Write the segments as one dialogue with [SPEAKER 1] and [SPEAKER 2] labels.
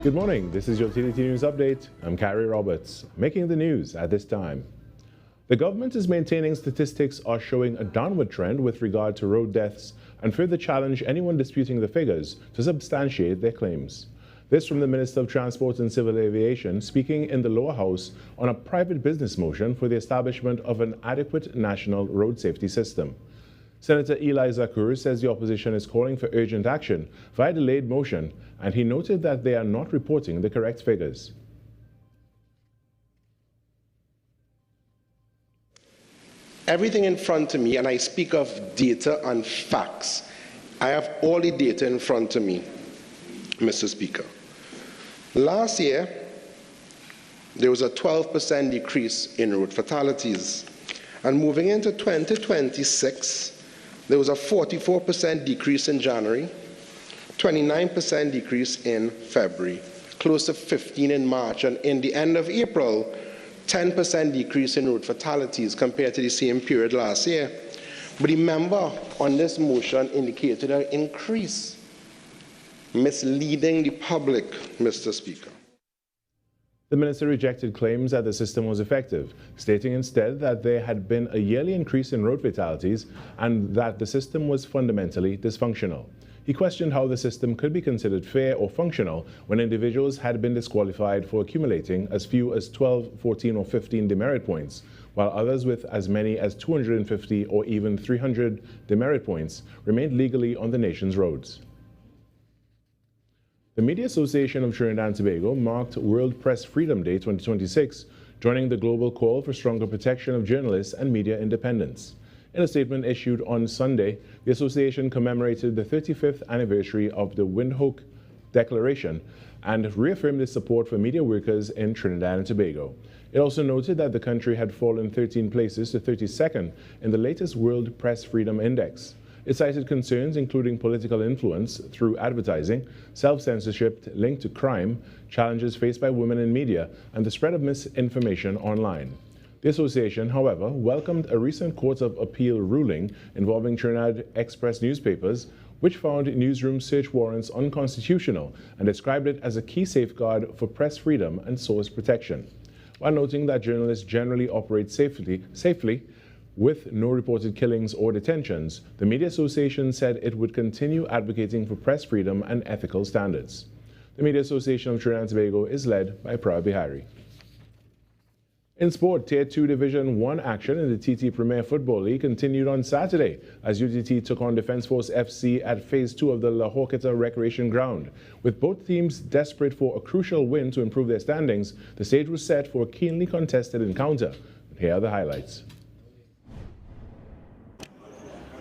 [SPEAKER 1] Good morning, this is your TDT News Update. I'm Carrie Roberts, making the news at this time. The government is maintaining statistics are showing a downward trend with regard to road deaths and further challenge anyone disputing the figures to substantiate their claims. This from the Minister of Transport and Civil Aviation speaking in the lower house on a private business motion for the establishment of an adequate national road safety system. Senator Eli Zakur says the opposition is calling for urgent action via delayed motion, and he noted that they are not reporting the correct figures.
[SPEAKER 2] Everything in front of me, and I speak of data and facts, I have all the data in front of me, Mr. Speaker. Last year, there was a 12% decrease in road fatalities, and moving into 2026, there was a 44% decrease in January, 29% decrease in February, close to 15% in March, and in the end of April, 10% decrease in road fatalities compared to the same period last year. But remember, on this motion indicated an increase, misleading the public, Mr. Speaker.
[SPEAKER 1] The minister rejected claims that the system was effective, stating instead that there had been a yearly increase in road fatalities and that the system was fundamentally dysfunctional. He questioned how the system could be considered fair or functional when individuals had been disqualified for accumulating as few as 12, 14, or 15 demerit points, while others with as many as 250 or even 300 demerit points remained legally on the nation's roads. The Media Association of Trinidad and Tobago marked World Press Freedom Day 2026, joining the global call for stronger protection of journalists and media independence. In a statement issued on Sunday, the association commemorated the 35th anniversary of the Windhoek Declaration and reaffirmed its support for media workers in Trinidad and Tobago. It also noted that the country had fallen 13 places to 32nd in the latest World Press Freedom Index. It cited concerns including political influence through advertising, self-censorship linked to crime, challenges faced by women in media, and the spread of misinformation online. The association, however, welcomed a recent Court of Appeal ruling involving Trinidad Express newspapers, which found newsroom search warrants unconstitutional and described it as a key safeguard for press freedom and source protection. While noting that journalists generally operate safely, with no reported killings or detentions, the Media Association said it would continue advocating for press freedom and ethical standards. The Media Association of Trinidad and Tobago is led by Pra Bihari. In sport, Tier 2 Division 1 action in the TT Premier Football League continued on Saturday as UTT took on Defence Force FC at Phase 2 of the La Horquetta Recreation Ground. With both teams desperate for a crucial win to improve their standings, the stage was set for a keenly contested encounter. Here are the highlights.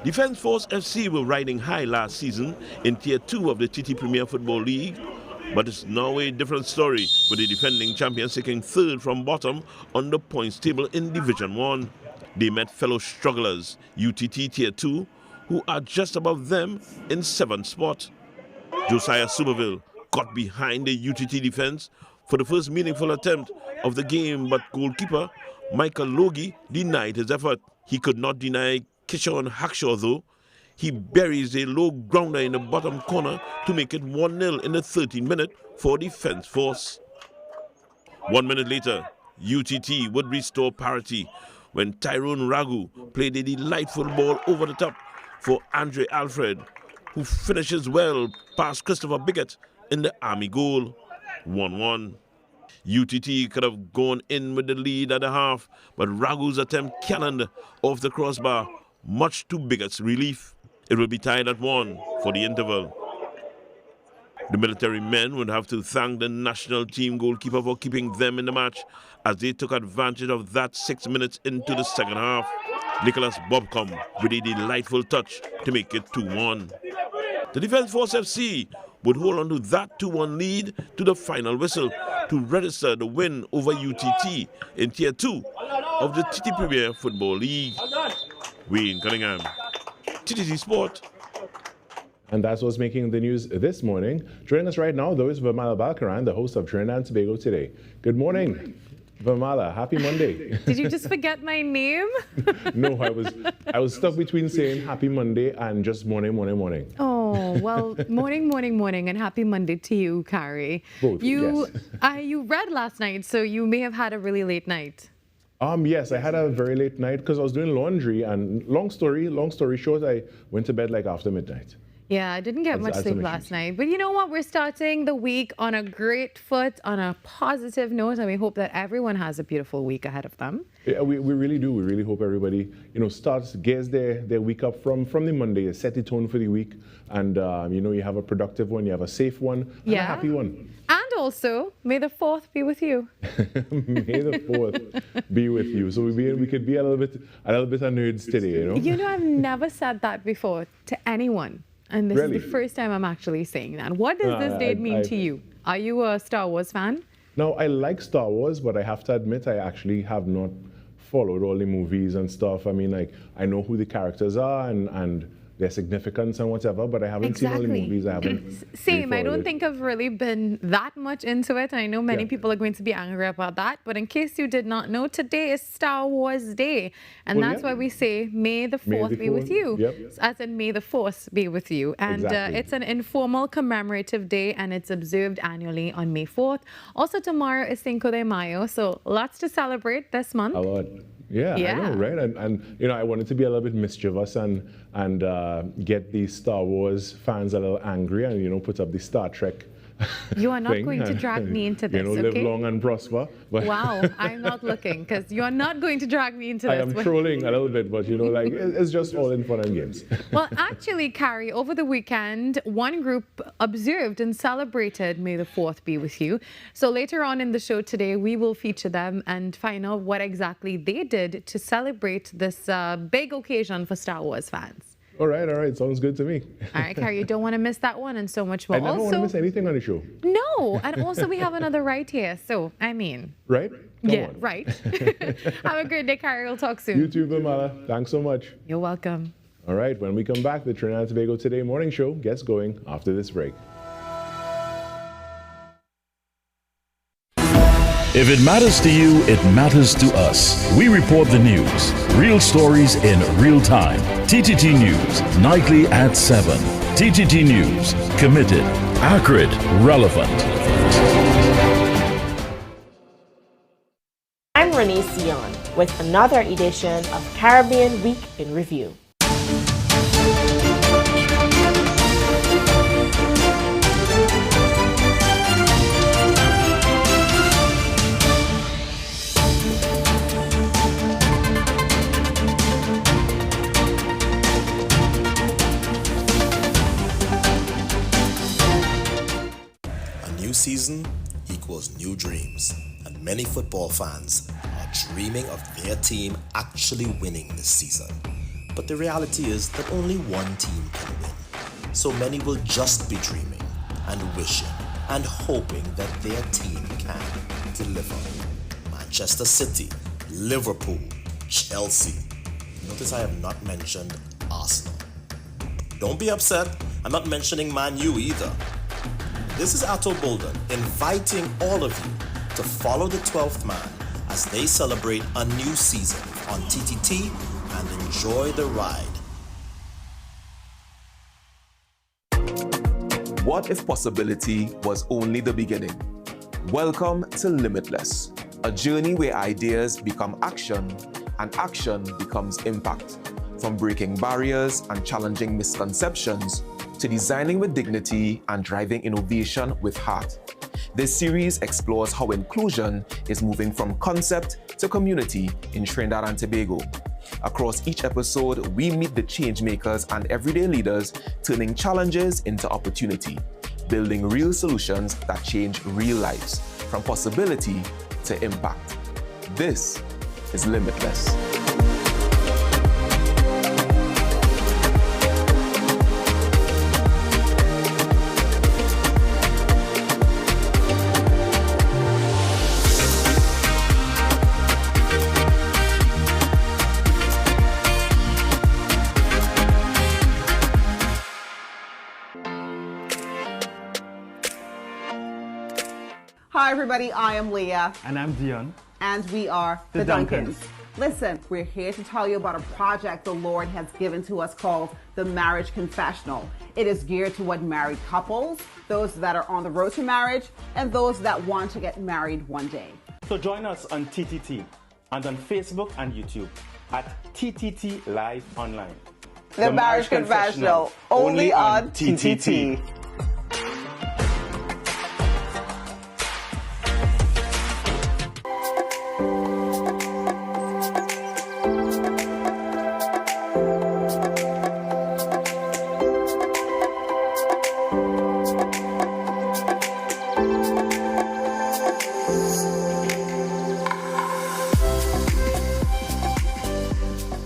[SPEAKER 3] Defence Force FC were riding high last season in Tier 2 of the TT Premier Football League, but it's now a different story with the defending champions taking third from bottom on the points table in Division 1. They met fellow strugglers, UTT Tier 2, who are just above them in 7th spot. Josiah Somerville got behind the UTT defence for the first meaningful attempt of the game, but goalkeeper Michael Logie denied his effort. He could not deny Kishon Hackshaw, though. He buries a low grounder in the bottom corner to make it 1-0 in the 13th minute for Defence Force. 1 minute later, UTT would restore parity when Tyrone Ragu played a delightful ball over the top for Andre Alfred, who finishes well past Christopher Biggett in the Army goal. 1-1. UTT could have gone in with the lead at the half, but Ragu's attempt cannoned off the crossbar, much to Biggett's relief. It will be tied at 1 for the interval. The military men would have to thank the national team goalkeeper for keeping them in the match as they took advantage of that 6 minutes into the second half. Nicholas Bobcom with a delightful touch to make it 2-1. The Defence Force FC would hold on to that 2-1 lead to the final whistle to register the win over UTT in Tier 2 of the TT Premier Football League. Wayne Cunningham, TTT Sport.
[SPEAKER 1] And that's what's making the news this morning. Joining us right now, though, is Virmala Balkaran, the host of Trinidad and Tobago Today. Good morning. Virmala, happy Monday.
[SPEAKER 4] Did you just forget my name?
[SPEAKER 1] No, I was stuck between saying happy Monday and just morning.
[SPEAKER 4] Oh. Oh, well, morning, and happy Monday to you, Carrie.
[SPEAKER 1] Both,
[SPEAKER 4] you,
[SPEAKER 1] yes.
[SPEAKER 4] you read last night, so you may have had a really late night.
[SPEAKER 1] Yes, I had a very late night because I was doing laundry, and long story short, I went to bed like after midnight.
[SPEAKER 4] Yeah, I didn't get much sleep last night. But you know what? We're starting the week on a great foot, on a positive note, and we hope that everyone has a beautiful week ahead of them.
[SPEAKER 1] Yeah, we really do. We really hope everybody, gears their week up from the Monday, set the tone for the week, and you have a productive one, you have a safe one, and a happy one.
[SPEAKER 4] And also, may the 4th be with you.
[SPEAKER 1] May the 4th be with you. So we could be a little bit of nerds today,
[SPEAKER 4] I've never said that before to anyone. And this is the first time I'm actually saying that. What does this date mean to you? Are you a Star Wars fan?
[SPEAKER 1] No, I like Star Wars, but I have to admit I actually have not followed all the movies and stuff. I mean, I know who the characters are and their significance and whatever, but I haven't seen all the movies. I haven't.
[SPEAKER 4] Same. I don't think I've really been that much into it. I know many people are going to be angry about that, but in case you did not know, today is Star Wars Day, and that's why we say, may the 4th be with you.
[SPEAKER 1] Yep.
[SPEAKER 4] As in, may the Force be with you. And it's an informal commemorative day, and it's observed annually on May 4th. Also, tomorrow is Cinco de Mayo, so lots to celebrate this month.
[SPEAKER 1] A lot. Yeah, I know, right? And I wanted to be a little bit mischievous and get the Star Wars fans a little angry and put up the Star Trek.
[SPEAKER 4] You are not going to drag me into this,
[SPEAKER 1] live long and prosper. But
[SPEAKER 4] wow, I'm not looking, because you are not going to drag me into this.
[SPEAKER 1] I am trolling a little bit, but it's just all in fun and games.
[SPEAKER 4] Well, actually, Carrie, over the weekend, one group observed and celebrated May the 4th be with you. So later on in the show today, we will feature them and find out what exactly they did to celebrate this big occasion for Star Wars fans.
[SPEAKER 1] All right. Sounds good to me.
[SPEAKER 4] All right, Carrie, you don't want to miss that one and so much more.
[SPEAKER 1] I never want to miss anything on the show.
[SPEAKER 4] No, and also we have another right here. So, I mean.
[SPEAKER 1] Right? Come on.
[SPEAKER 4] Right. Have a great day, Carrie. We'll talk soon.
[SPEAKER 1] You too, Virmala. Thanks so much.
[SPEAKER 4] You're welcome.
[SPEAKER 1] All right, when we come back, the Trinidad and Tobago Today morning show gets going after this break.
[SPEAKER 5] If it matters to you, it matters to us. We report the news, real stories in real time. TTT News, nightly at 7. TTT News, committed, accurate, relevant.
[SPEAKER 6] I'm Renee Sion with another edition of Caribbean Week in Review.
[SPEAKER 7] New season equals new dreams, and many football fans are dreaming of their team actually winning this season. But the reality is that only one team can win, so many will just be dreaming and wishing and hoping that their team can deliver. Manchester City, Liverpool, Chelsea. Notice I have not mentioned Arsenal. Don't be upset, I'm not mentioning Man U either. This is Atto Bolden inviting all of you to follow the 12th man as they celebrate a new season on TTT and enjoy the ride.
[SPEAKER 8] What if possibility was only the beginning? Welcome to Limitless, a journey where ideas become action and action becomes impact. From breaking barriers and challenging misconceptions to designing with dignity and driving innovation with heart. This series explores how inclusion is moving from concept to community in Trinidad and Tobago. Across each episode, we meet the change makers and everyday leaders turning challenges into opportunity, building real solutions that change real lives, from possibility to impact. This is Limitless.
[SPEAKER 9] Hi everybody, I am Leah.
[SPEAKER 10] And I'm Dion.
[SPEAKER 9] And we are
[SPEAKER 10] The Duncans.
[SPEAKER 9] Listen, we're here to tell you about a project the Lord has given to us called the Marriage Confessional. It is geared toward married couples, those that are on the road to marriage, and those that want to get married one day.
[SPEAKER 10] So join us on TTT and on Facebook and YouTube at TTT Live Online.
[SPEAKER 9] The Marriage Confessional, only on TTT.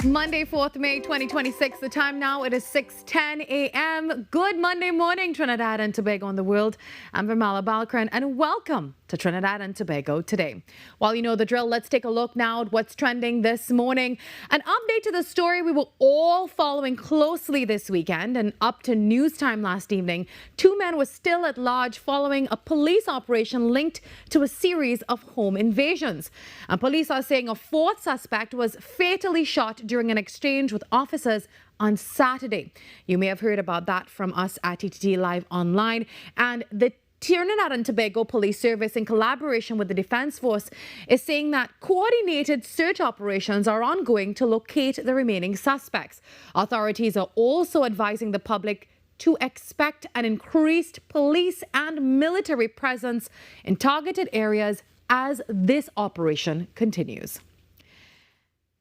[SPEAKER 4] Monday, 4th May 2026. The time now, it is 6:10 a.m. Good Monday morning, Trinidad and Tobago and the world. I'm Virmala Balkaran, and welcome to Trinidad and Tobago Today. While you know the drill, let's take a look now at what's trending this morning. An update to the story we were all following closely this weekend, and up to news time last evening, 2 men were still at large following a police operation linked to a series of home invasions. And police are saying a fourth suspect was fatally shot during an exchange with officers on Saturday. You may have heard about that from us at TTT Live Online. And the Trinidad and Tobago Police Service, in collaboration with the Defence Force, is saying that coordinated search operations are ongoing to locate the remaining suspects. Authorities are also advising the public to expect an increased police and military presence in targeted areas as this operation continues.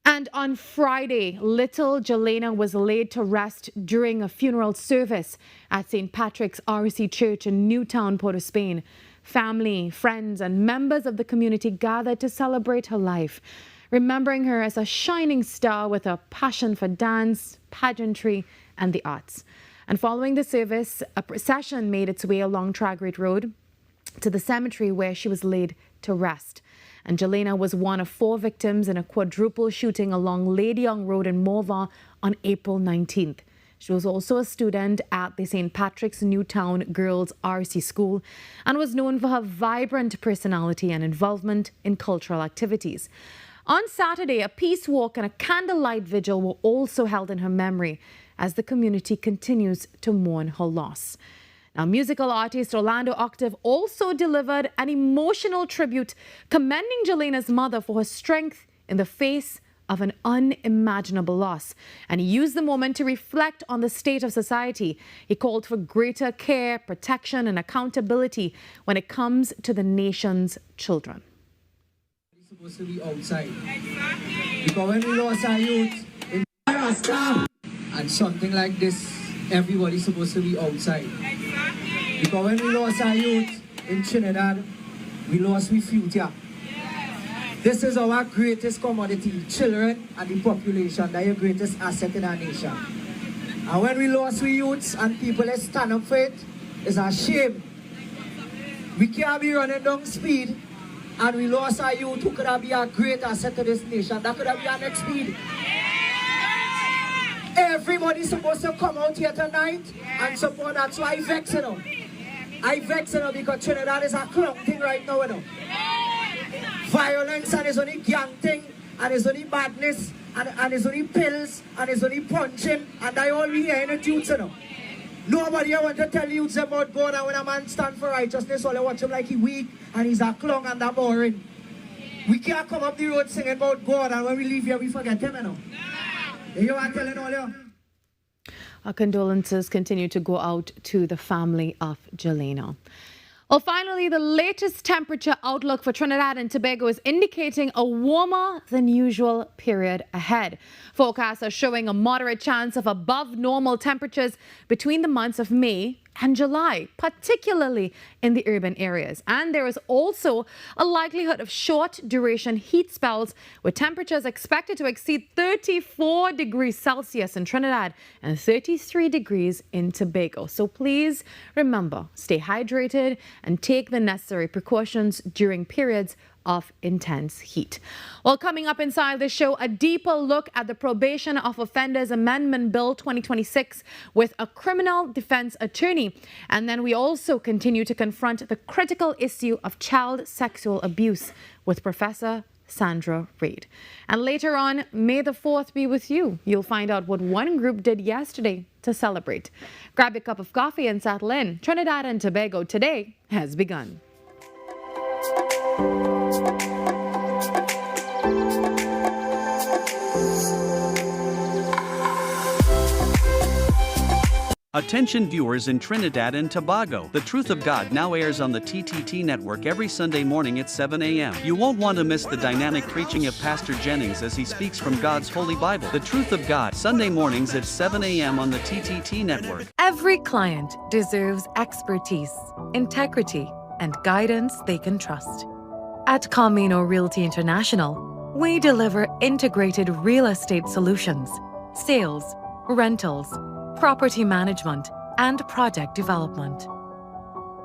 [SPEAKER 4] And on Friday, little Jelena was laid to rest during a funeral service at St. Patrick's RC Church in Newtown, Port of Spain. Family, friends, and members of the community gathered to celebrate her life, remembering her as a shining star with a passion for dance, pageantry, and the arts. And following the service, a procession made its way along Tragrate Road to the cemetery where she was laid to rest. And Jelena was one of 4 victims in a quadruple shooting along Lady Young Road in Morval on April 19th. She was also a student at the St. Patrick's Newtown Girls RC School and was known for her vibrant personality and involvement in cultural activities. On Saturday, a peace walk and a candlelight vigil were also held in her memory as the community continues to mourn her loss. Now, musical artist Orlando Octave also delivered an emotional tribute, commending Jelena's mother for her strength in the face of an unimaginable loss. And he used the moment to reflect on the state of society. He called for greater care, protection, and accountability when it comes to the nation's children.
[SPEAKER 11] It's supposed to be outside. Because when we lost our youth in and something like this, everybody's supposed to be outside. Because when we lost our youth in Trinidad, we lost our future. This is our greatest commodity, children and the population. They are the greatest asset in our nation. And when we lost our youths and people that stand up for it, it's a shame. We can't be running down speed and we lost our youth who could have been a great asset to this nation. That could have been our next speed. Everybody's supposed to come out here tonight and support that. So I vex them. I vex them because Trinidad is a clown thing right now. Violence and it's only gang thing and it's only badness and it's only pills and it's only punching and I all we hear in the youths. Nobody want to tell youths about God, and when a man stand for righteousness, all they watch him like he weak and he's a clown and that boring. We can't come up the road singing about God and when we leave here we forget him. You are telling all you.
[SPEAKER 4] Our condolences continue to go out to the family of Jelena. Well, finally, the latest temperature outlook for Trinidad and Tobago is indicating a warmer than usual period ahead. Forecasts are showing a moderate chance of above normal temperatures between the months of May and July, particularly in the urban areas. And there is also a likelihood of short duration heat spells with temperatures expected to exceed 34 degrees Celsius in Trinidad and 33 degrees in Tobago. So please remember, stay hydrated and take the necessary precautions during periods of intense heat. Well, coming up inside the show, a deeper look at the Probation of Offenders Amendment Bill 2026 with a criminal defense attorney. And then we also continue to confront the critical issue of child sexual abuse with Professor Sandra Reid. And later on, May the 4th be with you. You'll find out what one group did yesterday to celebrate. Grab a cup of coffee and settle in. Trinidad and Tobago Today has begun.
[SPEAKER 12] Attention viewers in Trinidad and Tobago. The Truth of God now airs on the TTT network every Sunday morning at 7 a.m. You won't want to miss the dynamic preaching of Pastor Jennings as he speaks from God's Holy Bible. The Truth of God, Sunday mornings at 7 a.m. on the TTT network.
[SPEAKER 13] Every client deserves expertise, integrity, and guidance they can trust. At Camino Realty International, we deliver integrated real estate solutions, sales, rentals, property management, and project development.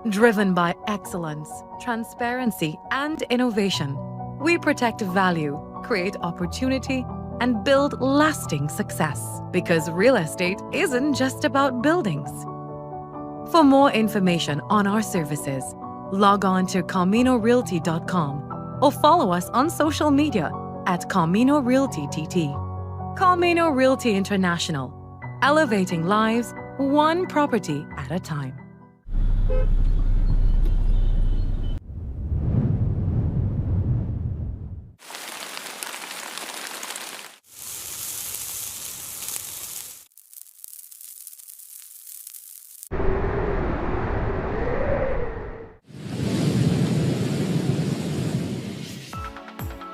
[SPEAKER 13] Driven by excellence, transparency, and innovation, we protect value, create opportunity, and build lasting success. Because real estate isn't just about buildings. For more information on our services, log on to CaminoRealty.com or follow us on social media at Camino Realty TT. Camino Realty International. Elevating lives, one property at a time.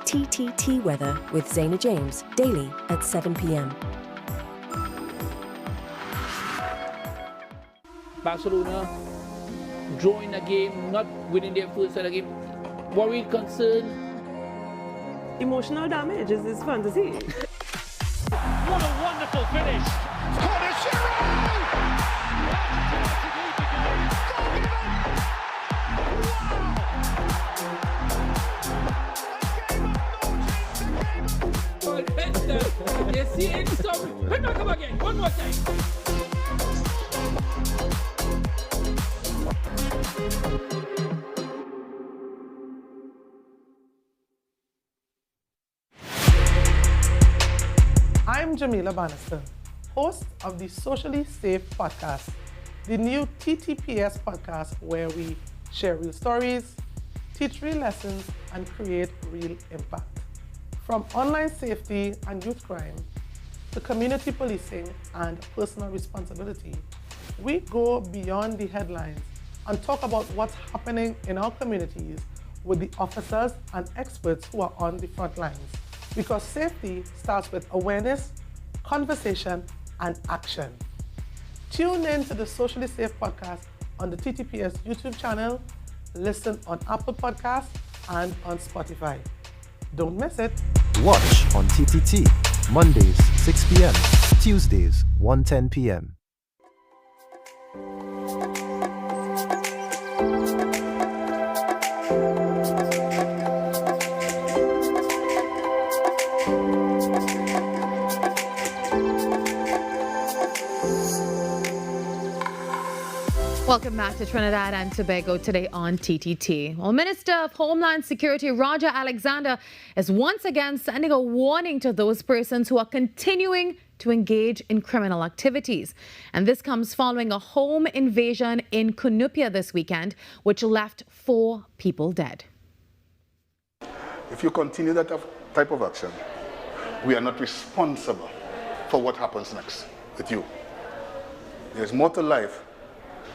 [SPEAKER 14] TTT weather with Zaina James, daily at 7 p.m.
[SPEAKER 15] Barcelona drawing a game, not winning their first set of game. Worried, concerned.
[SPEAKER 16] Emotional damage is fantasy.
[SPEAKER 17] What a wonderful finish.
[SPEAKER 15] You see it, stop. Come again, one more time.
[SPEAKER 18] I'm Jamila Bannister, host of the Socially Safe podcast, the new TTPS podcast where we share real stories, teach real lessons, and create real impact. From online safety and youth crime to community policing and personal responsibility, we go beyond the headlines and talk about what's happening in our communities with the officers and experts who are on the front lines. Because safety starts with awareness, conversation, and action. Tune in to the Socially Safe podcast on the TTPS YouTube channel, listen on Apple Podcasts and on Spotify. Don't miss it.
[SPEAKER 19] Watch on TTT, Mondays 6 p.m., Tuesdays 1:10 p.m.
[SPEAKER 4] Welcome back to Trinidad and Tobago Today on TTT. Well, Minister of Homeland Security Roger Alexander is once again sending a warning to those persons who are continuing to engage in criminal activities. And this comes following a home invasion in Cunupia this weekend, which left 4 people dead.
[SPEAKER 20] If you continue that type of action, we are not responsible for what happens next with you. There's more to life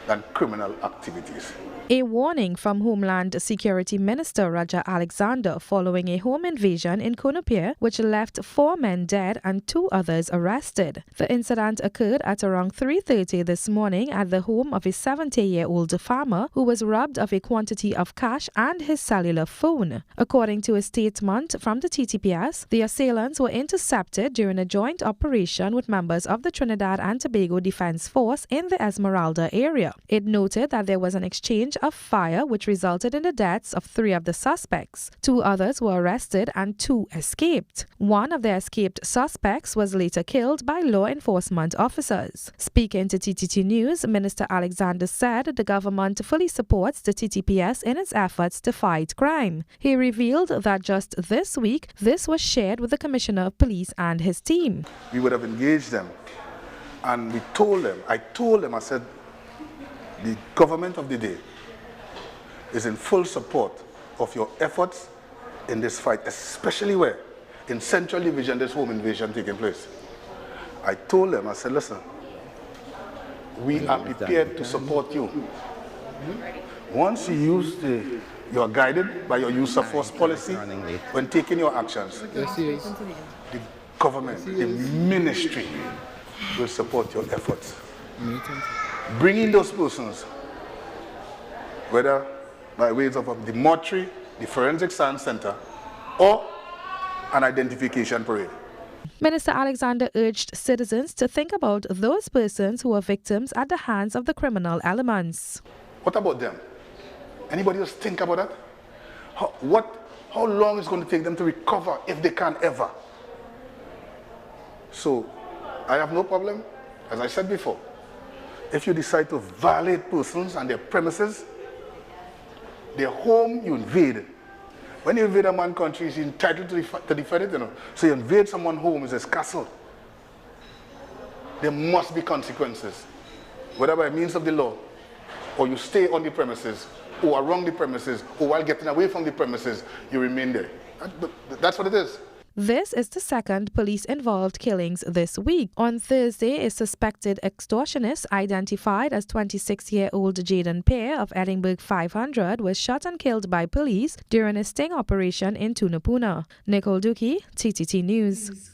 [SPEAKER 20] than criminal activities.
[SPEAKER 21] A warning from Homeland Security Minister Roger Alexander following a home invasion in Cunupia, which left 4 men dead and 2 others arrested. The incident occurred at around 3:30 this morning at the home of a 70-year-old farmer who was robbed of a quantity of cash and his cellular phone. According to a statement from the TTPS, the assailants were intercepted during a joint operation with members of the Trinidad and Tobago Defense Force in the Esmeralda area. It noted that there was an exchange of fire which resulted in the deaths of 3 of the suspects. 2 others were arrested and 2 escaped. One of the escaped suspects was later killed by law enforcement officers. Speaking to TTT News, Minister Alexander said the government fully supports the TTPS in its efforts to fight crime. He revealed that just this week, this was shared with the Commissioner of Police and his team.
[SPEAKER 20] We would have engaged them, and I told them, I said, the government of the day is in full support of your efforts in this fight, especially where in Central Division this home invasion taking place. I told them, I said, listen, we are prepared to support you. Once you are guided by your use of force policy when taking your actions, the government, the ministry will support your efforts. Bringing those persons, whether by ways of the mortuary, the forensic science center, or an identification parade.
[SPEAKER 21] Minister Alexander urged citizens to think about those persons who are victims at the hands of the criminal elements.
[SPEAKER 20] What about them? Anybody else think about that? How long is it going to take them to recover if they can ever? So, I have no problem, as I said before. If you decide to violate persons and their premises, their home you invade. When you invade a man's country, he's entitled to defend it, you know. So you invade someone's home, it's his castle. There must be consequences, whether by means of the law, or you stay on the premises, or around the premises, or while getting away from the premises, you remain there. That's what it is.
[SPEAKER 21] This is the second police-involved killings this week. On Thursday, a suspected extortionist identified as 26-year-old Jaden Pear of Edinburgh 500 was shot and killed by police during a sting operation in Tunapuna. Nicole Dookie, TTT News.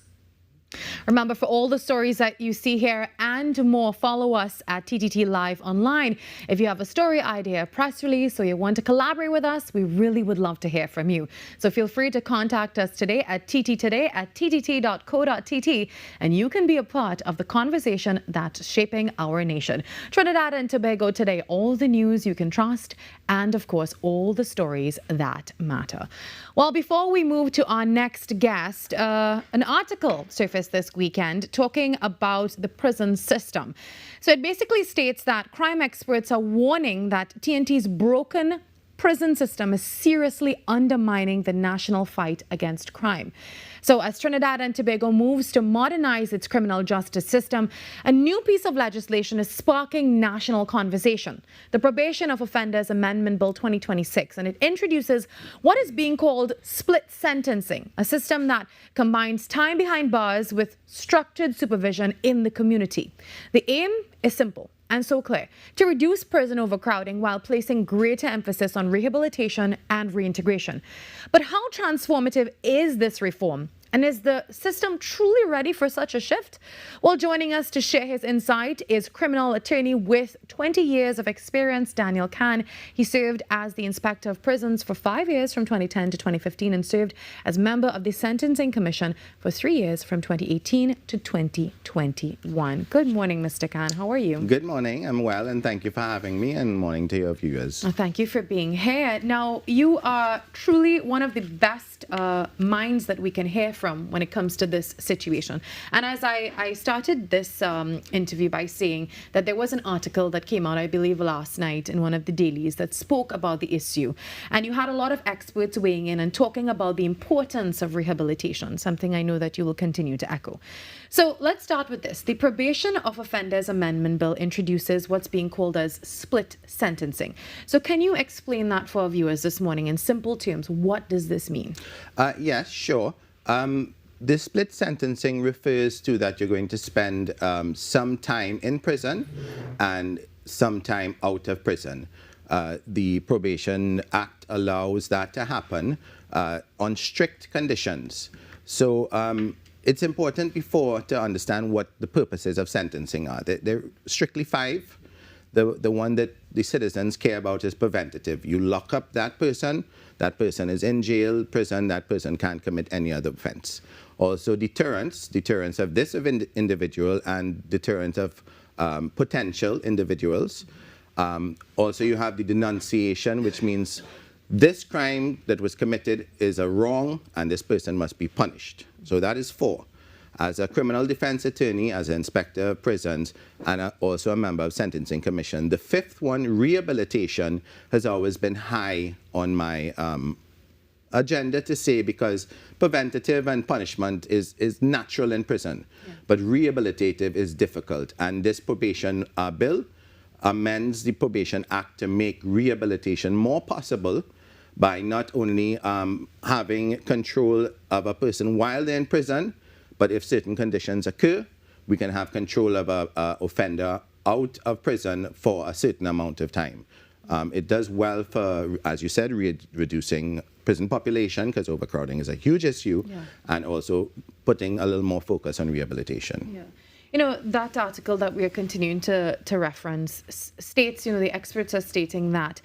[SPEAKER 4] Remember, for all the stories that you see here and more, follow us at TTT Live Online. If you have a story idea, a press release, or you want to collaborate with us, we really would love to hear from you. So feel free to contact us today at tttoday@ttt.co.tt, and you can be a part of the conversation that's shaping our nation. Trinidad and Tobago Today, all the news you can trust, and of course, all the stories that matter. Well, before we move to our next guest, an article surfaced this weekend talking about the prison system. So it basically states that crime experts are warning that TNT's broken prison system is seriously undermining the national fight against crime. So as Trinidad and Tobago moves to modernize its criminal justice system, a new piece of legislation is sparking national conversation. The Probation of Offenders Amendment Bill 2026, and it introduces what is being called split sentencing, a system that combines time behind bars with structured supervision in the community. The aim is simple and so clear: to reduce prison overcrowding while placing greater emphasis on rehabilitation and reintegration. But how transformative is this reform? And is the system truly ready for such a shift? Well, joining us to share his insight is criminal attorney with 20 years of experience, Daniel Khan. He served as the Inspector of Prisons for 5 years from 2010 to 2015 and served as member of the Sentencing Commission for 3 years from 2018 to 2021. Good morning, Mr. Khan. How are you?
[SPEAKER 2] Good morning. I'm well, and thank you for having me, and morning to your viewers.
[SPEAKER 4] Thank you for being here. Now, you are truly one of the best minds that we can hear from when it comes to this situation. And as I started this interview by saying that there was an article that came out, I believe last night, in one of the dailies that spoke about the issue. And you had a lot of experts weighing in and talking about the importance of rehabilitation, something I know that you will continue to echo. So let's start with this. The Probation of Offenders Amendment Bill introduces what's being called as split sentencing. So can you explain that for our viewers this morning in simple terms? What does this mean?
[SPEAKER 2] Yes, sure. The split sentencing refers to that you're going to spend some time in prison and some time out of prison. The Probation Act allows that to happen on strict conditions. So it's important before to understand what the purposes of sentencing are. They're strictly 5. The one that the citizens care about is preventative. You lock up that person is in jail, prison, that person can't commit any other offense. Also deterrence of this individual and deterrence of potential individuals. Also, you have the denunciation, which means this crime that was committed is a wrong and this person must be punished. So that is 4. As a criminal defense attorney, as an inspector of prisons, and also a member of sentencing commission. The 5th one, rehabilitation, has always been high on my agenda to say, because preventative and punishment is natural in prison, but rehabilitative is difficult. And this probation bill amends the Probation Act to make rehabilitation more possible by not only having control of a person while they're in prison, but if certain conditions occur, we can have control of an offender out of prison for a certain amount of time. It does well for, as you said, reducing prison population, because overcrowding is a huge issue, and also putting a little more focus on rehabilitation.
[SPEAKER 4] Yeah. You know, that article that we are continuing to reference states, you know, the experts are stating that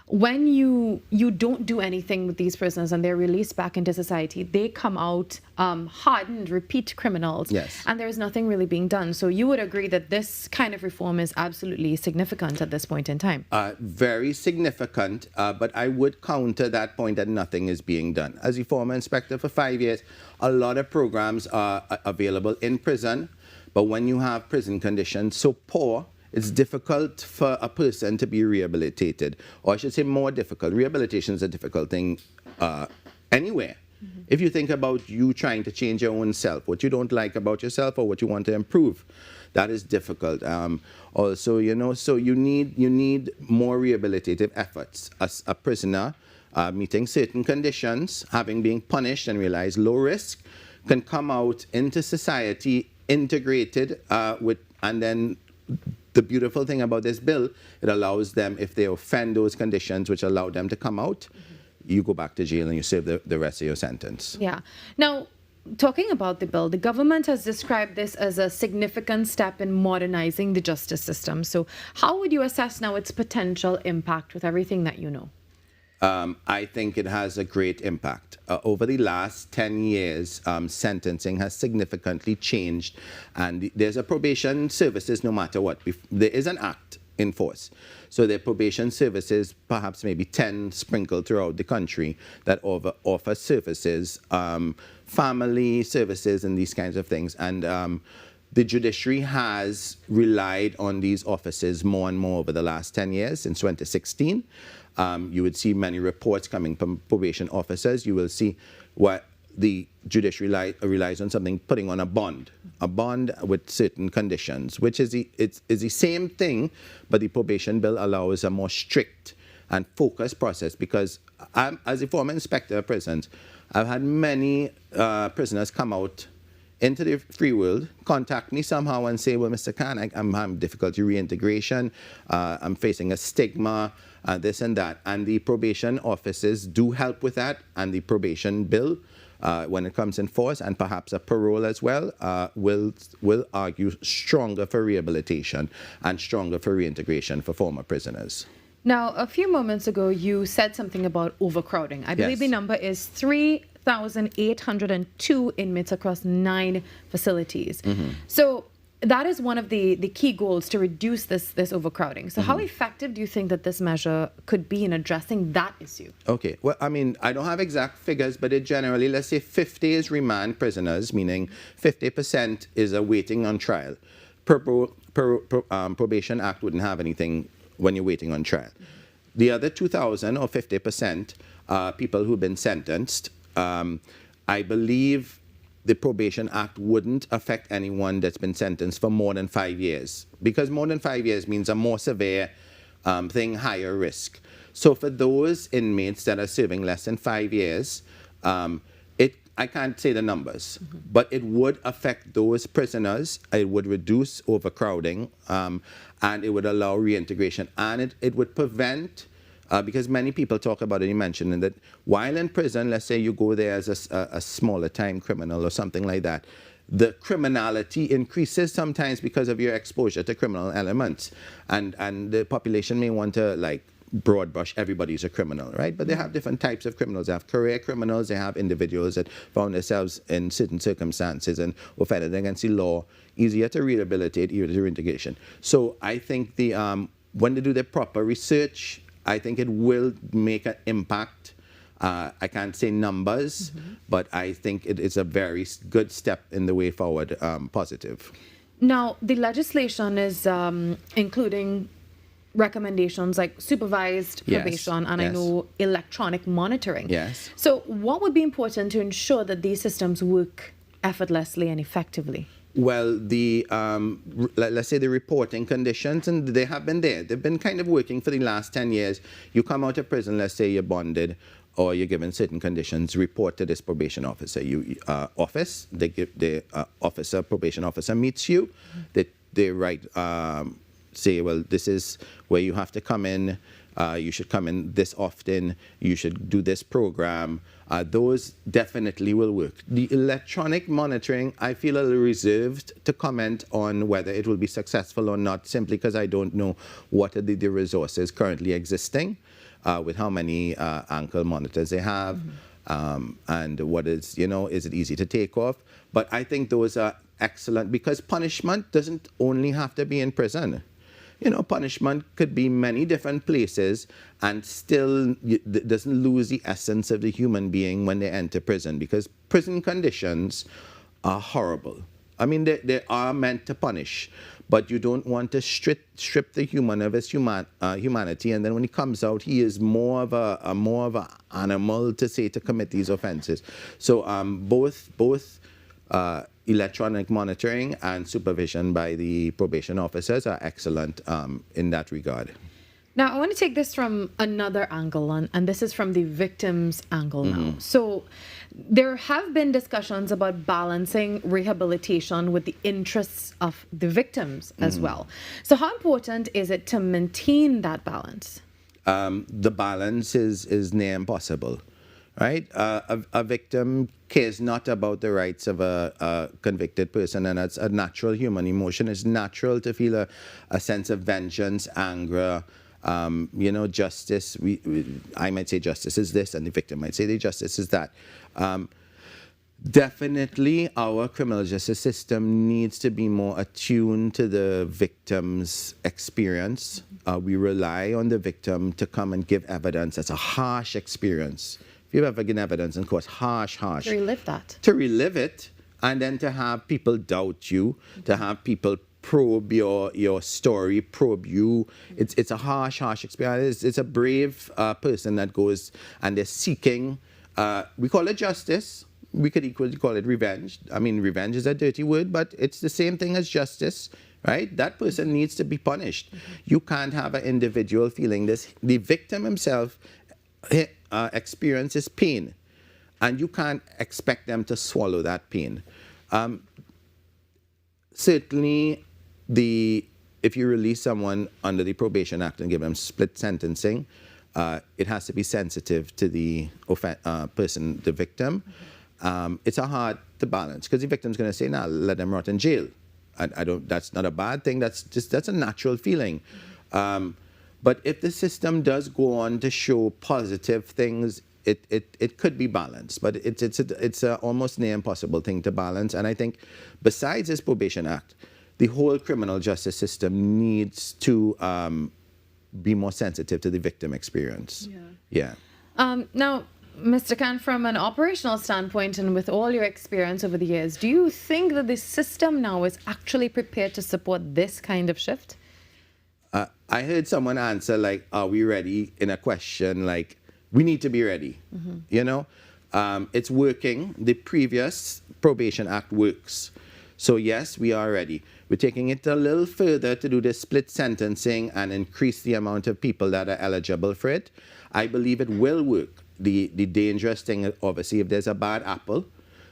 [SPEAKER 4] when you don't do anything with these prisoners and they're released back into society, they come out hardened, repeat criminals.
[SPEAKER 2] Yes.
[SPEAKER 4] And there's nothing really being done. So you would agree that this kind of reform is absolutely significant at this point in time?
[SPEAKER 2] Very significant, but I would counter that point that nothing is being done. As a former inspector for 5 years, a lot of programs are available in prison, but when you have prison conditions so poor, it's difficult for a person to be rehabilitated, or I should say more difficult. Rehabilitation is a difficult thing anywhere. If you think about you trying to change your own self, what you don't like about yourself or what you want to improve, that is difficult. Also, you know, so you need more rehabilitative efforts. As a prisoner meeting certain conditions, having been punished and realize low risk, can come out into society integrated and then the beautiful thing about this bill, it allows them, if they offend those conditions which allow them to come out, you go back to jail and you serve the rest of your sentence.
[SPEAKER 4] Yeah. Now, talking about the bill, the government has described this as a significant step in modernizing the justice system. So how would you assess now its potential impact with everything that you know?
[SPEAKER 2] I think it has a great impact. Over the last 10 years, sentencing has significantly changed, and there's a probation services no matter what. There is an act in force. So there are probation services, perhaps maybe 10 sprinkled throughout the country, that offer services, family services and these kinds of things. And the judiciary has relied on these offices more and more over the last 10 years, since 2016. You would see many reports coming from probation officers. You will see what the judiciary relies on something, putting on a bond with certain conditions, which is the same thing, but the probation bill allows a more strict and focused process, because as a former inspector of prisons, I've had many prisoners come out into the free world, contact me somehow and say, well, Mr. Khan, I'm having difficulty reintegration, I'm facing a stigma, this and that. And the probation offices do help with that, and the probation bill, when it comes in force, and perhaps a parole as well, will argue stronger for rehabilitation and stronger for reintegration for former prisoners.
[SPEAKER 4] Now, a few moments ago, you said something about overcrowding. I believe the number is 3,802 inmates across 9 facilities. So that is one of the key goals, to reduce this overcrowding. So how effective do you think that this measure could be in addressing that issue?
[SPEAKER 2] Okay, well, I mean, I don't have exact figures, but it generally, let's say 50 is remand prisoners, meaning 50% is awaiting on trial. Probation Act wouldn't have anything when you're waiting on trial. The other 2,000 or 50% people who've been sentenced, I believe the Probation Act wouldn't affect anyone that's been sentenced for more than 5 years, because more than 5 years means a more severe thing, higher risk. So for those inmates that are serving less than 5 years, I can't say the numbers, but it would affect those prisoners. It would reduce overcrowding, and it would allow reintegration, and it would prevent, because many people talk about it, you mentioned that while in prison, let's say you go there as a smaller time criminal or something like that, the criminality increases sometimes because of your exposure to criminal elements, and the population may want to like broad brush everybody's a criminal, right? But they have different types of criminals. They have career criminals, they have individuals that found themselves in certain circumstances and offended against the law, easier to rehabilitate, easier to reintegration. So I think the when they do the proper research, I think it will make an impact. I can't say numbers, but I think it is a very good step in the way forward, positive.
[SPEAKER 4] Now, the legislation is including recommendations like supervised probation and I know electronic monitoring.
[SPEAKER 2] Yes.
[SPEAKER 4] So what would be important to ensure that these systems work effortlessly and effectively?
[SPEAKER 2] Well, the let's say the reporting conditions, and they have been there. They've been kind of working for the last 10 years. You come out of prison, let's say you're bonded, or you're given certain conditions, report to this probation officer. Probation officer meets you. They write, say, well, this is where you have to come in. You should come in this often. You should do this program. Those definitely will work. The electronic monitoring, I feel a little reserved to comment on whether it will be successful or not, simply because I don't know what are the resources currently existing. With how many ankle monitors they have, and what is, is it easy to take off? But I think those are excellent, because punishment doesn't only have to be in prison. Punishment could be many different places and still doesn't lose the essence of the human being when they enter prison, because prison conditions are horrible. I mean, they are meant to punish, but you don't want to strip the human of his humanity, and then when he comes out, he is more of a animal to commit these offenses. So both electronic monitoring and supervision by the probation officers are excellent in that regard.
[SPEAKER 4] Now, I want to take this from another angle, and this is from the victim's angle now. So there have been discussions about balancing rehabilitation with the interests of the victims as well. So how important is it to maintain that balance?
[SPEAKER 2] The balance is near impossible, right? A victim cares not about the rights of a convicted person, and that's a natural human emotion. It's natural to feel a sense of vengeance, anger, justice. I might say justice is this, and the victim might say the justice is that. Definitely, our criminal justice system needs to be more attuned to the victim's experience. We rely on the victim to come and give evidence. That's a harsh experience. If you've ever given evidence in court, harsh.
[SPEAKER 4] To relive that.
[SPEAKER 2] To relive it, and then to have people doubt you, to have people probe your story, probe you. It's a harsh experience. It's a brave person that goes and they're seeking, we call it justice. We could equally call it revenge. I mean, revenge is a dirty word, but it's the same thing as justice, right? That person needs to be punished. You can't have an individual feeling this. The victim himself experiences pain, and you can't expect them to swallow that pain. Certainly, if you release someone under the Probation Act and give them split sentencing, it has to be sensitive to the person, the victim. It's a hard to balance, because the victim's going to say, "Nah, let them rot in jail." That's not a bad thing. That's a natural feeling. But if the system does go on to show positive things, it could be balanced. But it's a almost near impossible thing to balance. And I think, besides this Probation Act, the whole criminal justice system needs to be more sensitive to the victim experience. Yeah.
[SPEAKER 4] Now, Mr. Khan, from an operational standpoint and with all your experience over the years, do you think that the system now is actually prepared to support this kind of shift?
[SPEAKER 2] I heard someone answer, like, are we ready, in a question, like, we need to be ready. It's working. The previous Probation Act works. So yes, we are ready. We're taking it a little further to do the split sentencing and increase the amount of people that are eligible for it. I believe it will work. The dangerous thing, obviously, if there's a bad apple,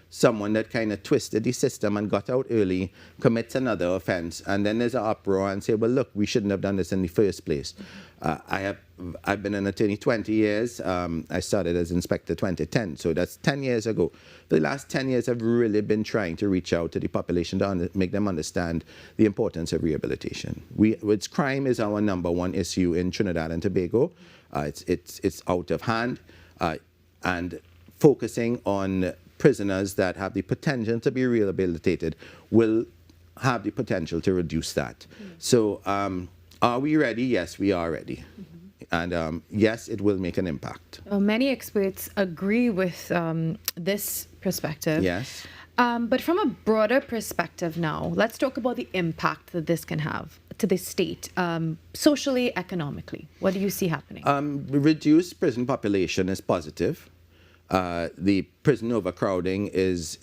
[SPEAKER 2] someone that kind of twisted the system and got out early commits another offense, and then there's an uproar and say, well, look, we shouldn't have done this in the first place. I've been an attorney 20 years. I started as inspector 2010, so that's 10 years ago. For the last 10 years, I've really been trying to reach out to the population to make them understand the importance of rehabilitation. Crime is our #1 issue in Trinidad and Tobago. It's out of hand, and focusing on prisoners that have the potential to be rehabilitated will have the potential to reduce that. So Are we ready? Yes, we are ready. And yes, it will make an impact.
[SPEAKER 4] Many experts agree with this perspective.
[SPEAKER 2] Yes.
[SPEAKER 4] But from a broader perspective now, let's talk about the impact that this can have to the state, socially, economically. What do you see happening?
[SPEAKER 2] Reduced prison population is positive. The prison overcrowding is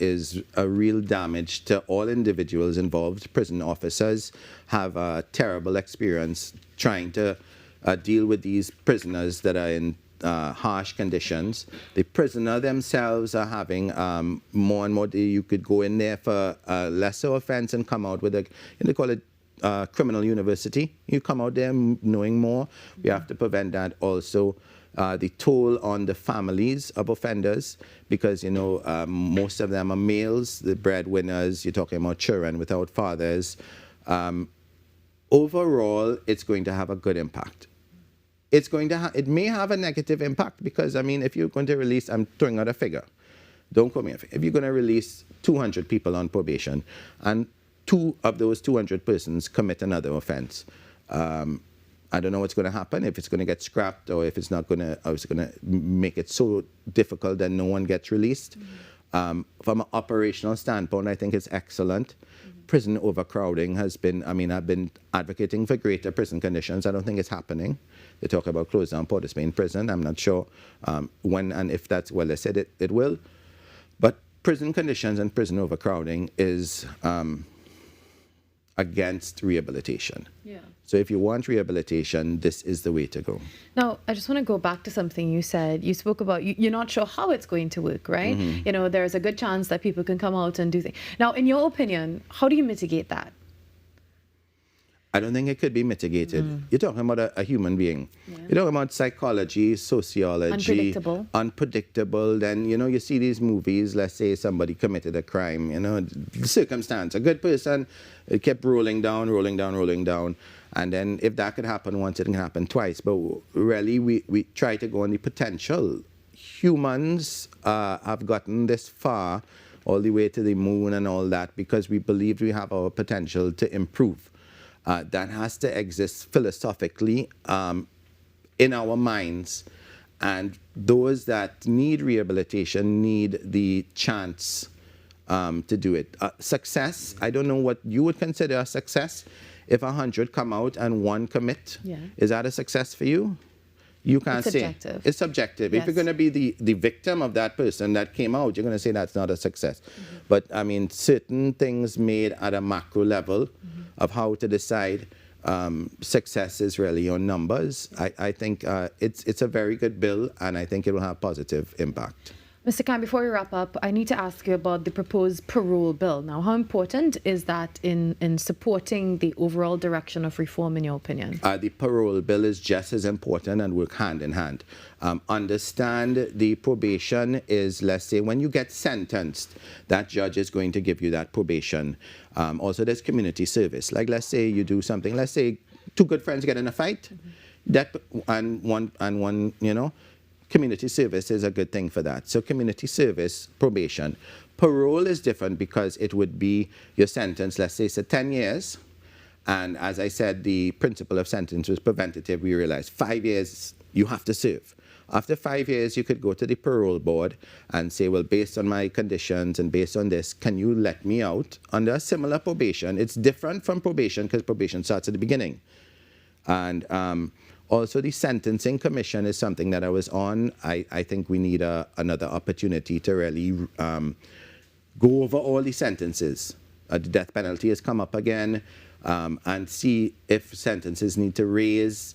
[SPEAKER 2] a real damage to all individuals involved. Prison officers have a terrible experience trying to deal with these prisoners that are in harsh conditions. The prisoner themselves are having more and more. You could go in there for a lesser offense and come out with a, they call it criminal university. You come out there knowing more. We have to prevent that also. The toll on the families of offenders, because most of them are males, the breadwinners. You're talking about children without fathers. Overall, it's going to have a good impact. It may have a negative impact because, if you're going to release, I'm throwing out a figure. Don't quote me. If you're going to release 200 people on probation and 2 of those 200 persons commit another offense, I don't know what's going to happen, if it's going to get scrapped or if it's not going to, or it's going to make it so difficult that no one gets released. From an operational standpoint, I think it's excellent. Prison overcrowding has been, I've been advocating for greater prison conditions. I don't think it's happening. They talk about closing down Port of Spain prison. I'm not sure when and if that's, well, they said it will. But prison conditions and prison overcrowding is against rehabilitation.
[SPEAKER 4] Yeah.
[SPEAKER 2] So if you want rehabilitation, this is the way to go.
[SPEAKER 4] Now, I just want to go back to something you said. You spoke about you're not sure how it's going to work, right? There's a good chance that people can come out and do things. Now, in your opinion, how do you mitigate that?
[SPEAKER 2] I don't think it could be mitigated. You're talking about a human being. Yeah. You're talking about psychology, sociology. Unpredictable. Then, you see these movies, let's say somebody committed a crime, the circumstance. A good person, it kept rolling down. And then if that could happen once, it can happen twice. But really, we try to go on the potential. Humans have gotten this far, all the way to the moon and all that, because we believe we have our potential to improve. That has to exist philosophically in our minds. And those that need rehabilitation need the chance to do it. Success, I don't know what you would consider a success. If 100 come out and 1 commit, is that a success for you? You can't say.
[SPEAKER 4] Subjective.
[SPEAKER 2] It's subjective. Yes. If you're going to be the victim of that person that came out, you're going to say that's not a success. But certain things made at a macro level of how to decide success is really on numbers. I think it's a very good bill, and I think it will have positive impact.
[SPEAKER 4] Mr. Khan, before we wrap up, I need to ask you about the proposed parole bill. Now, how important is that in supporting the overall direction of reform, in your opinion?
[SPEAKER 2] The parole bill is just as important and work hand in hand. Understand the probation is, let's say, when you get sentenced, that judge is going to give you that probation. Also, there's community service. Like, let's say you do something, let's say 2 good friends get in a fight, that and one, community service is a good thing for that. So community service, probation. Parole is different because it would be your sentence, let's say, 10 years. And as I said, the principle of sentence was preventative. We realized 5 years you have to serve. After 5 years, you could go to the parole board and say, well, based on my conditions and based on this, can you let me out under a similar probation? It's different from probation because probation starts at the beginning. And also, the Sentencing Commission is something that I was on. I think we need another opportunity to really go over all the sentences. The death penalty has come up again, and see if sentences need to raise,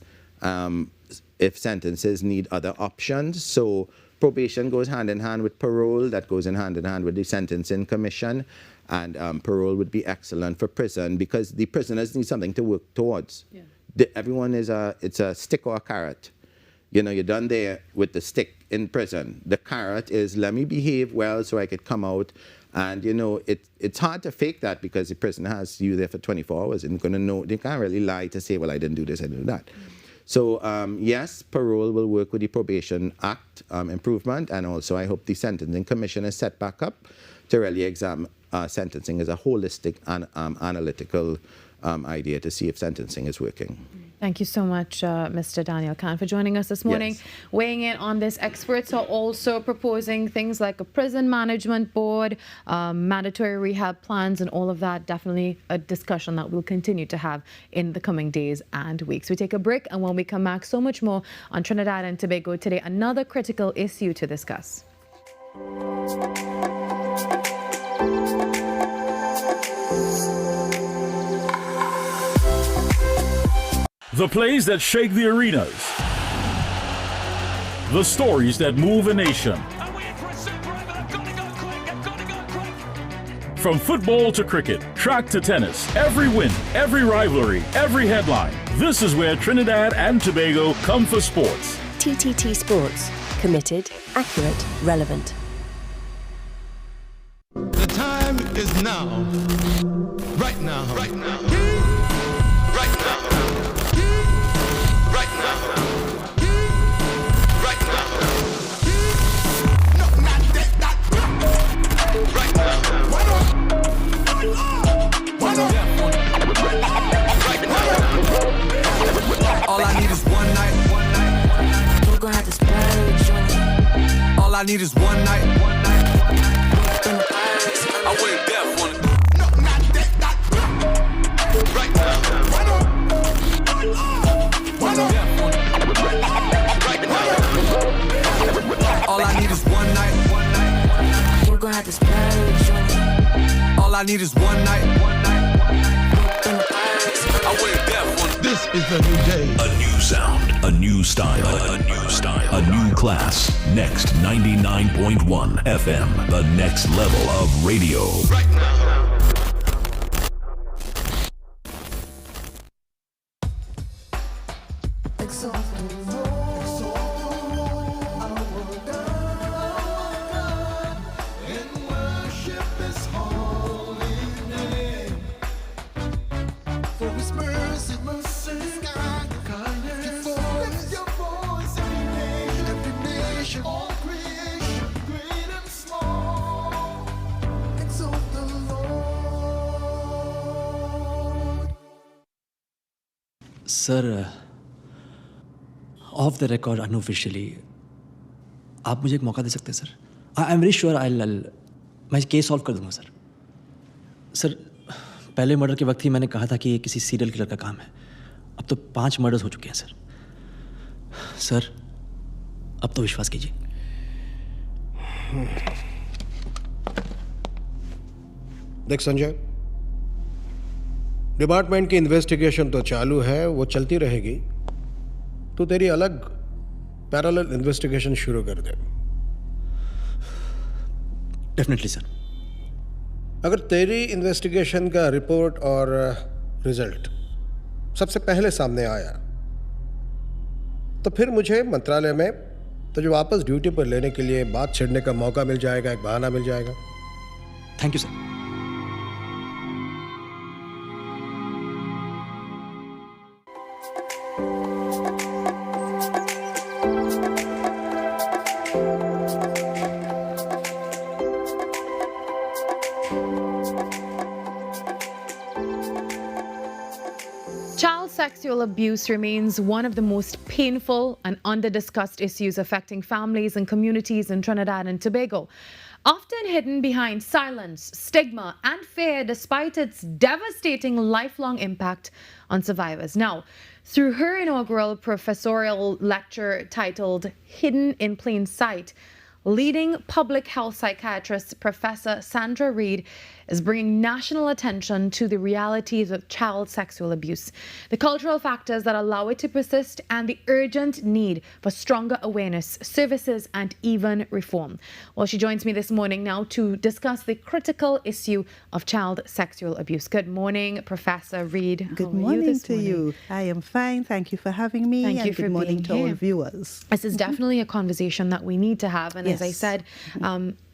[SPEAKER 2] if sentences need other options. So probation goes hand in hand with parole. That goes hand in hand with the Sentencing Commission. And parole would be excellent for prison because the prisoners need something to work towards. Yeah. Everyone it's a stick or a carrot. You're done there with the stick in prison. The carrot is, let me behave well so I could come out. And, it's hard to fake that because the prison has you there for 24 hours and going to know. They can't really lie to say, well, I didn't do this, I didn't do that. So, yes, parole will work with the Probation Act improvement. And also, I hope the Sentencing Commission is set back up to really examine sentencing as a holistic and analytical idea to see if sentencing is working.
[SPEAKER 4] Thank you so much, Mr. Daniel Khan, for joining us this morning.
[SPEAKER 2] Yes.
[SPEAKER 4] Weighing in on this, experts are also proposing things like a prison management board, mandatory rehab plans, and all of that. Definitely a discussion that we'll continue to have in the coming days and weeks. We take a break, and when we come back, so much more on Trinidad and Tobago Today, another critical issue to discuss.
[SPEAKER 5] The plays that shake the arenas. The stories that move a nation. From football to cricket, track to tennis, every win, every rivalry, every headline. This is where Trinidad and Tobago come for sports.
[SPEAKER 14] TTT Sports. Committed, accurate, relevant.
[SPEAKER 3] The time is now. Right now. Right now. Right now. Right now. Right now. No, not that. Right now. Why not? Right now. All I need is one night. We're gonna have to splurge on it. All I need is one night. I went deaf on it. No, not that. Right now. Why not? Why not? Right now. All I need is one night. We're gonna have to splurge on it. All I need is one night. I went deaf on it. This is the new day.
[SPEAKER 5] A new sound, a new style, a new style, a new class. Next 99.1 FM, the next level of radio.
[SPEAKER 3] Right now.
[SPEAKER 22] Sir of the record unofficially आप मुझे एक मौका दे सकते हैं sir. I am very sure मैं case solve कर दूंगा sir. Sir पहले मर्डर के वक्त ही मैंने कहा था कि ये किसी सीरियल किलर का काम है. अब तो 5 मर्डर्स हो चुके हैं सर. सर अब तो विश्वास कीजिए.
[SPEAKER 23] देख संजय, डिपार्टमेंट की इन्वेस्टिगेशन तो चालू है, वो चलती रहेगी. तो तेरी अलग पैरेलल इन्वेस्टिगेशन शुरू कर दे.
[SPEAKER 22] Definitely sir.
[SPEAKER 23] अगर तेरी इन्वेस्टिगेशन का रिपोर्ट और रिजल्ट सबसे पहले सामने आया तो फिर मुझे मंत्रालय में तुझे वापस ड्यूटी पर लेने के लिए बात छेड़ने का मौका मिल जाएगा, एक बहाना मिल जाएगा.
[SPEAKER 22] Thank you sir.
[SPEAKER 4] Sexual abuse remains one of the most painful and under-discussed issues affecting families and communities in Trinidad and Tobago. Often hidden behind silence, stigma, and fear despite its devastating lifelong impact on survivors. Now, through her inaugural professorial lecture titled Hidden in Plain Sight, leading public health psychiatrist Professor Sandra Reid is bringing national attention to the realities of child sexual abuse, the cultural factors that allow it to persist, and the urgent need for stronger awareness, services, and even reform. Well, she joins me this morning now to discuss the critical issue of child sexual abuse. Good morning, Professor Reid.
[SPEAKER 24] Good morning to you. I am fine. Thank you for having me.
[SPEAKER 4] Thank you for
[SPEAKER 24] good morning to all viewers.
[SPEAKER 4] This is definitely a conversation that we need to have. And as I said,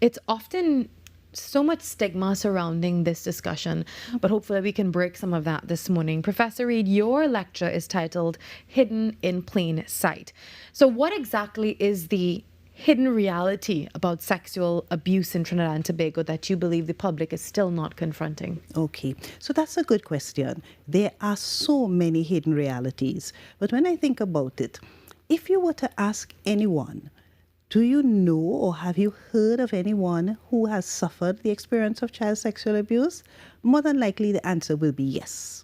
[SPEAKER 4] it's often so much stigma surrounding this discussion, but hopefully we can break some of that this morning. Professor Reid, your lecture is titled Hidden in Plain Sight. So what exactly is the hidden reality about sexual abuse in Trinidad and Tobago that you believe the public is still not confronting?
[SPEAKER 24] Okay, so that's a good question. There are so many hidden realities. But when I think about it, if you were to ask anyone, do you know or have you heard of anyone who has suffered the experience of child sexual abuse? More than likely the answer will be yes.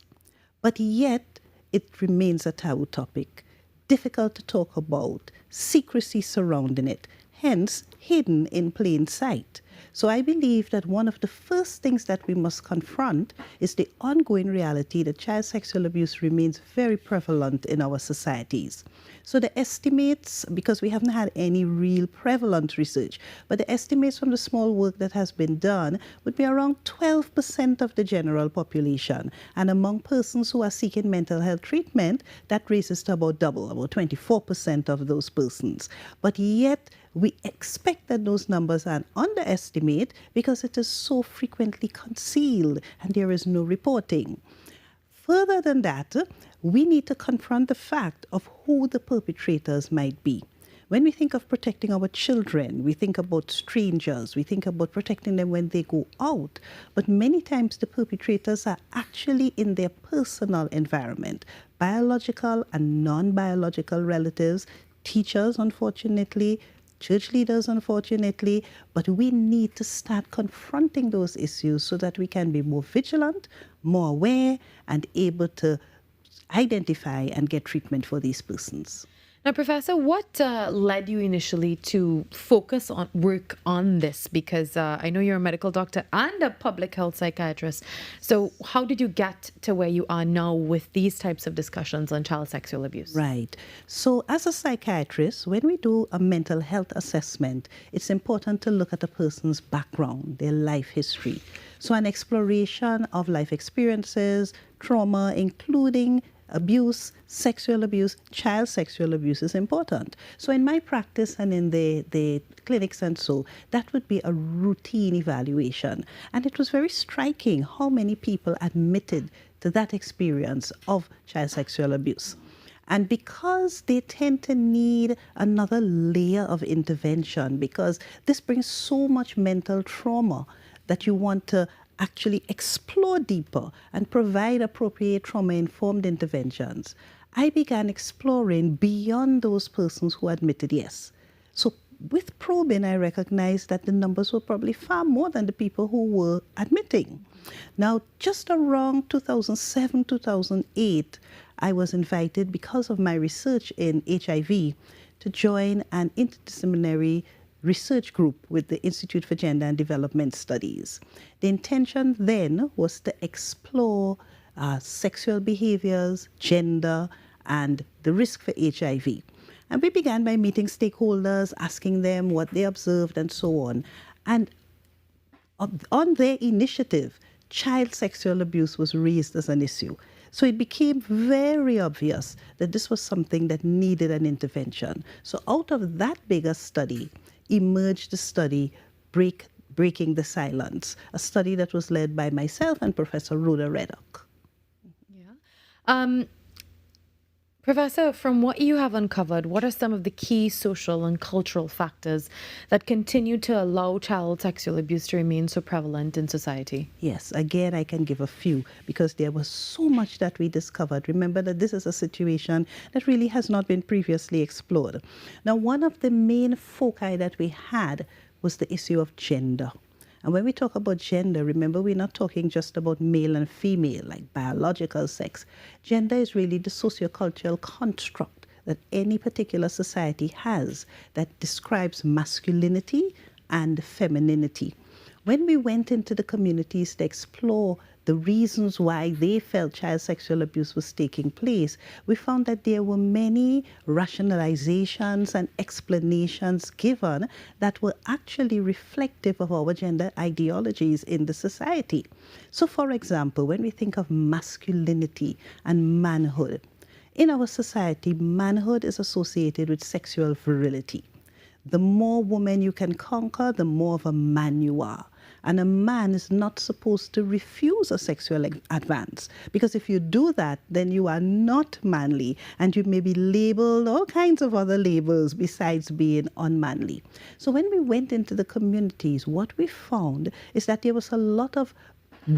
[SPEAKER 24] But yet it remains a taboo topic, difficult to talk about, secrecy surrounding it, hence hidden in plain sight. So I believe that one of the first things that we must confront is the ongoing reality that child sexual abuse remains very prevalent in our societies. So the estimates, because we haven't had any real prevalent research, but the estimates from the small work that has been done would be around 12% of the general population. And among persons who are seeking mental health treatment, that raises to about double, about 24% of those persons. But yet, we expect that those numbers are an underestimate because it is so frequently concealed and there is no reporting. Further than that, we need to confront the fact of who the perpetrators might be. When we think of protecting our children, we think about strangers, we think about protecting them when they go out. But many times the perpetrators are actually in their personal environment, biological and non-biological relatives, teachers, unfortunately, church leaders, unfortunately, but we need to start confronting those issues so that we can be more vigilant, more aware, and able to identify and get treatment for these persons.
[SPEAKER 4] Now, Professor, what led you initially to focus on work on this? Because I know you're a medical doctor and a public health psychiatrist. So how did you get to where you are now with these types of discussions on child sexual abuse?
[SPEAKER 24] Right. So as a psychiatrist, when we do a mental health assessment, it's important to look at a person's background, their life history. So an exploration of life experiences, trauma, including abuse, sexual abuse, child sexual abuse is important. So in my practice and in the clinics and so, that would be a routine evaluation. And it was very striking how many people admitted to that experience of child sexual abuse. And because they tend to need another layer of intervention, because this brings so much mental trauma that you want to actually explore deeper and provide appropriate trauma-informed interventions, I began exploring beyond those persons who admitted yes. So with probing, I recognized that the numbers were probably far more than the people who were admitting. Now, just around 2007, 2008, I was invited, because of my research in HIV, to join an interdisciplinary research group with the Institute for Gender and Development Studies. The intention then was to explore sexual behaviors, gender, and the risk for HIV. And we began by meeting stakeholders, asking them what they observed and so on. And on their initiative, child sexual abuse was raised as an issue. So it became very obvious that this was something that needed an intervention. So out of that bigger study emerged the study Breaking the Silence, a study that was led by myself and Professor Rhoda Reddock.
[SPEAKER 4] Yeah. Professor, from what you have uncovered, what are some of the key social and cultural factors that continue to allow child sexual abuse to remain so prevalent in society?
[SPEAKER 24] Yes, again, I can give a few because there was so much that we discovered. Remember that this is a situation that really has not been previously explored. Now, one of the main foci that we had was the issue of gender. And when we talk about gender, remember, we're not talking just about male and female, like biological sex. Gender is really the sociocultural construct that any particular society has that describes masculinity and femininity. When we went into the communities to explore the reasons why they felt child sexual abuse was taking place, we found that there were many rationalizations and explanations given that were actually reflective of our gender ideologies in the society. So, for example, when we think of masculinity and manhood, in our society, manhood is associated with sexual virility. The more women you can conquer, the more of a man you are. And a man is not supposed to refuse a sexual advance, because if you do that, then you are not manly, and you may be labeled all kinds of other labels besides being unmanly. So when we went into the communities, what we found is that there was a lot of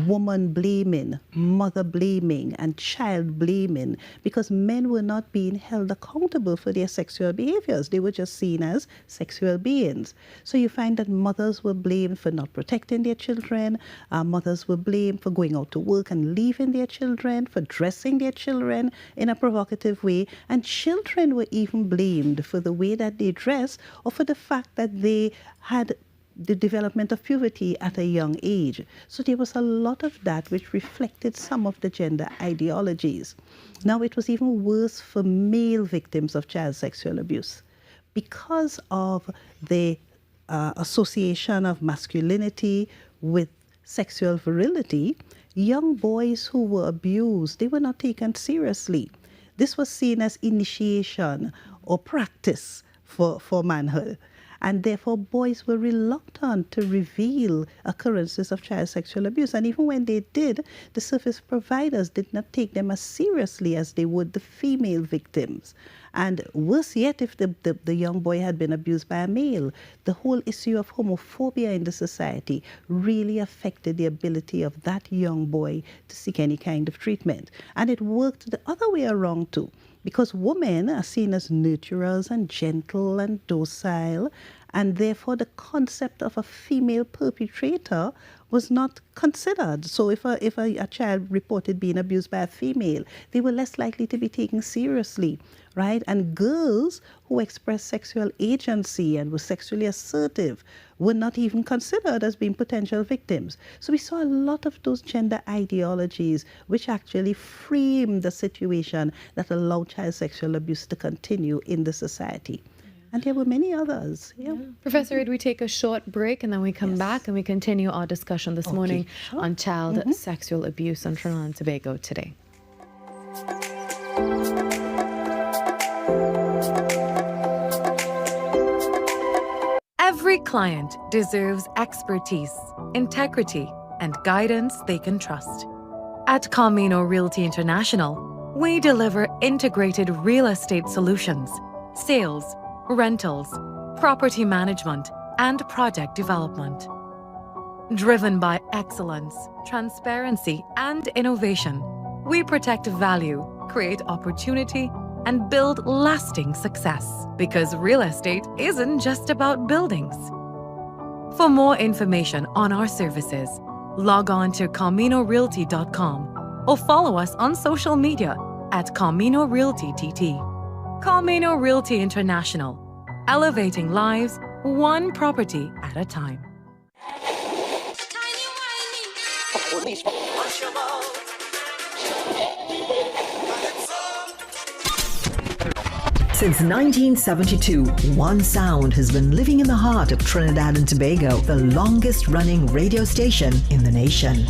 [SPEAKER 24] woman blaming, mother blaming, and child blaming, because men were not being held accountable for their sexual behaviors. They were just seen as sexual beings. So you find that mothers were blamed for not protecting their children, mothers were blamed for going out to work and leaving their children, for dressing their children in a provocative way, and children were even blamed for the way that they dress, or for the fact that they had the development of puberty at a young age. So there was a lot of that which reflected some of the gender ideologies. Now, it was even worse for male victims of child sexual abuse. Because of the association of masculinity with sexual virility, young boys who were abused, they were not taken seriously. This was seen as initiation or practice for manhood. And therefore, boys were reluctant to reveal occurrences of child sexual abuse. And even when they did, the service providers did not take them as seriously as they would the female victims. And worse yet, if the young boy had been abused by a male, the whole issue of homophobia in the society really affected the ability of that young boy to seek any kind of treatment. And it worked the other way around too, because women are seen as nurturers and gentle and docile, and therefore the concept of a female perpetrator was not considered. So if a child reported being abused by a female, they were less likely to be taken seriously, right? And girls who expressed sexual agency and were sexually assertive were not even considered as being potential victims. So we saw a lot of those gender ideologies which actually framed the situation that allowed child sexual abuse to continue in the society. And there were many others. Yeah.
[SPEAKER 4] Professor Reid, we take a short break and then we come back and we continue our discussion this morning on child sexual abuse on Trinidad and Tobago today.
[SPEAKER 13] Every client deserves expertise, integrity, and guidance they can trust. At Camino Realty International, we deliver integrated real estate solutions, sales, rentals, property management, and project development. Driven by excellence, transparency, and innovation, we protect value, create opportunity, and build lasting success. Because real estate isn't just about buildings. For more information on our services, log on to CaminoRealty.com or follow us on social media at Camino Realty TT. Camino Realty International, elevating lives one property at a time.
[SPEAKER 1] Since 1972, one sound has been living in the heart of Trinidad and Tobago, the longest running radio station in the nation.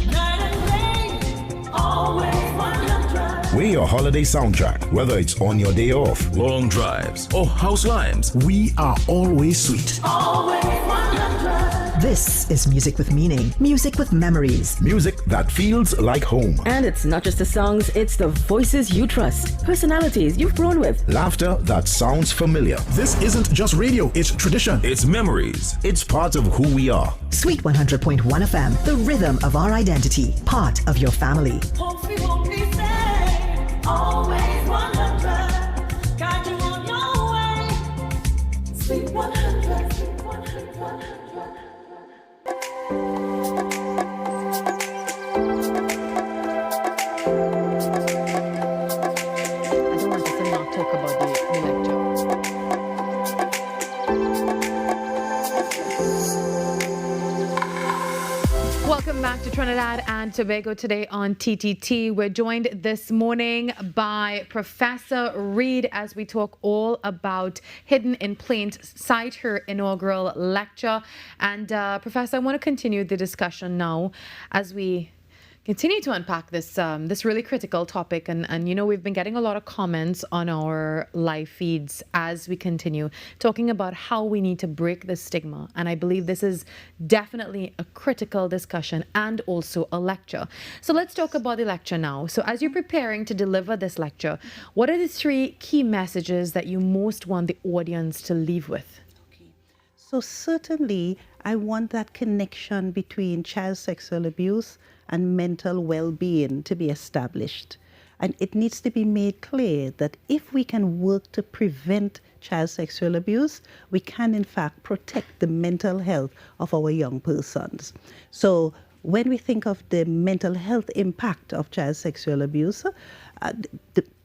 [SPEAKER 6] We're your holiday soundtrack, whether it's on your day off, long drives, or house lines. We are always sweet.
[SPEAKER 1] This is music with meaning, music with memories.
[SPEAKER 6] Music that feels like home.
[SPEAKER 7] And it's not just the songs, it's the voices you trust, personalities you've grown with.
[SPEAKER 6] Laughter that sounds familiar.
[SPEAKER 8] This isn't just radio, it's tradition.
[SPEAKER 6] It's memories. It's part of who we are.
[SPEAKER 1] Sweet 100.1 FM, the rhythm of our identity, part of your family.
[SPEAKER 3] Always 100, got you on your way. Sweet 100, sweet 100.
[SPEAKER 4] I don't want to not talk about the lecture. Welcome back to Trinidad and Tobago today on TTT. We're joined this morning by Professor Reid as we talk all about Hidden in Plain Sight, her inaugural lecture. And Professor, I want to continue the discussion now as we continue to unpack this this really critical topic. And you know, we've been getting a lot of comments on our live feeds as we continue talking about how we need to break the stigma. And I believe this is definitely a critical discussion and also a lecture. So let's talk about the lecture now. So as you're preparing to deliver this lecture, what are the 3 key messages that you most want the audience to leave with?
[SPEAKER 24] So certainly, I want that connection between child sexual abuse and mental well-being to be established. And it needs to be made clear that if we can work to prevent child sexual abuse, we can in fact protect the mental health of our young persons. So when we think of the mental health impact of child sexual abuse,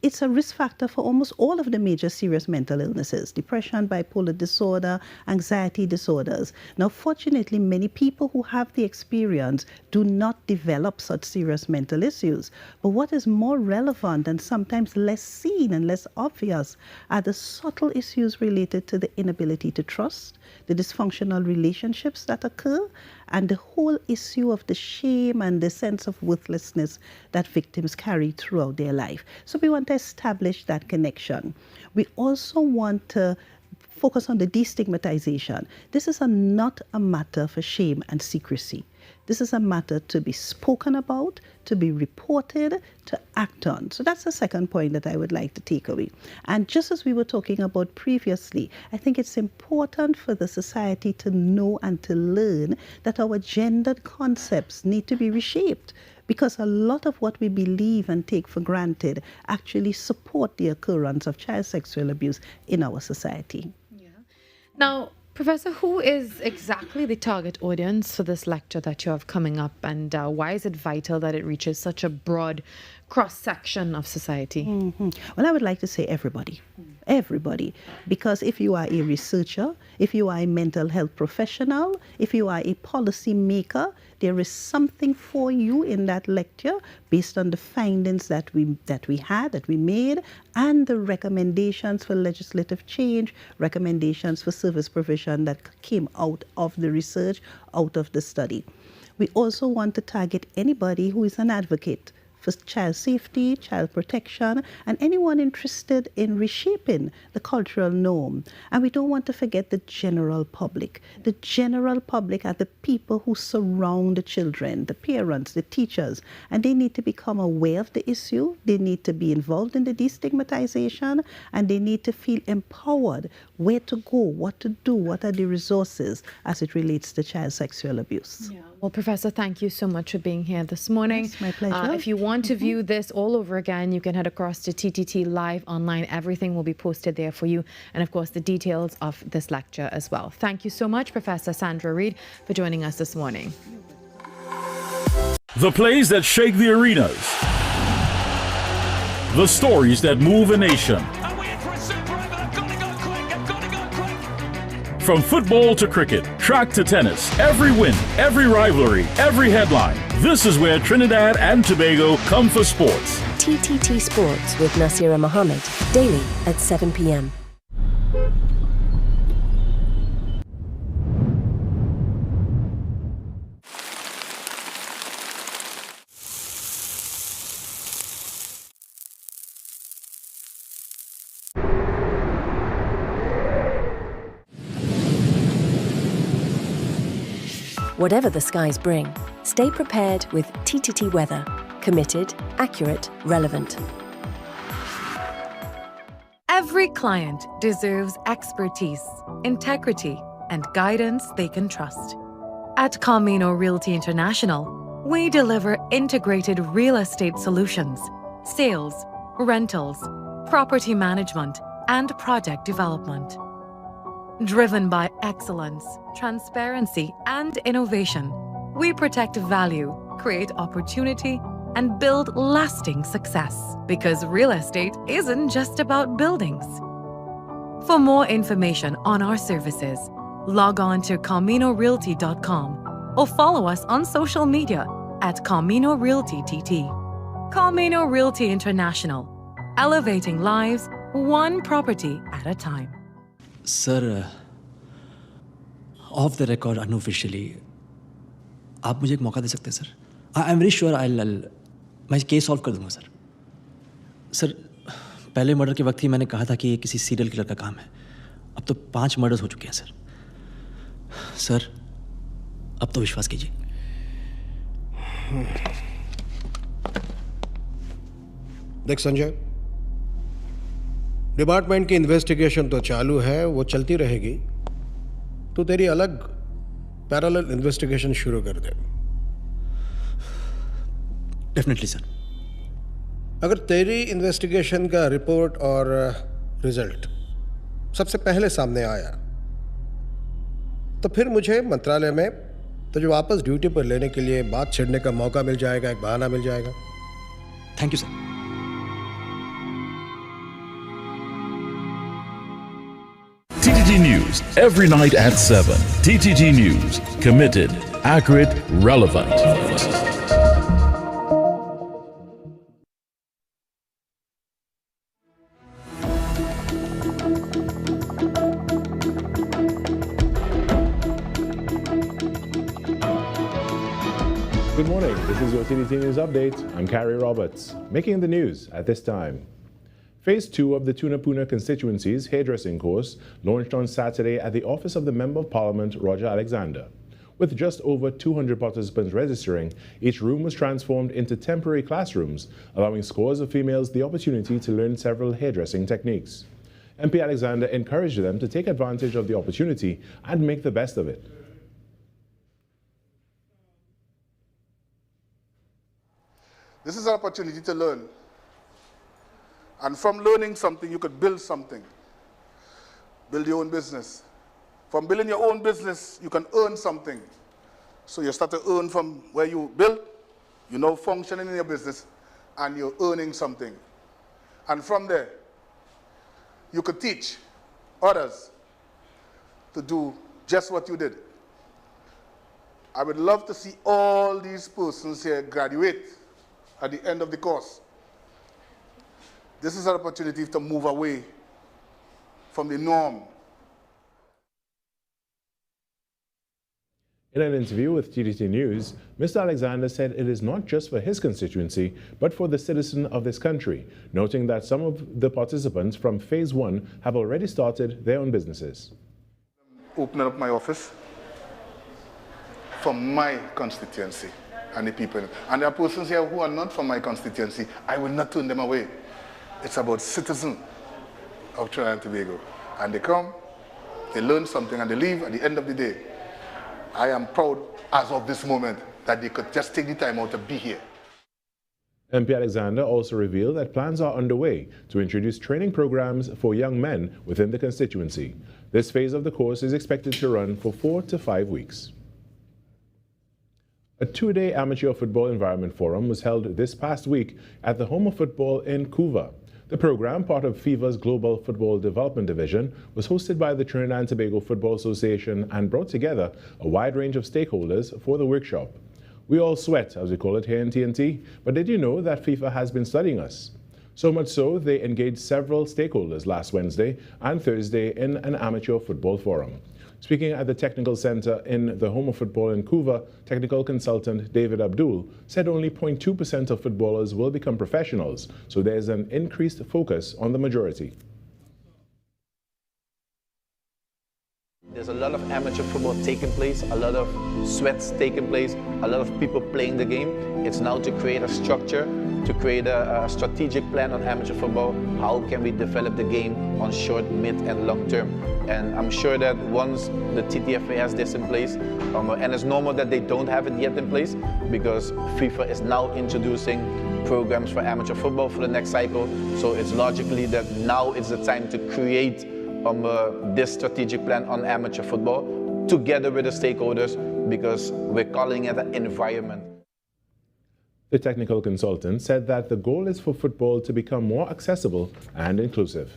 [SPEAKER 24] it's a risk factor for almost all of the major serious mental illnesses: depression, bipolar disorder, anxiety disorders. Now, fortunately, many people who have the experience do not develop such serious mental issues. But what is more relevant and sometimes less seen and less obvious are the subtle issues related to the inability to trust, the dysfunctional relationships that occur, and the whole issue of the shame and the sense of worthlessness that victims carry throughout their life. So we want to establish that connection. We also want to focus on the destigmatization. This is not a matter for shame and secrecy. This is a matter to be spoken about, to be reported, to act on. So that's the second point that I would like to take away. And just as we were talking about previously, I think it's important for the society to know and to learn that our gendered concepts need to be reshaped, because a lot of what we believe and take for granted actually support the occurrence of child sexual abuse in our society.
[SPEAKER 4] Now, Professor, who is exactly the target audience for this lecture that you have coming up, and why is it vital that it reaches such a broad cross-section of society?
[SPEAKER 24] Well, I would like to say everybody. Everybody. Because if you are a researcher, if you are a mental health professional, if you are a policy maker, there is something for you in that lecture based on the findings that we made, and the recommendations for legislative change, recommendations for service provision that came out of the research, out of the study. We also want to target anybody who is an advocate for child safety, child protection, and anyone interested in reshaping the cultural norm. And we don't want to forget the general public. The general public are the people who surround the children, the parents, the teachers, and they need to become aware of the issue. They need to be involved in the destigmatization, and they need to feel empowered where to go, what to do, what are the resources as it relates to child sexual abuse.
[SPEAKER 4] Well, Professor, thank you so much for being here this morning.
[SPEAKER 24] It's my pleasure.
[SPEAKER 4] If you want to view this all over again, you can head across to TTT Live online. Everything will be posted there for you. And of course, the details of this lecture as well. Thank you so much, Professor Sandra Reid, for joining us this morning.
[SPEAKER 5] The plays that shake the arenas. The stories that move a nation. From football to cricket, track to tennis, every win, every rivalry, every headline. This is where Trinidad and Tobago come for sports.
[SPEAKER 14] TTT Sports with Nasira Mohammed, daily at 7 p.m. Whatever the skies bring, stay prepared with TTT Weather. Committed, accurate, relevant.
[SPEAKER 13] Every client deserves expertise, integrity, and guidance they can trust. At Camino Realty International, we deliver integrated real estate solutions, sales, rentals, property management, and project development. Driven by excellence, transparency, and innovation, we protect value, create opportunity, and build lasting success. Because real estate isn't just about buildings. For more information on our services, log on to CaminoRealty.com or follow us on social media at Camino Realty TT. Camino Realty International, elevating lives one property at a time.
[SPEAKER 22] Sir, of the record unofficially आप मुझे एक मौका दे सकते हैं sir? I am very sure मैं case solve कर दूंगा sir. Sir, पहले मर्डर के वक्त ही मैंने कहा था कि ये किसी सीरियल किलर का काम है. अब तो 5 मर्डर्स हो चुके हैं सर. सर, अब तो विश्वास कीजिए.
[SPEAKER 23] देख संजय, डिपार्टमेंट की इन्वेस्टिगेशन तो चालू है, वो चलती रहेगी. तो तेरी अलग पैरेलल इन्वेस्टिगेशन शुरू कर दे.
[SPEAKER 22] Definitely sir.
[SPEAKER 23] अगर तेरी इन्वेस्टिगेशन का रिपोर्ट और रिजल्ट सबसे पहले सामने आया तो फिर मुझे मंत्रालय में तुझे वापस ड्यूटी पर लेने के लिए बात छेड़ने का मौका मिल जाएगा, एक बहाना मिल जाएगा.
[SPEAKER 22] Thank you sir.
[SPEAKER 5] TTT News every night at 7. TTT News. Committed, accurate, relevant.
[SPEAKER 9] Good morning. This is your TTT News Update. I'm Carrie Roberts. Making the news at this time. Phase 2 of the Tunapuna constituency's hairdressing course launched on Saturday at the office of the Member of Parliament, Roger Alexander. With just over 200 participants registering, each room was transformed into temporary classrooms, allowing scores of females the opportunity to learn several hairdressing techniques. MP Alexander encouraged them to take advantage of the opportunity and make the best of it.
[SPEAKER 20] This is an opportunity to learn. And from learning something, you could build something. Build your own business. From building your own business, you can earn something. So you start to earn from where you build, you're now functioning in your business, and you're earning something. And from there, you could teach others to do just what you did. I would love to see all these persons here graduate at the end of the course. This is an opportunity to move away from the norm.
[SPEAKER 9] In an interview with TTT News, Mr. Alexander said it is not just for his constituency, but for the citizen of this country, noting that some of the participants from Phase 1 have already started their own businesses.
[SPEAKER 20] Opening up my office for my constituency and the people. And there are persons here who are not from my constituency. I will not turn them away. It's about citizens of Trinidad and Tobago. And they come, they learn something, and they leave at the end of the day. I am proud, as of this moment, that they could just take the time out to be here.
[SPEAKER 9] MP Alexander also revealed that plans are underway to introduce training programs for young men within the constituency. This phase of the course is expected to run for 4 to 5 weeks. A 2-day amateur football environment forum was held this past week at the home of football in Cuba. The program, part of FIFA's Global Football Development Division, was hosted by the Trinidad and Tobago Football Association and brought together a wide range of stakeholders for the workshop. We all sweat, as we call it here in TNT, but did you know that FIFA has been studying us? So much so, they engaged several stakeholders last Wednesday and Thursday in an amateur football forum. Speaking at the Technical Center in the home of football in Cuba, technical consultant David Abdul said only 0.2% of footballers will become professionals, so there's an increased focus on the majority.
[SPEAKER 10] There's a lot of amateur football taking place, a lot of sweats taking place, a lot of people playing the game. It's now to create a structure, to create a strategic plan on amateur football. How can we develop the game on short, mid and long term? And I'm sure that once the TTFA has this in place, and it's normal that they don't have it yet in place, because FIFA is now introducing programs for amateur football for the next cycle. So it's logically that now is the time to create this strategic plan on amateur football together with the stakeholders, because we're calling it an environment.
[SPEAKER 9] The technical consultant said that the goal is for football to become more accessible and inclusive.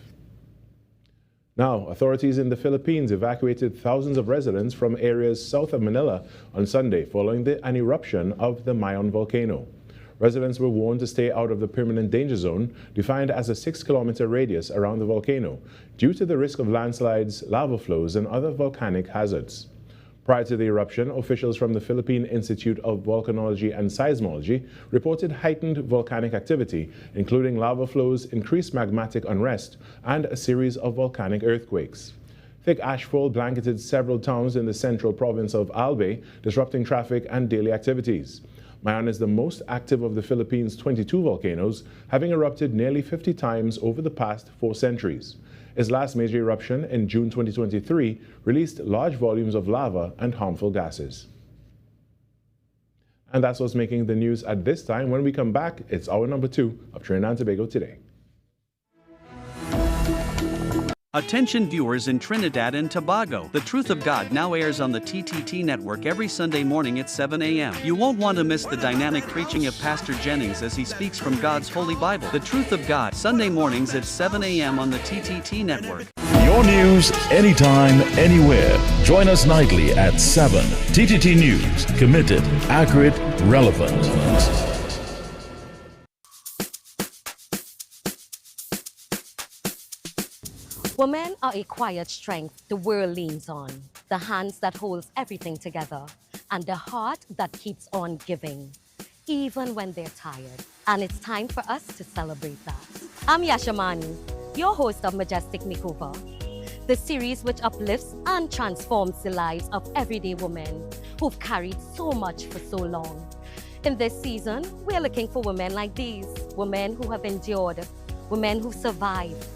[SPEAKER 9] Now, authorities in the Philippines evacuated thousands of residents from areas south of Manila on Sunday following an eruption of the Mayon volcano. Residents were warned to stay out of the permanent danger zone, defined as a 6-kilometer radius around the volcano, due to the risk of landslides, lava flows, and other volcanic hazards. Prior to the eruption, officials from the Philippine Institute of Volcanology and Seismology reported heightened volcanic activity, including lava flows, increased magmatic unrest, and a series of volcanic earthquakes. Thick ashfall blanketed several towns in the central province of Albay, disrupting traffic and daily activities. Mayon is the most active of the Philippines' 22 volcanoes, having erupted nearly 50 times over the past 4 centuries. Its last major eruption in June 2023 released large volumes of lava and harmful gases. And that's what's making the news at this time. When we come back, it's hour number 2 of Trinidad and Tobago Today.
[SPEAKER 11] Attention viewers in Trinidad and Tobago. The Truth of God now airs on the TTT network every Sunday morning at 7 a.m. You won't want to miss the dynamic preaching of Pastor Jennings as he speaks from God's Holy Bible. The Truth of God, Sunday mornings at 7 a.m. on the TTT network.
[SPEAKER 5] Your news, anytime, anywhere. Join us nightly at 7. TTT News. Committed, accurate, relevant.
[SPEAKER 12] Women are a quiet strength the world leans on, the hands that holds everything together, and the heart that keeps on giving, even when they're tired. And it's time for us to celebrate that. I'm Yashamani, your host of Majestic Makeover, the series which uplifts and transforms the lives of everyday women who've carried so much for so long. In this season, we're looking for women like these, women who have endured, women who survived,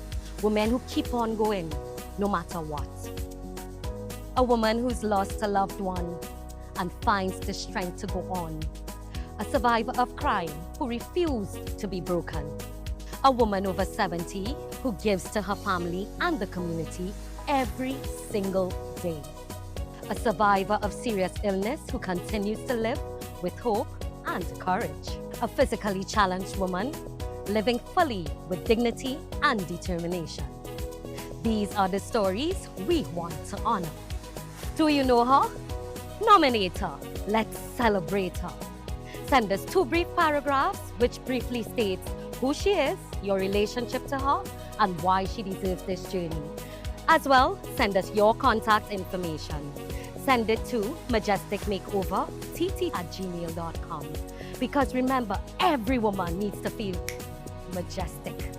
[SPEAKER 12] women who keep on going, no matter what. A woman who's lost a loved one and finds the strength to go on. A survivor of crime who refused to be broken. A woman over 70 who gives to her family and the community every single day. A survivor of serious illness who continues to live with hope and courage. A physically challenged woman living fully with dignity and determination. These are the stories we want to honor. Do you know her? Nominate her. Let's celebrate her. Send us 2 brief paragraphs which briefly states who she is, your relationship to her, and why she deserves this journey. As well, send us your contact information. Send it to majesticmakeover@tt@gmail.com. Because remember, every woman needs to feel majestic.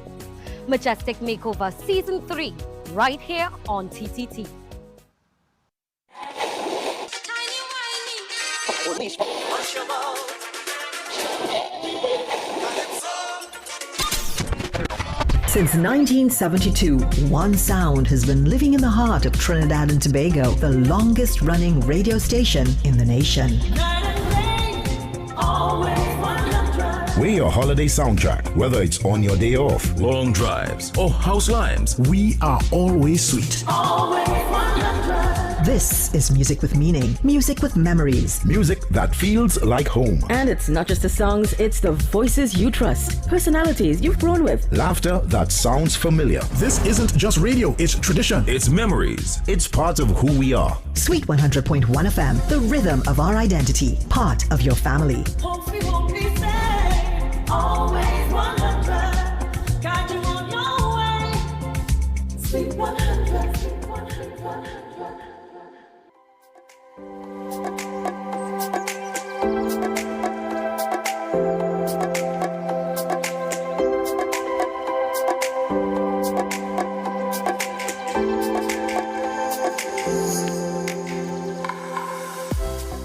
[SPEAKER 12] Majestic Makeover Season 3, right here on TTT.
[SPEAKER 1] 1972, one sound has been living in the heart of Trinidad and Tobago, the longest running radio station in the nation.
[SPEAKER 6] We're your holiday soundtrack, whether it's on your day off, long drives, or house limes. We are always sweet.
[SPEAKER 1] This is music with meaning, music with memories.
[SPEAKER 6] Music that feels like home.
[SPEAKER 7] And it's not just the songs, it's the voices you trust, personalities you've grown with.
[SPEAKER 6] Laughter that sounds familiar.
[SPEAKER 8] This isn't just radio, it's tradition.
[SPEAKER 6] It's memories. It's part of who we are.
[SPEAKER 1] Sweet 100.1 FM, the rhythm of our identity, part of your family.
[SPEAKER 3] Always 100, guide you on your way. Sweet 100, sweet 100.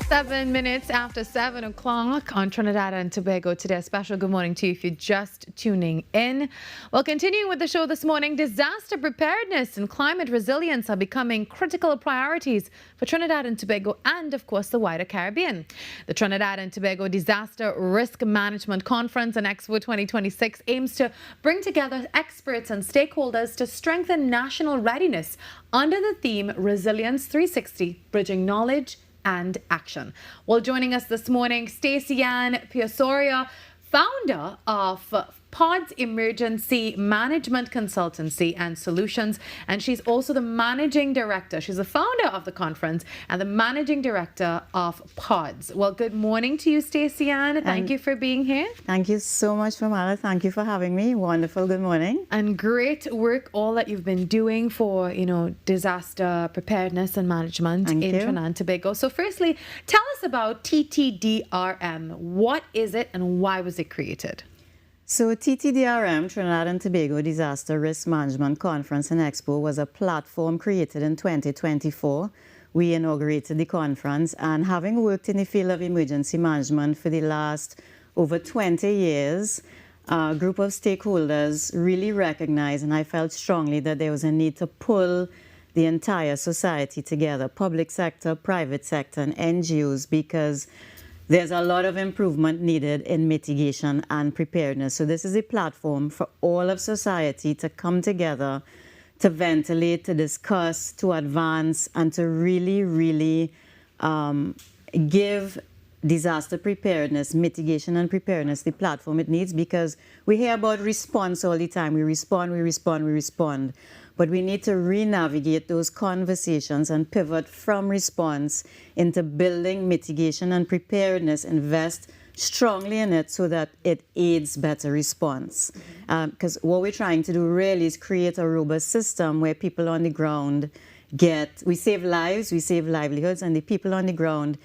[SPEAKER 4] 7 minutes after 7 o'clock on Trinidad and Tobago Today. A special good morning to you if you're just tuning in. Well, continuing with the show this morning, disaster preparedness and climate resilience are becoming critical priorities for Trinidad and Tobago and, of course, the wider Caribbean. The Trinidad and Tobago Disaster Risk Management Conference and Expo 2026 aims to bring together experts and stakeholders to strengthen national readiness under the theme Resilience 360, Bridging Knowledge and Action. Well, joining us this morning, Stacey Ann Piosoria, founder of PODS Emergency Management Consultancy and Solutions, and she's also the managing director. She's the founder of the conference and the managing director of PODS. Well, good morning to you, Stacey Ann. Thank you for being here.
[SPEAKER 15] Thank you so much, Virmala. Thank you for having me. Wonderful. Good morning.
[SPEAKER 4] And great work, all that you've been doing for, disaster preparedness and management in Trinidad and Tobago. So firstly, tell us about TTDRM. What is it and why was it created?
[SPEAKER 15] So TTDRM, Trinidad and Tobago Disaster Risk Management Conference and Expo, was a platform created in 2024. We inaugurated the conference, and having worked in the field of emergency management for the last over 20 years, a group of stakeholders really recognized, and I felt strongly that there was a need to pull the entire society together, public sector, private sector, and NGOs, because there's a lot of improvement needed in mitigation and preparedness. So this is a platform for all of society to come together, to ventilate, to discuss, to advance, and to really give disaster preparedness, mitigation and preparedness the platform it needs, because we hear about response all the time. We respond. But we need to re-navigate those conversations and pivot from response into building mitigation and preparedness, invest strongly in it so that it aids better response. Because what we're trying to do really is create a robust system where people on the ground we save lives, we save livelihoods, and the people on the ground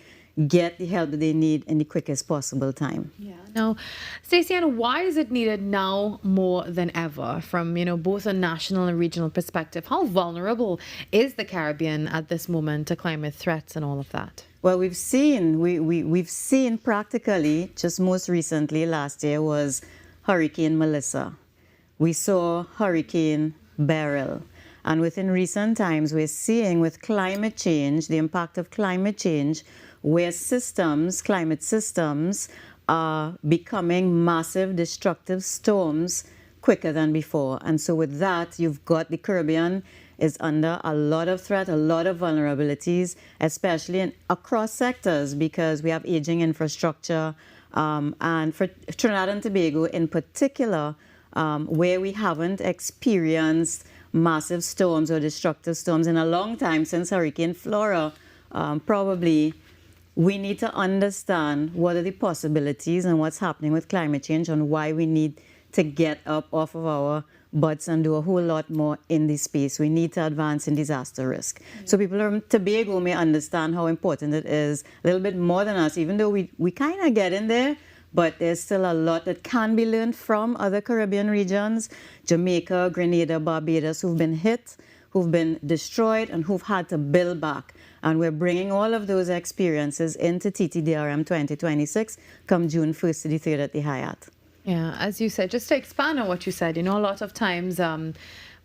[SPEAKER 15] get the help that they need in the quickest possible time.
[SPEAKER 4] Yeah. Now, Stacey Ann, why is it needed now more than ever from, both a national and regional perspective? How vulnerable is the Caribbean at this moment to climate threats and all of that?
[SPEAKER 15] Well, we've seen practically, just most recently, last year was Hurricane Melissa. We saw Hurricane Beryl. And within recent times, we're seeing with climate change, the impact of climate change, where climate systems are becoming massive destructive storms quicker than before. And so with that, you've got the Caribbean is under a lot of threat, a lot of vulnerabilities, especially across sectors, because we have aging infrastructure. And for Trinidad and Tobago in particular, where we haven't experienced massive storms or destructive storms in a long time, since Hurricane Flora, probably. We need to understand what are the possibilities and what's happening with climate change and why we need to get up off of our butts and do a whole lot more in this space. We need to advance in disaster risk. So people from Tobago may understand how important it is, a little bit more than us, even though we kind of get in there, but there's still a lot that can be learned from other Caribbean regions, Jamaica, Grenada, Barbados, who've been hit, who've been destroyed, and who've had to build back. And we're bringing all of those experiences into TTDRM 2026 come June 1st to the 3rd at the Hyatt.
[SPEAKER 4] Yeah, as you said, just to expand on what you said, a lot of times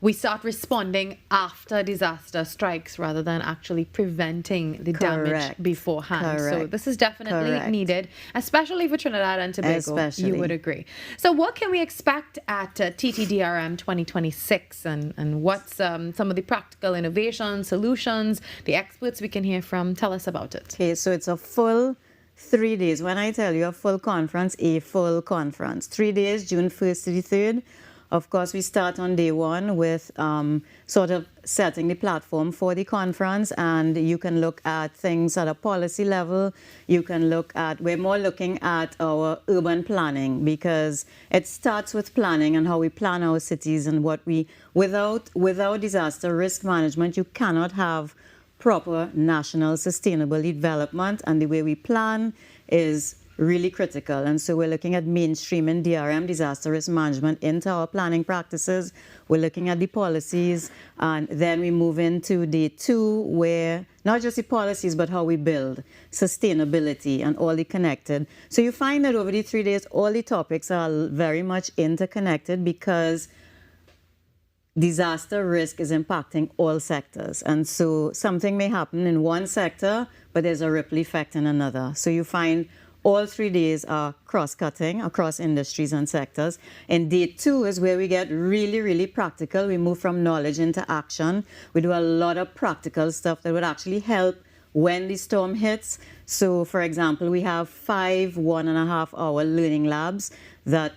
[SPEAKER 4] we start responding after disaster strikes rather than actually preventing the damage beforehand. So this is definitely needed, especially for Trinidad and Tobago. You would agree. So what can we expect at TTDRM 2026, and what's some of the practical innovations, solutions, the experts we can hear from? Tell us about it.
[SPEAKER 15] Okay, so it's a full 3 days. When I tell you a full conference, 3 days, June 1st to the 3rd. Of course, we start on day one with sort of setting the platform for the conference, and you can look at things at a policy level. We're more looking at our urban planning, because it starts with planning and how we plan our cities and without disaster risk management, you cannot have proper national sustainable development, and the way we plan is really critical. And so we're looking at mainstreaming DRM, disaster risk management, into our planning practices. We're looking at the policies, and then we move into day two, where not just the policies, but how we build sustainability and all the connected. So you find that over the 3 days, all the topics are very much interconnected, because disaster risk is impacting all sectors. And so something may happen in one sector, but there's a ripple effect in another. So you find all 3 days are cross-cutting across industries and sectors. And day two is where we get really practical. We move from knowledge into action. We do a lot of practical stuff that would actually help when the storm hits. So, for example, we have 5 1.5-hour learning labs that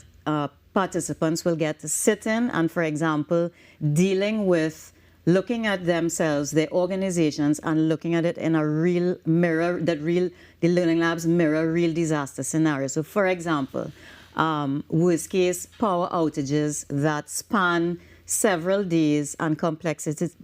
[SPEAKER 15] participants will get to sit in and, for example, dealing with looking at themselves, their organizations, and looking at it in a real mirror, the learning labs mirror real disaster scenarios. So, for example, worst case power outages that span several days and complexities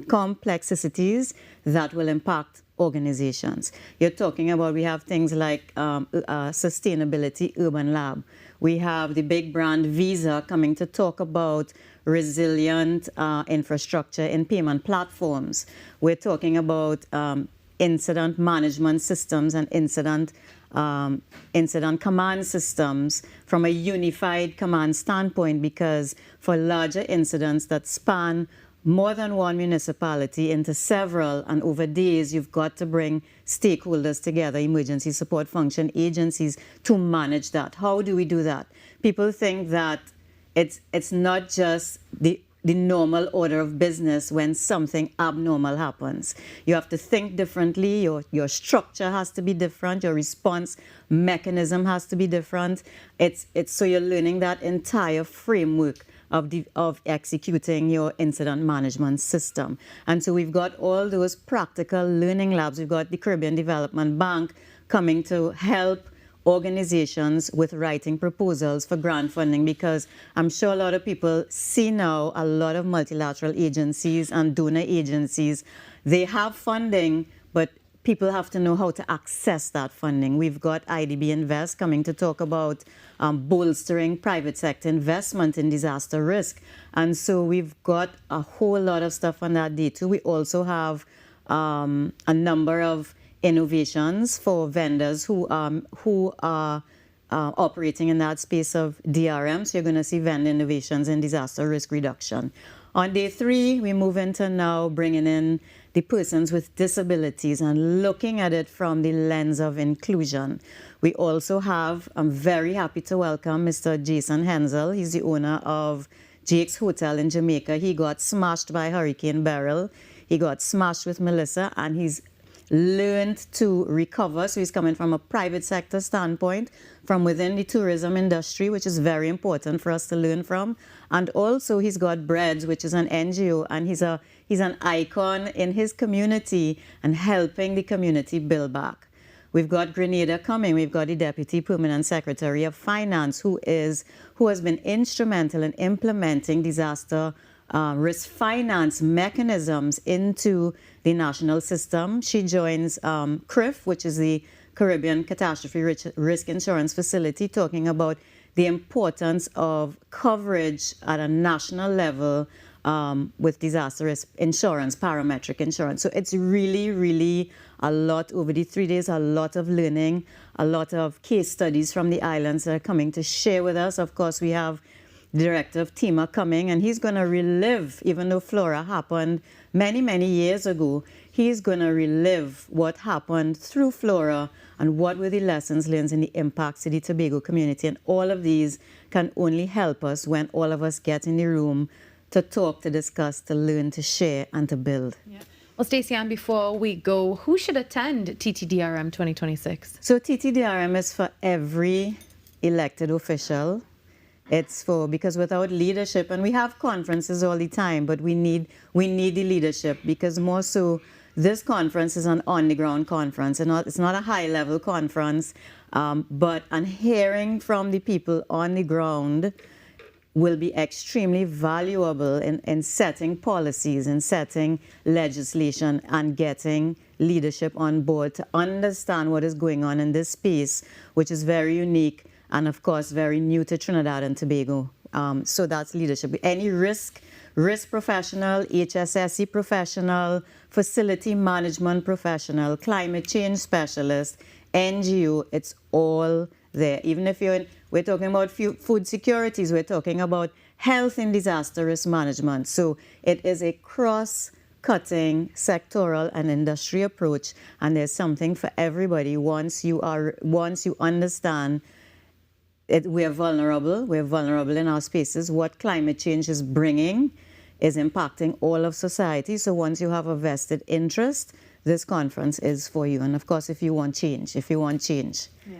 [SPEAKER 15] that will impact organizations. You're talking about, we have things like sustainability urban lab. We have the big brand Visa coming to talk about resilient infrastructure in payment platforms. We're talking about incident management systems and incident command systems from a unified command standpoint, because for larger incidents that span more than one municipality into several and over days, you've got to bring stakeholders together, emergency support function agencies, to manage that. How do we do that? People think that it's not just the normal order of business when something abnormal happens. You have to think differently, your structure has to be different, your response mechanism has to be different. So you're learning that entire framework of executing your incident management system. And so we've got all those practical learning labs. We've got the Caribbean Development Bank coming to help organizations with writing proposals for grant funding, because I'm sure a lot of people see now a lot of multilateral agencies and donor agencies. They have funding, but people have to know how to access that funding. We've got IDB Invest coming to talk about bolstering private sector investment in disaster risk. And so we've got a whole lot of stuff on that day too. We also have a number of innovations for vendors who are operating in that space of DRM. So you're going to see vendor innovations in disaster risk reduction. On day 3, we move into now bringing in the persons with disabilities and looking at it from the lens of inclusion. We also have, I'm very happy to welcome Mr. Jason Hensel. He's the owner of Jake's Hotel in Jamaica. He got smashed by Hurricane Beryl. He got smashed with Melissa, and he's learned to recover. So he's coming from a private sector standpoint, from within the tourism industry, which is very important for us to learn from. And also he's got Breads, which is an NGO, and he's an icon in his community and helping the community build back. We've got Grenada coming. We've got the Deputy Permanent Secretary of Finance, who has been instrumental in implementing disaster risk finance mechanisms into the national system. She joins CRIF, which is the Caribbean Catastrophe Risk Insurance Facility, talking about the importance of coverage at a national level with disaster risk insurance, parametric insurance. So it's really, really a lot over the 3 days, a lot of learning, a lot of case studies from the islands that are coming to share with us. Of course, we have the director of TEMA coming, and he's going to relive, even though Flora happened many, many years ago, he's going to relive what happened through Flora and what were the lessons learned in the impacts to the Tobago community. And all of these can only help us when all of us get in the room to talk, to discuss, to learn, to share, and to build.
[SPEAKER 4] Yeah. Well, Stacey Ann, before we go, who should attend TTDRM 2026?
[SPEAKER 15] So TTDRM is for every elected official. It's because without leadership, and we have conferences all the time, but we need the leadership, because more so, this conference is an on-the-ground conference, and it's not a high-level conference, but hearing from the people on the ground will be extremely valuable in setting policies, in setting legislation, and getting leadership on board to understand what is going on in this space, which is very unique and, of course, very new to Trinidad and Tobago. So that's leadership. Any risk professional, HSSE professional, facility management professional, climate change specialist, NGO, it's all there. Even if we're talking about food securities, we're talking about health and disaster risk management. So it is a cross-cutting sectoral and industry approach, and there's something for everybody once you understand we're vulnerable in our spaces. What climate change is bringing is impacting all of society. So once you have a vested interest, this conference is for you. And of course, if you want change.
[SPEAKER 4] Yeah.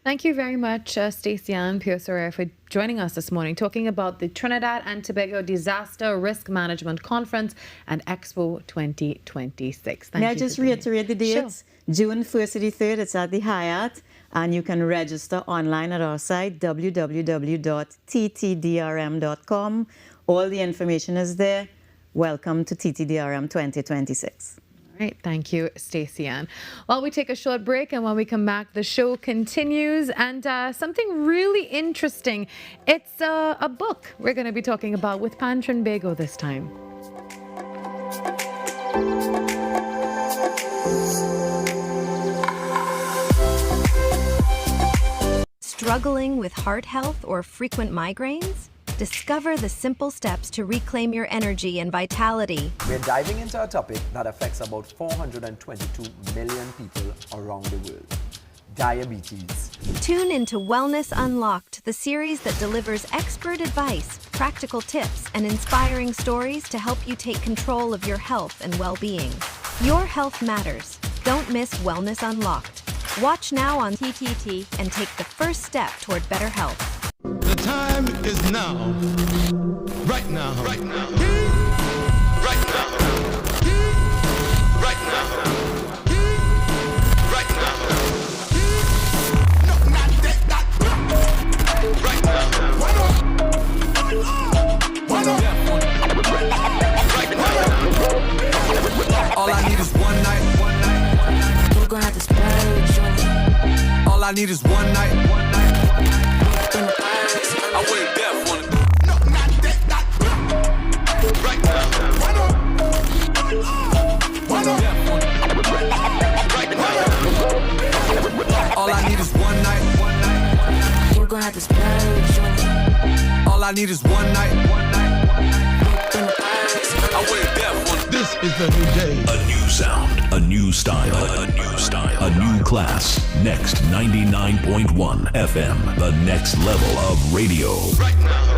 [SPEAKER 4] Thank you very much, Stacey Ann Piosorea, for joining us this morning, talking about the Trinidad and Tobago Disaster Risk Management Conference and Expo 2026.
[SPEAKER 15] May I just reiterate the dates? Sure. June 1st to the 3rd, it's at the Hyatt, and you can register online at our site, www.ttdrm.com. All the information is there. Welcome to TTDRM 2026.
[SPEAKER 4] All right, thank you, Stacey Ann. Well, we take a short break, and when we come back, the show continues, and something really interesting. It's a book we're going to be talking about with Pan Trinbago this time.
[SPEAKER 16] Struggling with heart health or frequent migraines? Discover the simple steps to reclaim your energy and vitality.
[SPEAKER 17] We're diving into a topic that affects about 422 million people around the world: diabetes.
[SPEAKER 16] Tune into Wellness Unlocked, the series that delivers expert advice, practical tips, and inspiring stories to help you take control of your health and well-being. Your health matters. Don't miss Wellness Unlocked. Watch now on TTT and take the first step toward better health.
[SPEAKER 18] The time is now. Right now. Right now. Right now. Right now. Right now. No, not that. Right now. What up? What up? Right now.
[SPEAKER 3] All I need is one night. We're gonna have to splurge on it. All I need is one night. I went deaf on it.
[SPEAKER 18] No, not that. Right now. What up? What up? Right now.
[SPEAKER 3] All I need is one night. We're gonna have to splurge on it. All I need is one night. I went deaf on it.
[SPEAKER 18] This is the new day.
[SPEAKER 6] A new sound, a new style, a new style, a new class. Next 99.1 FM, the next level of radio.
[SPEAKER 18] Right now.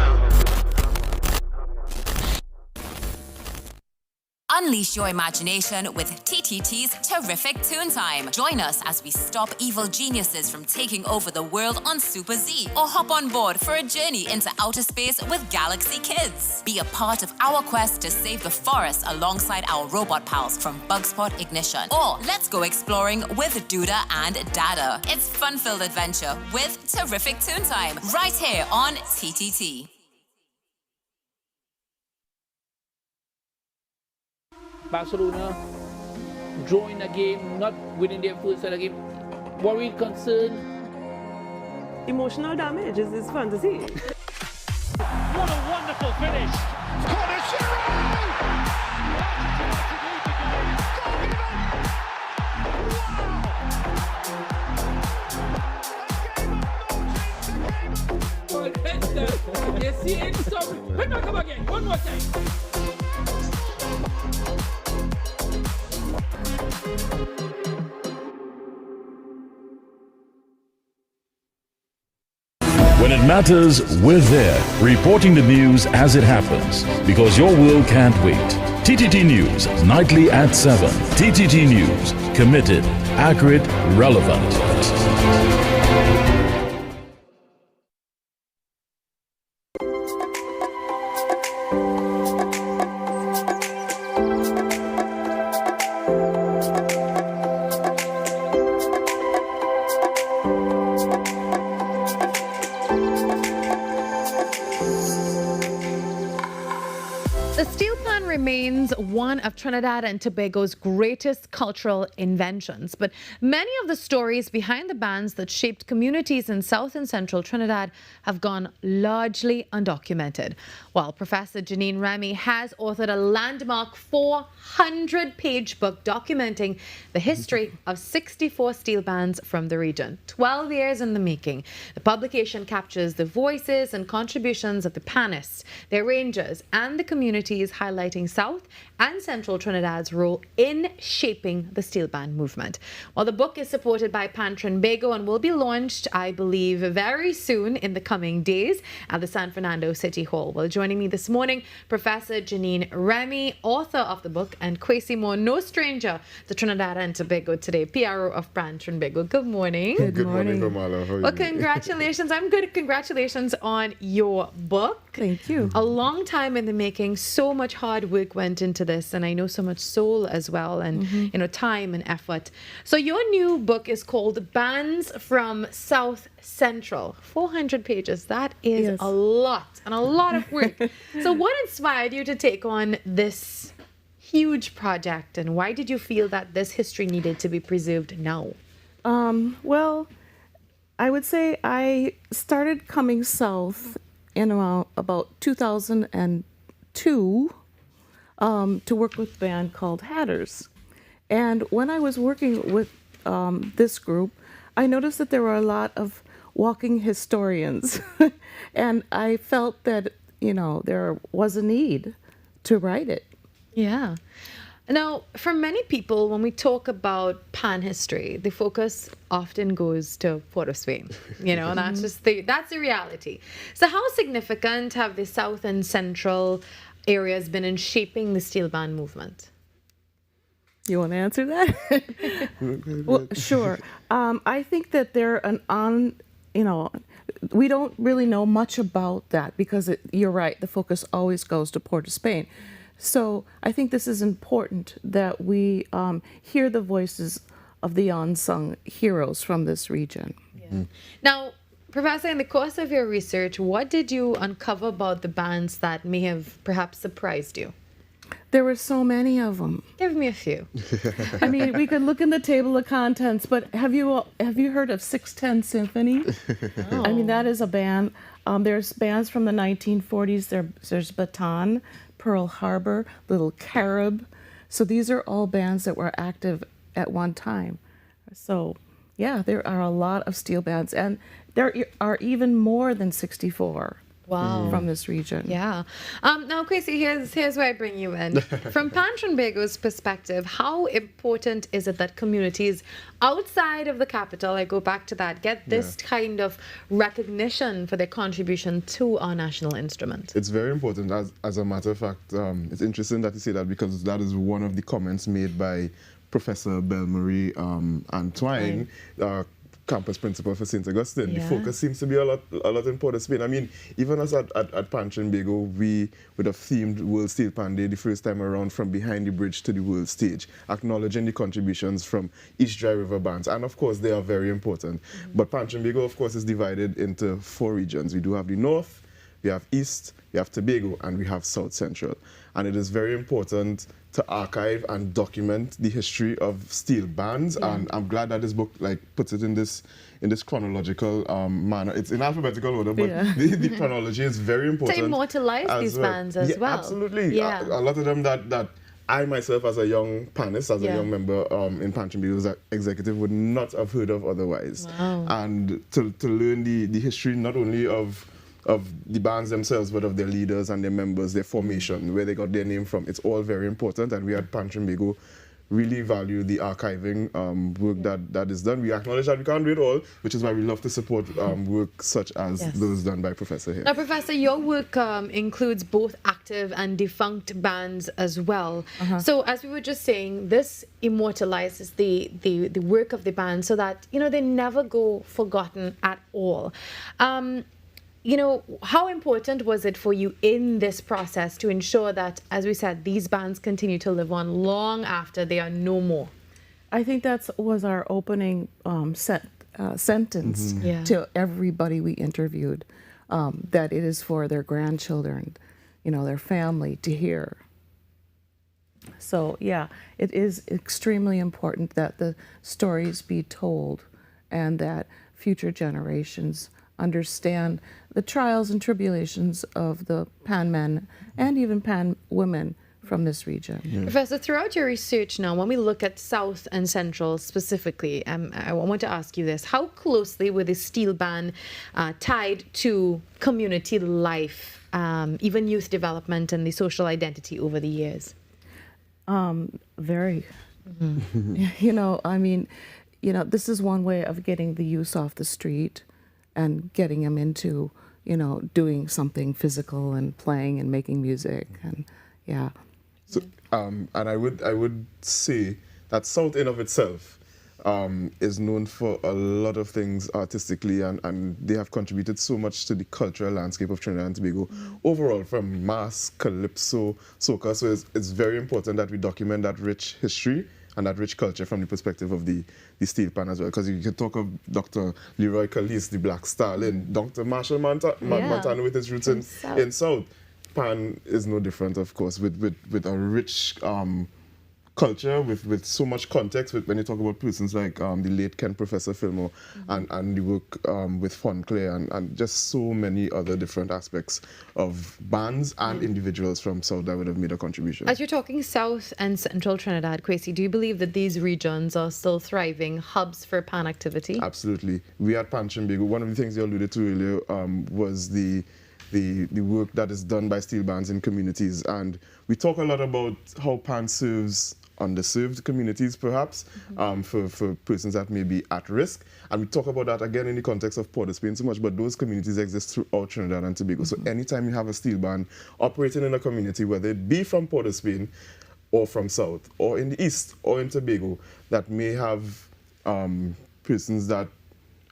[SPEAKER 19] Unleash your imagination with TTT's Terrific Toon Time. Join us as we stop evil geniuses from taking over the world on Super Z, or hop on board for a journey into outer space with Galaxy Kids. Be a part of our quest to save the forest alongside our robot pals from Bugspot Ignition. Or let's go exploring with Duda and Dada. It's fun-filled adventure with Terrific Toon Time right here on TTT.
[SPEAKER 25] Barcelona drawing a game, not winning their first set of game. Worried, concerned.
[SPEAKER 26] Emotional damage is fun to see.
[SPEAKER 25] What a wonderful finish. You see it? So, let me come again. One more time.
[SPEAKER 5] When it matters, we're there, reporting the news as it happens, because your world can't wait. TTT News, nightly at 7. TTT News, committed, accurate, relevant.
[SPEAKER 4] One of Trinidad and Tobago's greatest cultural inventions, but many of the stories behind the bands that shaped communities in South and Central Trinidad have gone largely undocumented. While Professor Janine Remy has authored a landmark 400-page book documenting the history of 64 steel bands from the region, 12 years in the making. The publication captures the voices and contributions of the panists, their rangers, and the communities, highlighting exploring South and Central Trinidad's role in shaping the steel band movement. Well, the book is supported by Pan Trinbago and will be launched, I believe, very soon in the coming days at the San Fernando City Hall. Well, joining me this morning, Professor Janine Remy, author of the book, and Kwesi Moore, no stranger to Trinidad and Tobago Today, PRO of Pan Trinbago. Good morning.
[SPEAKER 2] Good morning, Virmala. How are
[SPEAKER 4] Well,
[SPEAKER 2] you?
[SPEAKER 4] congratulations. I'm good. Congratulations on your book.
[SPEAKER 26] Thank you.
[SPEAKER 4] A long time in the making. So much hard work went into this, and I know so much soul as well, and time and effort. So your new book is called Bands from South Central. 400 pages. That is a lot, and a lot of work. So what inspired you to take on this huge project, and why did you feel that this history needed to be preserved now?
[SPEAKER 26] Well, I would say I started coming south in about 2002 to work with a band called Hatters. And when I was working with this group, I noticed that there were a lot of walking historians. And I felt that, there was a need to write it.
[SPEAKER 4] Yeah. Now, for many people, when we talk about pan history, the focus often goes to Port of Spain. And that's just that's the reality. So how significant have the South and Central areas been in shaping the steel band movement?
[SPEAKER 26] You want to answer that? Well, sure. I think that they're we don't really know much about that because you're right, the focus always goes to Port of Spain. So I think this is important that we hear the voices of the unsung heroes from this region.
[SPEAKER 4] Yeah. Now, Professor, in the course of your research, what did you uncover about the bands that may have perhaps surprised you?
[SPEAKER 26] There were so many of them.
[SPEAKER 4] Give me a few.
[SPEAKER 26] I mean, we could look in the table of contents, but have you heard of 610 Symphony?
[SPEAKER 4] Oh.
[SPEAKER 26] I mean, that is a band. There's bands from the 1940s. There's Baton, Pearl Harbor, Little Carib. So these are all bands that were active at one time. So yeah, there are a lot of steel bands, and there are even more than 64.
[SPEAKER 4] Wow.
[SPEAKER 26] From this region.
[SPEAKER 4] Yeah. Now, Kwesi, here's where I bring you in. From Pan Trinbago's perspective, how important is it that communities outside of the capital, I go back to that, get this kind of recognition for their contribution to our national instrument?
[SPEAKER 2] It's very important. As a matter of fact, it's interesting that you say that because that is one of the comments made by Professor Belle-Marie Antoine, campus principal for St. Augustine. The focus seems to be a lot in Port of Spain. I mean, even us at Pan Trinbago, we would have themed World Steel Pan Day the first time around from behind the bridge to the world stage, acknowledging the contributions from each dry river bands. And of course, they are very important. But Pan Trinbago, of course, is divided into 4 regions. We do have the North, we have East, we have Tobago, and we have South Central. And it is very important to archive and document the history of steel bands, and I'm glad that this book puts it in this chronological manner. It's in alphabetical order, but the chronology is very important.
[SPEAKER 4] To immortalize these bands as well.
[SPEAKER 2] Absolutely.
[SPEAKER 4] Yeah.
[SPEAKER 2] A lot of them that I myself, as a young panist, as a young member in Pan Trinbago's executive, would not have heard of otherwise.
[SPEAKER 4] Wow.
[SPEAKER 2] And to learn the history not only of the bands themselves, but of their leaders and their members, their formation, where they got their name from. It's all very important, and we at Pan Trinbago really value the archiving work that is done. We acknowledge that we can't do it all, which is why we love to support work such as those done by Professor here.
[SPEAKER 4] Now, Professor, your work includes both active and defunct bands as well. So, as we were just saying, this immortalizes the work of the band so that, they never go forgotten at all. How important was it for you in this process to ensure that, as we said, these bands continue to live on long after they are no more?
[SPEAKER 26] I think that was our opening sentence to everybody we interviewed, that it is for their grandchildren, their family to hear. So, yeah, it is extremely important that the stories be told and that future generations understand the trials and tribulations of the Pan men and even Pan women from this region.
[SPEAKER 4] Professor, throughout your research now, when we look at South and Central specifically, I want to ask you this. How closely were the steel band tied to community life, even youth development and the social identity over the years?
[SPEAKER 26] Very. You know, I mean, you know, this is one way of getting the youth off the street and getting them into, you know, doing something physical and playing and making music, and yeah.
[SPEAKER 2] So, and I would say that South in of itself is known for a lot of things artistically, and they have contributed so much to the cultural landscape of Trinidad and Tobago overall, from mass, calypso, soca. So it's very important that we document that rich history and that rich culture from the perspective of the steel pan as well. Because you can talk of Dr. Leroy Calise, the Black Stallion, Dr. Marshall Montano with his roots in South. Pan is no different, of course, with a rich culture, with so much context. When you talk about persons like the late Ken Professor Fillmore and the work with Fonclair and just so many other different aspects of bands and individuals from South that would have made a contribution.
[SPEAKER 4] As you're talking South and Central Trinidad, Kwesi, do you believe that these regions are still thriving hubs for pan activity?
[SPEAKER 2] Absolutely. We at Pan Chimbigo, one of the things you alluded to earlier was the work that is done by steel bands in communities, and we talk a lot about how pan serves underserved communities, perhaps, for persons that may be at risk, and we talk about that again in the context of Port of Spain so much, but those communities exist throughout Trinidad and Tobago. So anytime you have a steel band operating in a community, whether it be from Port of Spain or from South or in the East or in Tobago, that may have persons that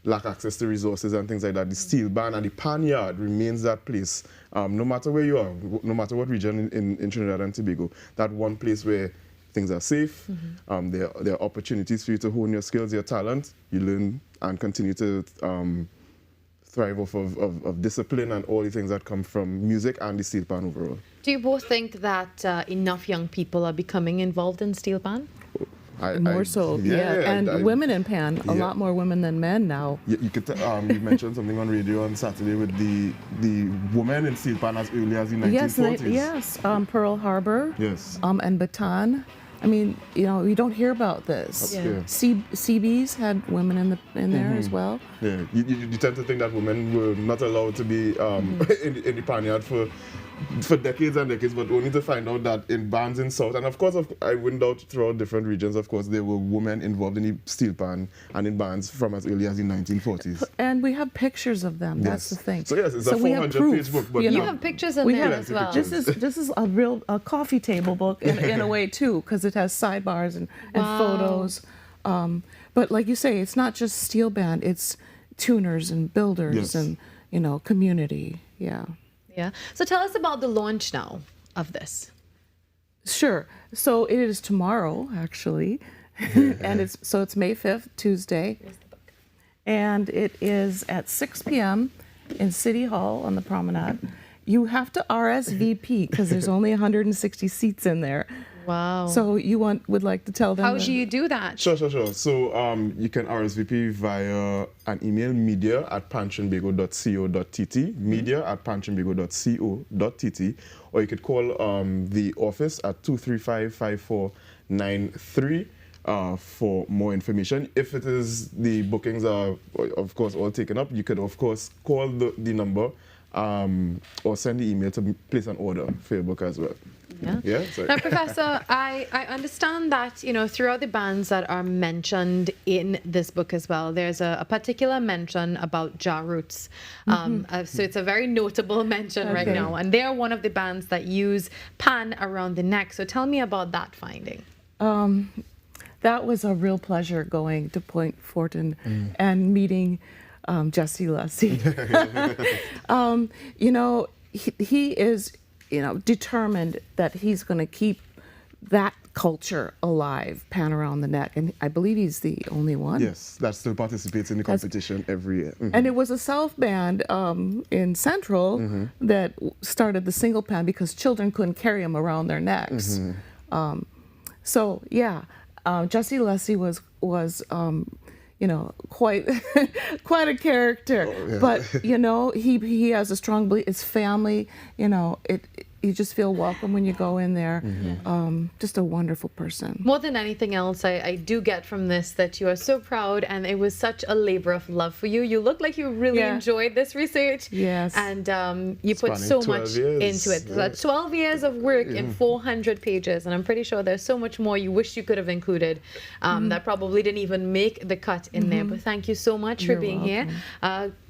[SPEAKER 2] lack access to resources and things like that, the steel band and the pan yard remains that place, no matter where you are, no matter what region in Trinidad and Tobago, that one place where things are safe, there are opportunities for you to hone your skills, your talent, you learn and continue to thrive off of discipline and all the things that come from music and the steel pan overall.
[SPEAKER 4] Do you both think that enough young people are becoming involved in steel pan?
[SPEAKER 26] More so, and women in pan, a lot more women than men now.
[SPEAKER 2] You could you mentioned something on radio on Saturday with the women in steel pan as early as the 1940s.
[SPEAKER 26] Yes, Pearl Harbor.
[SPEAKER 2] Yes.
[SPEAKER 26] And Bataan. I mean, you know, you don't hear about this. CB's had women in there as well.
[SPEAKER 2] Yeah, you tend to think that women were not allowed to be in the pan yard for decades and decades, but only to find out that in bands in South, and of course, I went out throughout different regions, of course, there were women involved in the steel pan and in bands from as early as the 1940s.
[SPEAKER 26] And we have pictures of them, that's the thing.
[SPEAKER 2] So yes, it's a 400-page book. But
[SPEAKER 4] you have pictures in there as well.
[SPEAKER 26] This is a real coffee table book in a way too, because it has sidebars and photos. But like you say, it's not just steel band, it's tuners and builders and, you know, community,
[SPEAKER 4] Yeah. So tell us about the launch now of this.
[SPEAKER 26] Sure. So it is tomorrow, actually, and it's May 5th, Tuesday, and it is at 6 p.m. in City Hall on the Promenade. You have to RSVP because there's only 160 seats in there.
[SPEAKER 4] Wow.
[SPEAKER 26] So you would like to tell them?
[SPEAKER 4] How do you do that?
[SPEAKER 2] Sure. So you can RSVP via an email, media@panchimbigo.co.tt, media@panchimbigo.co.tt, or you could call the office at 235-5493 for more information. If it is the bookings are, of course, all taken up, you could, of course, call the number or send the email to place an order for your book as well. Now, Professor,
[SPEAKER 4] I understand that, you know, throughout the bands that are mentioned in this book as well, there's a particular mention about Ja Roots. So it's a very notable mention right now. And they're one of the bands that use pan around the neck. So tell me about that finding.
[SPEAKER 26] That was a real pleasure going to Point Fortin and meeting Jesse Lussie. You know, he is, you know, determined that he's going to keep that culture alive, pan around the neck, and I believe he's the only one.
[SPEAKER 2] Yes, that still participates in the competition every year.
[SPEAKER 26] And it was a South band in Central that started the single pan because children couldn't carry them around their necks. So yeah, Jesse Lussie was you know, quite a character. But you know, he has a strong belief. It's family. You know, you just feel welcome when you go in there. Just a wonderful person.
[SPEAKER 4] More than anything else, I do get from this that you are so proud, and it was such a labor of love for you. You look like you really enjoyed this research.
[SPEAKER 26] Yes.
[SPEAKER 4] And you put so much into it. So that's 12 years of work in 400 pages, and I'm pretty sure there's so much more you wish you could have included that probably didn't even make the cut in there. But thank you so much for being here.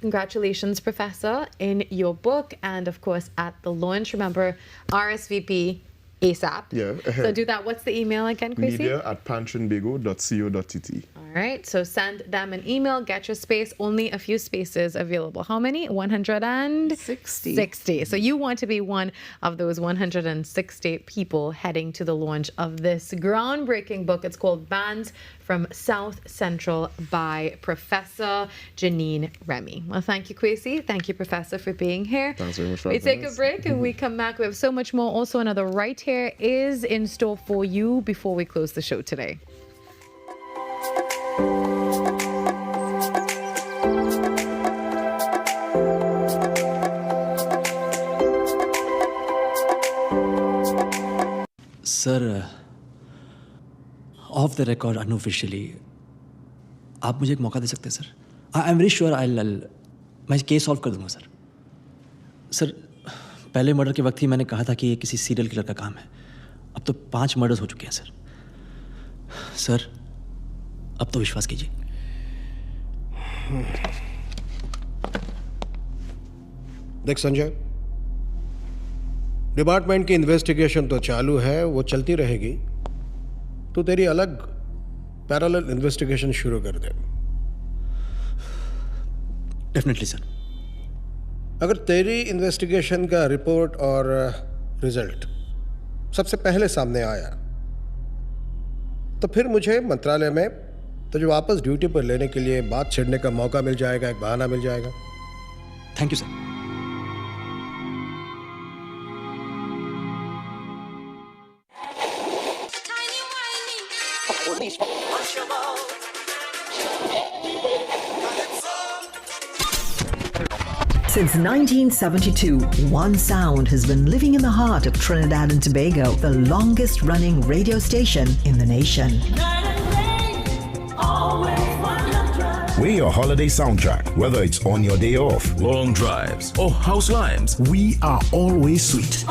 [SPEAKER 4] Congratulations, Professor, in your book, and of course at the launch. Remember, RSVP ASAP.
[SPEAKER 2] Yeah.
[SPEAKER 4] So do that. What's the email again, Chrissy?
[SPEAKER 2] media@pantrinbago.co.tt.
[SPEAKER 4] All right. So send them an email. Get your space. Only a few spaces available. How many? 160. So you want to be one of those 160 people heading to the launch of this groundbreaking book. It's called Bands from South Central by Professor Janine Remy. Well, thank you, Kwesi. Thank you, Professor, for being here.
[SPEAKER 2] Thanks very much for
[SPEAKER 4] We
[SPEAKER 2] having
[SPEAKER 4] take a
[SPEAKER 2] us.
[SPEAKER 4] break and we come back. We have so much more. Also, another Right Here is in store for you before we close the show today.
[SPEAKER 13] Sir of the record unofficially आप मुझे एक मौका दे सकते हैं sir? I am very sure मैं case solve कर दूंगा sir. Sir पहले मर्डर के वक्त ही मैंने कहा था कि ये किसी सीरियल किलर का काम है. अब तो 5 मर्डर्स हो चुके हैं सर. सर अब तो विश्वास कीजिए.
[SPEAKER 14] देख संजय, डिपार्टमेंट की इन्वेस्टिगेशन तो चालू है, वो चलती रहेगी. तो तेरी अलग पैरेलल इन्वेस्टिगेशन शुरू कर दे.
[SPEAKER 13] Definitely sir.
[SPEAKER 14] अगर तेरी इन्वेस्टिगेशन का रिपोर्ट और रिजल्ट सबसे पहले सामने आया तो फिर मुझे मंत्रालय में तुझे वापस ड्यूटी पर लेने के लिए बात छेड़ने का मौका मिल जाएगा, एक बहाना मिल जाएगा.
[SPEAKER 13] Thank you sir.
[SPEAKER 1] Since 1972, one sound has been living in the heart of Trinidad and Tobago, the longest running radio station in the nation.
[SPEAKER 6] We're your holiday soundtrack, whether it's on your day off,
[SPEAKER 8] Long drives or house limes. We are always sweet.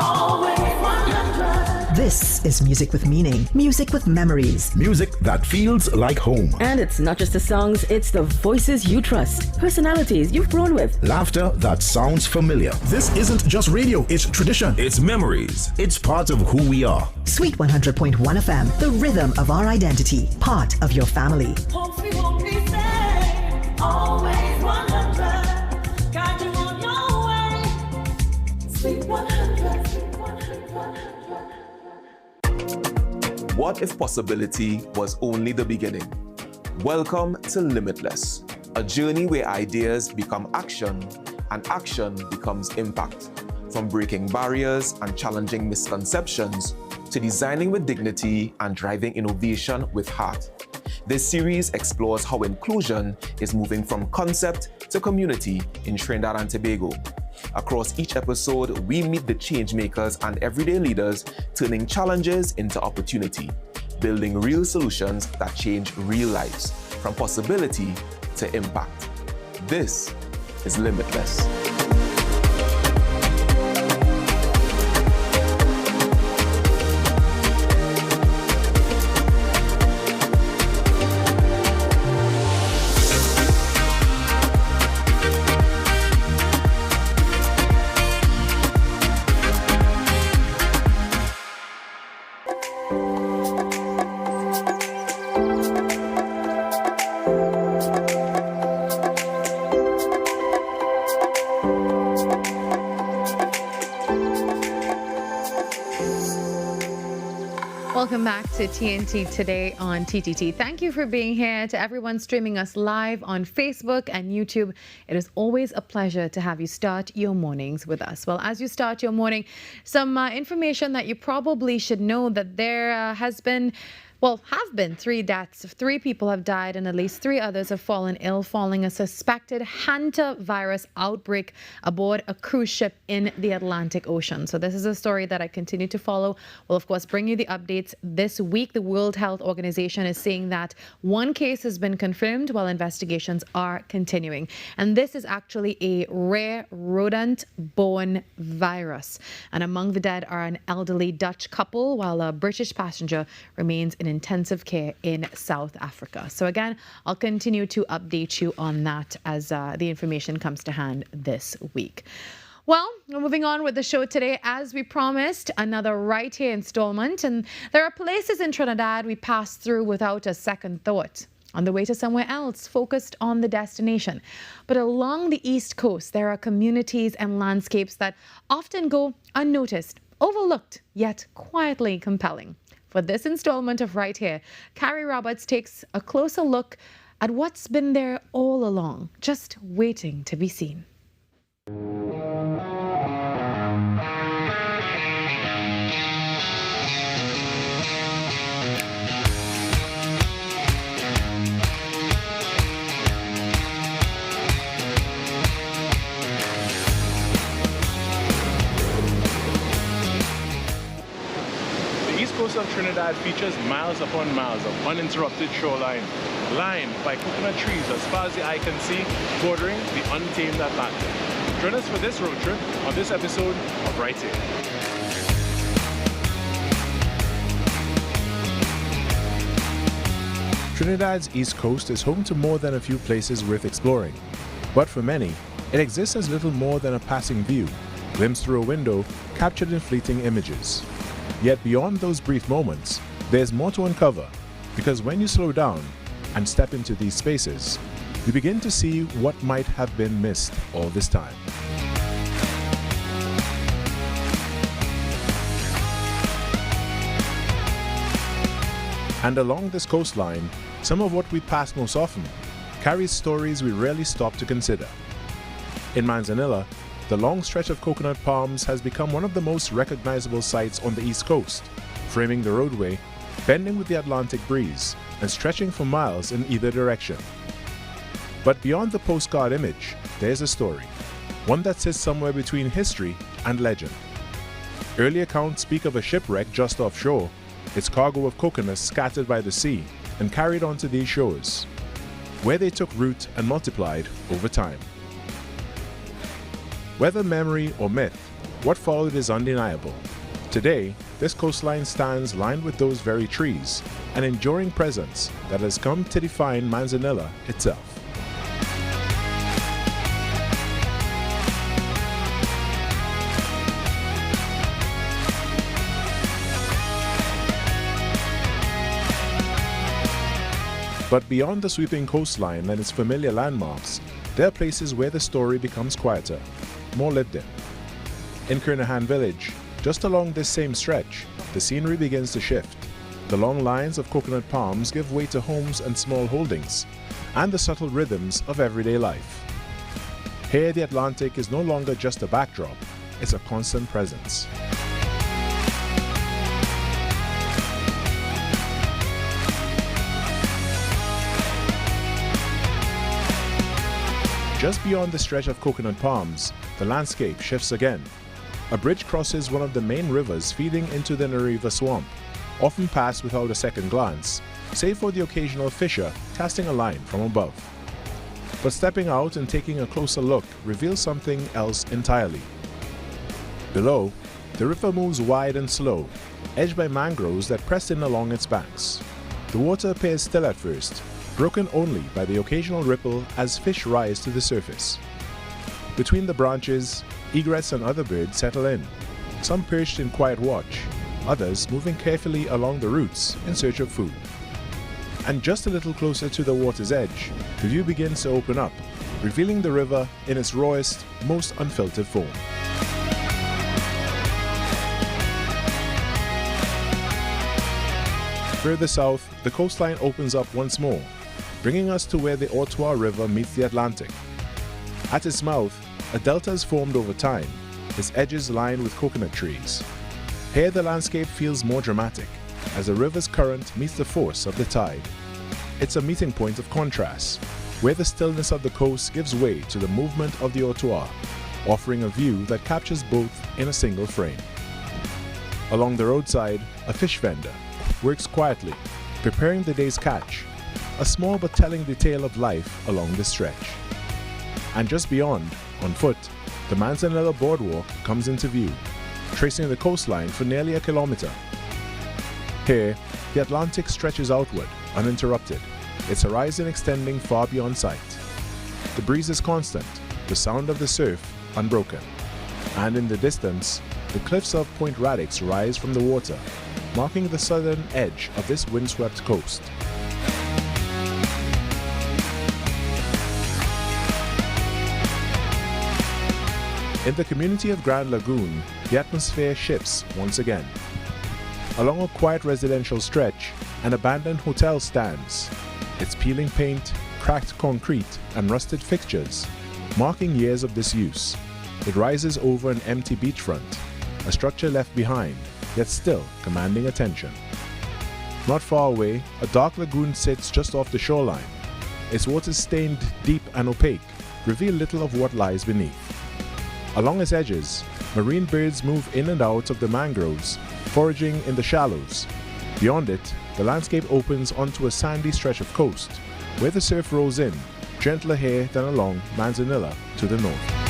[SPEAKER 1] This is music with meaning, music with memories.
[SPEAKER 6] music that feels like home,
[SPEAKER 7] And it's not just the songs, it's the voices you trust, personalities you've grown with.
[SPEAKER 6] laughter that sounds familiar.
[SPEAKER 8] This isn't just radio, it's tradition.
[SPEAKER 6] It's memories. It's part of who we are.
[SPEAKER 1] Sweet 100.1 FM, the rhythm of our identity, part of your family.
[SPEAKER 3] Always 100, guide you on your way. Sweet 100.
[SPEAKER 21] What if possibility was only the beginning? Welcome to Limitless, a journey where ideas become action and action becomes impact. From breaking barriers and challenging misconceptions to designing with dignity and driving innovation with heart. This series explores how inclusion is moving from concept to community in Trinidad and Tobago. Across each episode, we meet the change makers and everyday leaders turning challenges into opportunity, building real solutions that change real lives, from possibility to impact. This is Limitless.
[SPEAKER 4] Welcome back to TNT Today on TTT. Thank you for being here. To everyone streaming us live on Facebook and YouTube, it is always a pleasure to have you start your mornings with us. Well, as you start your morning, some information that you probably should know, that there has been Well, have been 3 deaths. 3 people have died and at least 3 others have fallen ill following a suspected hantavirus outbreak aboard a cruise ship in the Atlantic Ocean. So this is a story that I continue to follow. We'll, of course, bring you the updates this week. The World Health Organization is saying that 1 case has been confirmed while investigations are continuing. And this is actually a rare rodent-borne virus. And among the dead are an elderly Dutch couple, while a British passenger remains in intensive care in South Africa. So again, I'll continue to update you on that as the information comes to hand this week. Well, we're moving on with the show today. As we promised, another Right Here installment. And there are places in Trinidad we pass through without a second thought, on the way to somewhere else, focused on the destination. But along the East Coast, there are communities and landscapes that often go unnoticed, overlooked, yet quietly compelling. For this installment of Right Here, Carrie Roberts takes a closer look at what's been there all along, just waiting to be seen.
[SPEAKER 9] Coast of Trinidad features miles upon miles of uninterrupted shoreline, lined by coconut trees as far as the eye can see, bordering the untamed Atlantic. Join us for this road trip on this episode of Right Here. Trinidad's East Coast is home to more than a few places worth exploring, but for many, it exists as little more than a passing view, glimpsed through a window, captured in fleeting images. Yet beyond those brief moments, there's more to uncover, because when you slow down and step into these spaces, you begin to see what might have been missed all this time. And along this coastline, some of what we pass most often carries stories we rarely stop to consider. In Manzanilla, the long stretch of coconut palms has become one of the most recognizable sights on the East Coast, framing the roadway, bending with the Atlantic breeze, and stretching for miles in either direction. But beyond the postcard image, there's a story, one that sits somewhere between history and legend. Early accounts speak of a shipwreck just offshore, its cargo of coconuts scattered by the sea and carried onto these shores, where they took root and multiplied over time. Whether memory or myth, what followed is undeniable. Today, this coastline stands lined with those very trees, an enduring presence that has come to define Manzanilla itself. But beyond the sweeping coastline and its familiar landmarks, there are places where the story becomes quieter, more lived in. In Kernahan Village, just along this same stretch, the scenery begins to shift. The long lines of coconut palms give way to homes and small holdings, and the subtle rhythms of everyday life. Here, the Atlantic is no longer just a backdrop, it's a constant presence. Just beyond the stretch of coconut palms, the landscape shifts again. A bridge crosses one of the main rivers feeding into the Nariva swamp, often passed without a second glance, save for the occasional fisher casting a line from above. But stepping out and taking a closer look reveals something else entirely. Below, the river moves wide and slow, edged by mangroves that press in along its banks. The water appears still at first, broken only by the occasional ripple as fish rise to the surface. Between the branches, egrets and other birds settle in, some perched in quiet watch, others moving carefully along the roots in search of food. And just a little closer to the water's edge, the view begins to open up, revealing the river in its rawest, most unfiltered form. Further south, the coastline opens up once more, bringing us to where the Ottawa River meets the Atlantic. At its mouth, a delta is formed over time, its edges lined with coconut trees. Here the landscape feels more dramatic, as the river's current meets the force of the tide. It's a meeting point of contrast, where the stillness of the coast gives way to the movement of the Ottawa, offering a view that captures both in a single frame. Along the roadside, a fish vendor works quietly, preparing the day's catch, a small but telling detail of life along the stretch. And just beyond, on foot, the Manzanilla Boardwalk comes into view, tracing the coastline for nearly a kilometer. Here, the Atlantic stretches outward, uninterrupted, its horizon extending far beyond sight. The breeze is constant, the sound of the surf unbroken, and in the distance, the cliffs of Point Radix rise from the water, marking the southern edge of this windswept coast. In the community of Grand Lagoon, the atmosphere shifts once again. Along a quiet residential stretch, an abandoned hotel stands, its peeling paint, cracked concrete, and rusted fixtures, marking years of disuse. It rises over an empty beachfront, a structure left behind, yet still commanding attention. Not far away, a dark lagoon sits just off the shoreline. Its waters stained deep and opaque, reveal little of what lies beneath. Along its edges, marine birds move in and out of the mangroves, foraging in the shallows. Beyond it, the landscape opens onto a sandy stretch of coast, where the surf rolls in, gentler here than along Manzanilla to the north.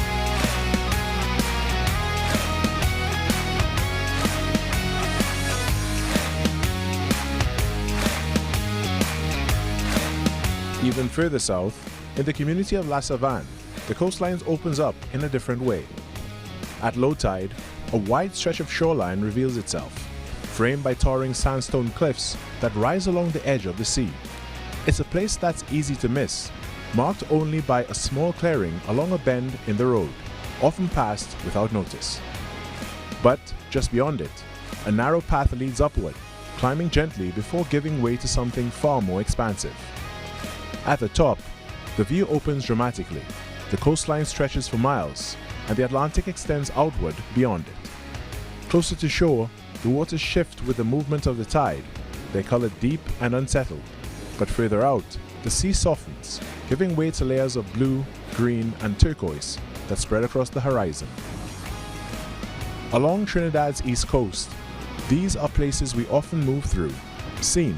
[SPEAKER 9] Even further south, in the community of La Savane, the coastline opens up in a different way. At low tide, a wide stretch of shoreline reveals itself, framed by towering sandstone cliffs that rise along the edge of the sea. It's a place that's easy to miss, marked only by a small clearing along a bend in the road, often passed without notice. But just beyond it, a narrow path leads upward, climbing gently before giving way to something far more expansive. At the top, the view opens dramatically. The coastline stretches for miles, and the Atlantic extends outward beyond it. Closer to shore, the waters shift with the movement of the tide, their color deep and unsettled. But further out, the sea softens, giving way to layers of blue, green, and turquoise that spread across the horizon. Along Trinidad's east coast, these are places we often move through, seen,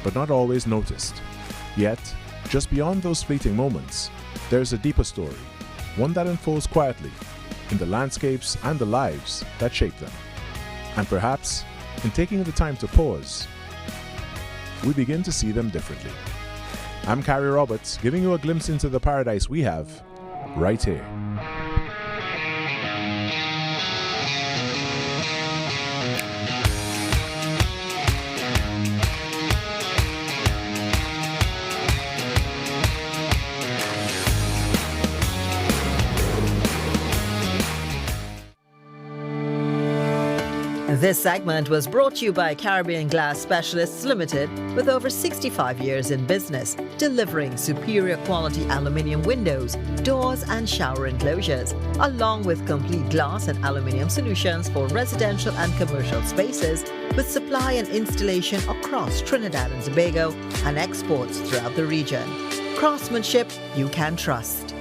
[SPEAKER 9] but not always noticed. Yet, just beyond those fleeting moments, there is a deeper story, one that unfolds quietly in the landscapes and the lives that shape them. And perhaps, in taking the time to pause, we begin to see them differently. I'm Carrie Roberts, giving you a glimpse into the paradise we have right here.
[SPEAKER 1] This segment was brought to you by Caribbean Glass Specialists Limited, with over 65 years in business, delivering superior quality aluminium windows, doors and shower enclosures, along with complete glass and aluminium solutions for residential and commercial spaces, with supply and installation across Trinidad and Tobago and exports throughout the region. Craftsmanship you can trust.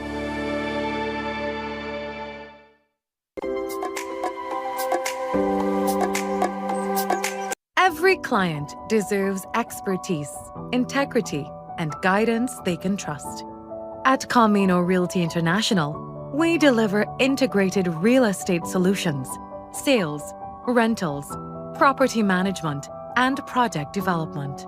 [SPEAKER 10] Every client deserves expertise, integrity, and guidance they can trust. At Camino Realty International, we deliver integrated real estate solutions, sales, rentals, property management, and project development.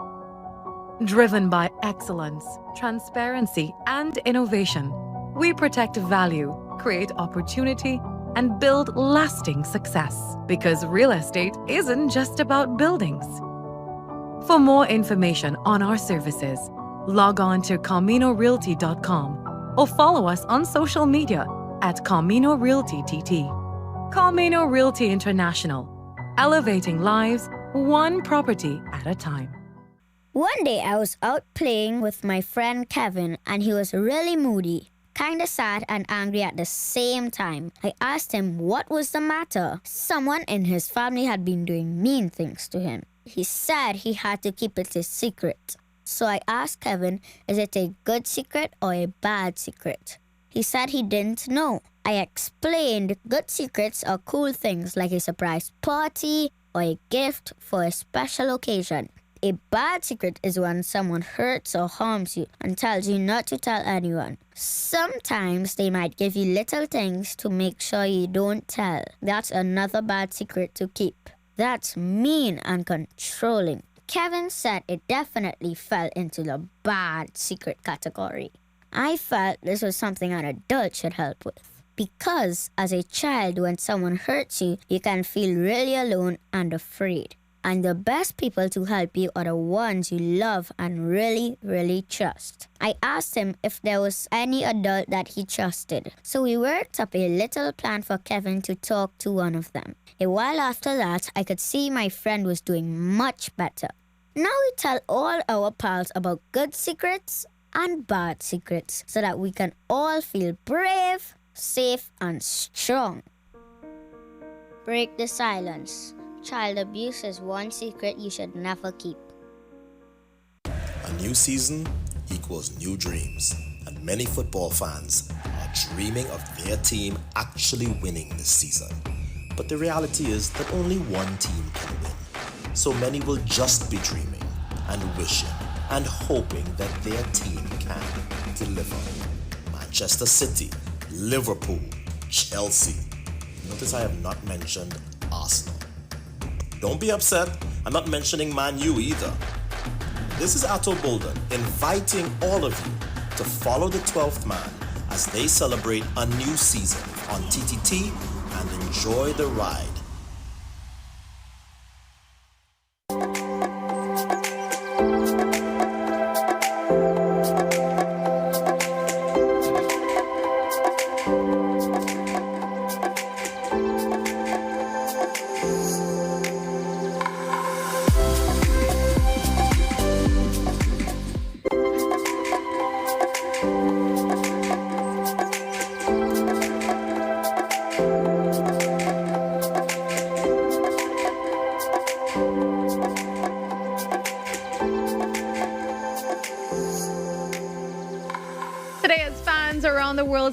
[SPEAKER 10] Driven by excellence, transparency, and innovation, we protect value, create opportunity, and build lasting success, because real estate isn't just about buildings. For more information on our services, log on to CaminoRealty.com or follow us on social media at Camino Realty TT. Camino Realty International, elevating lives one property at a time.
[SPEAKER 11] One day I was out playing with my friend Kevin, and he was really moody. Kinda sad and angry at the same time. I asked him what was the matter. Someone in his family had been doing mean things to him. He said he had to keep it a secret. So I asked Kevin, is it a good secret or a bad secret? He said he didn't know. I explained good secrets are cool things like a surprise party or a gift for a special occasion. A bad secret is when someone hurts or harms you and tells you not to tell anyone. Sometimes they might give you little things to make sure you don't tell. That's another bad secret to keep. That's mean and controlling. Kevin said it definitely fell into the bad secret category. I felt this was something an adult should help with. Because as a child, when someone hurts you, you can feel really alone and afraid. And the best people to help you are the ones you love and really, really trust. I asked him if there was any adult that he trusted. So we worked up a little plan for Kevin to talk to one of them. A while after that, I could see my friend was doing much better. Now we tell all our pals about good secrets and bad secrets so that we can all feel brave, safe, and strong. Break the silence. Child abuse is one secret you should never keep.
[SPEAKER 6] A new season equals new dreams, and many football fans are dreaming of their team actually winning this season. But the reality is that only one team can win. So many will just be dreaming and wishing and hoping that their team can deliver. Manchester City, Liverpool, Chelsea. Notice I have not mentioned Arsenal. Don't be upset, I'm not mentioning Man U either. This is Atto Bolden inviting all of you to follow the 12th man as they celebrate a new season on TTT and enjoy the ride.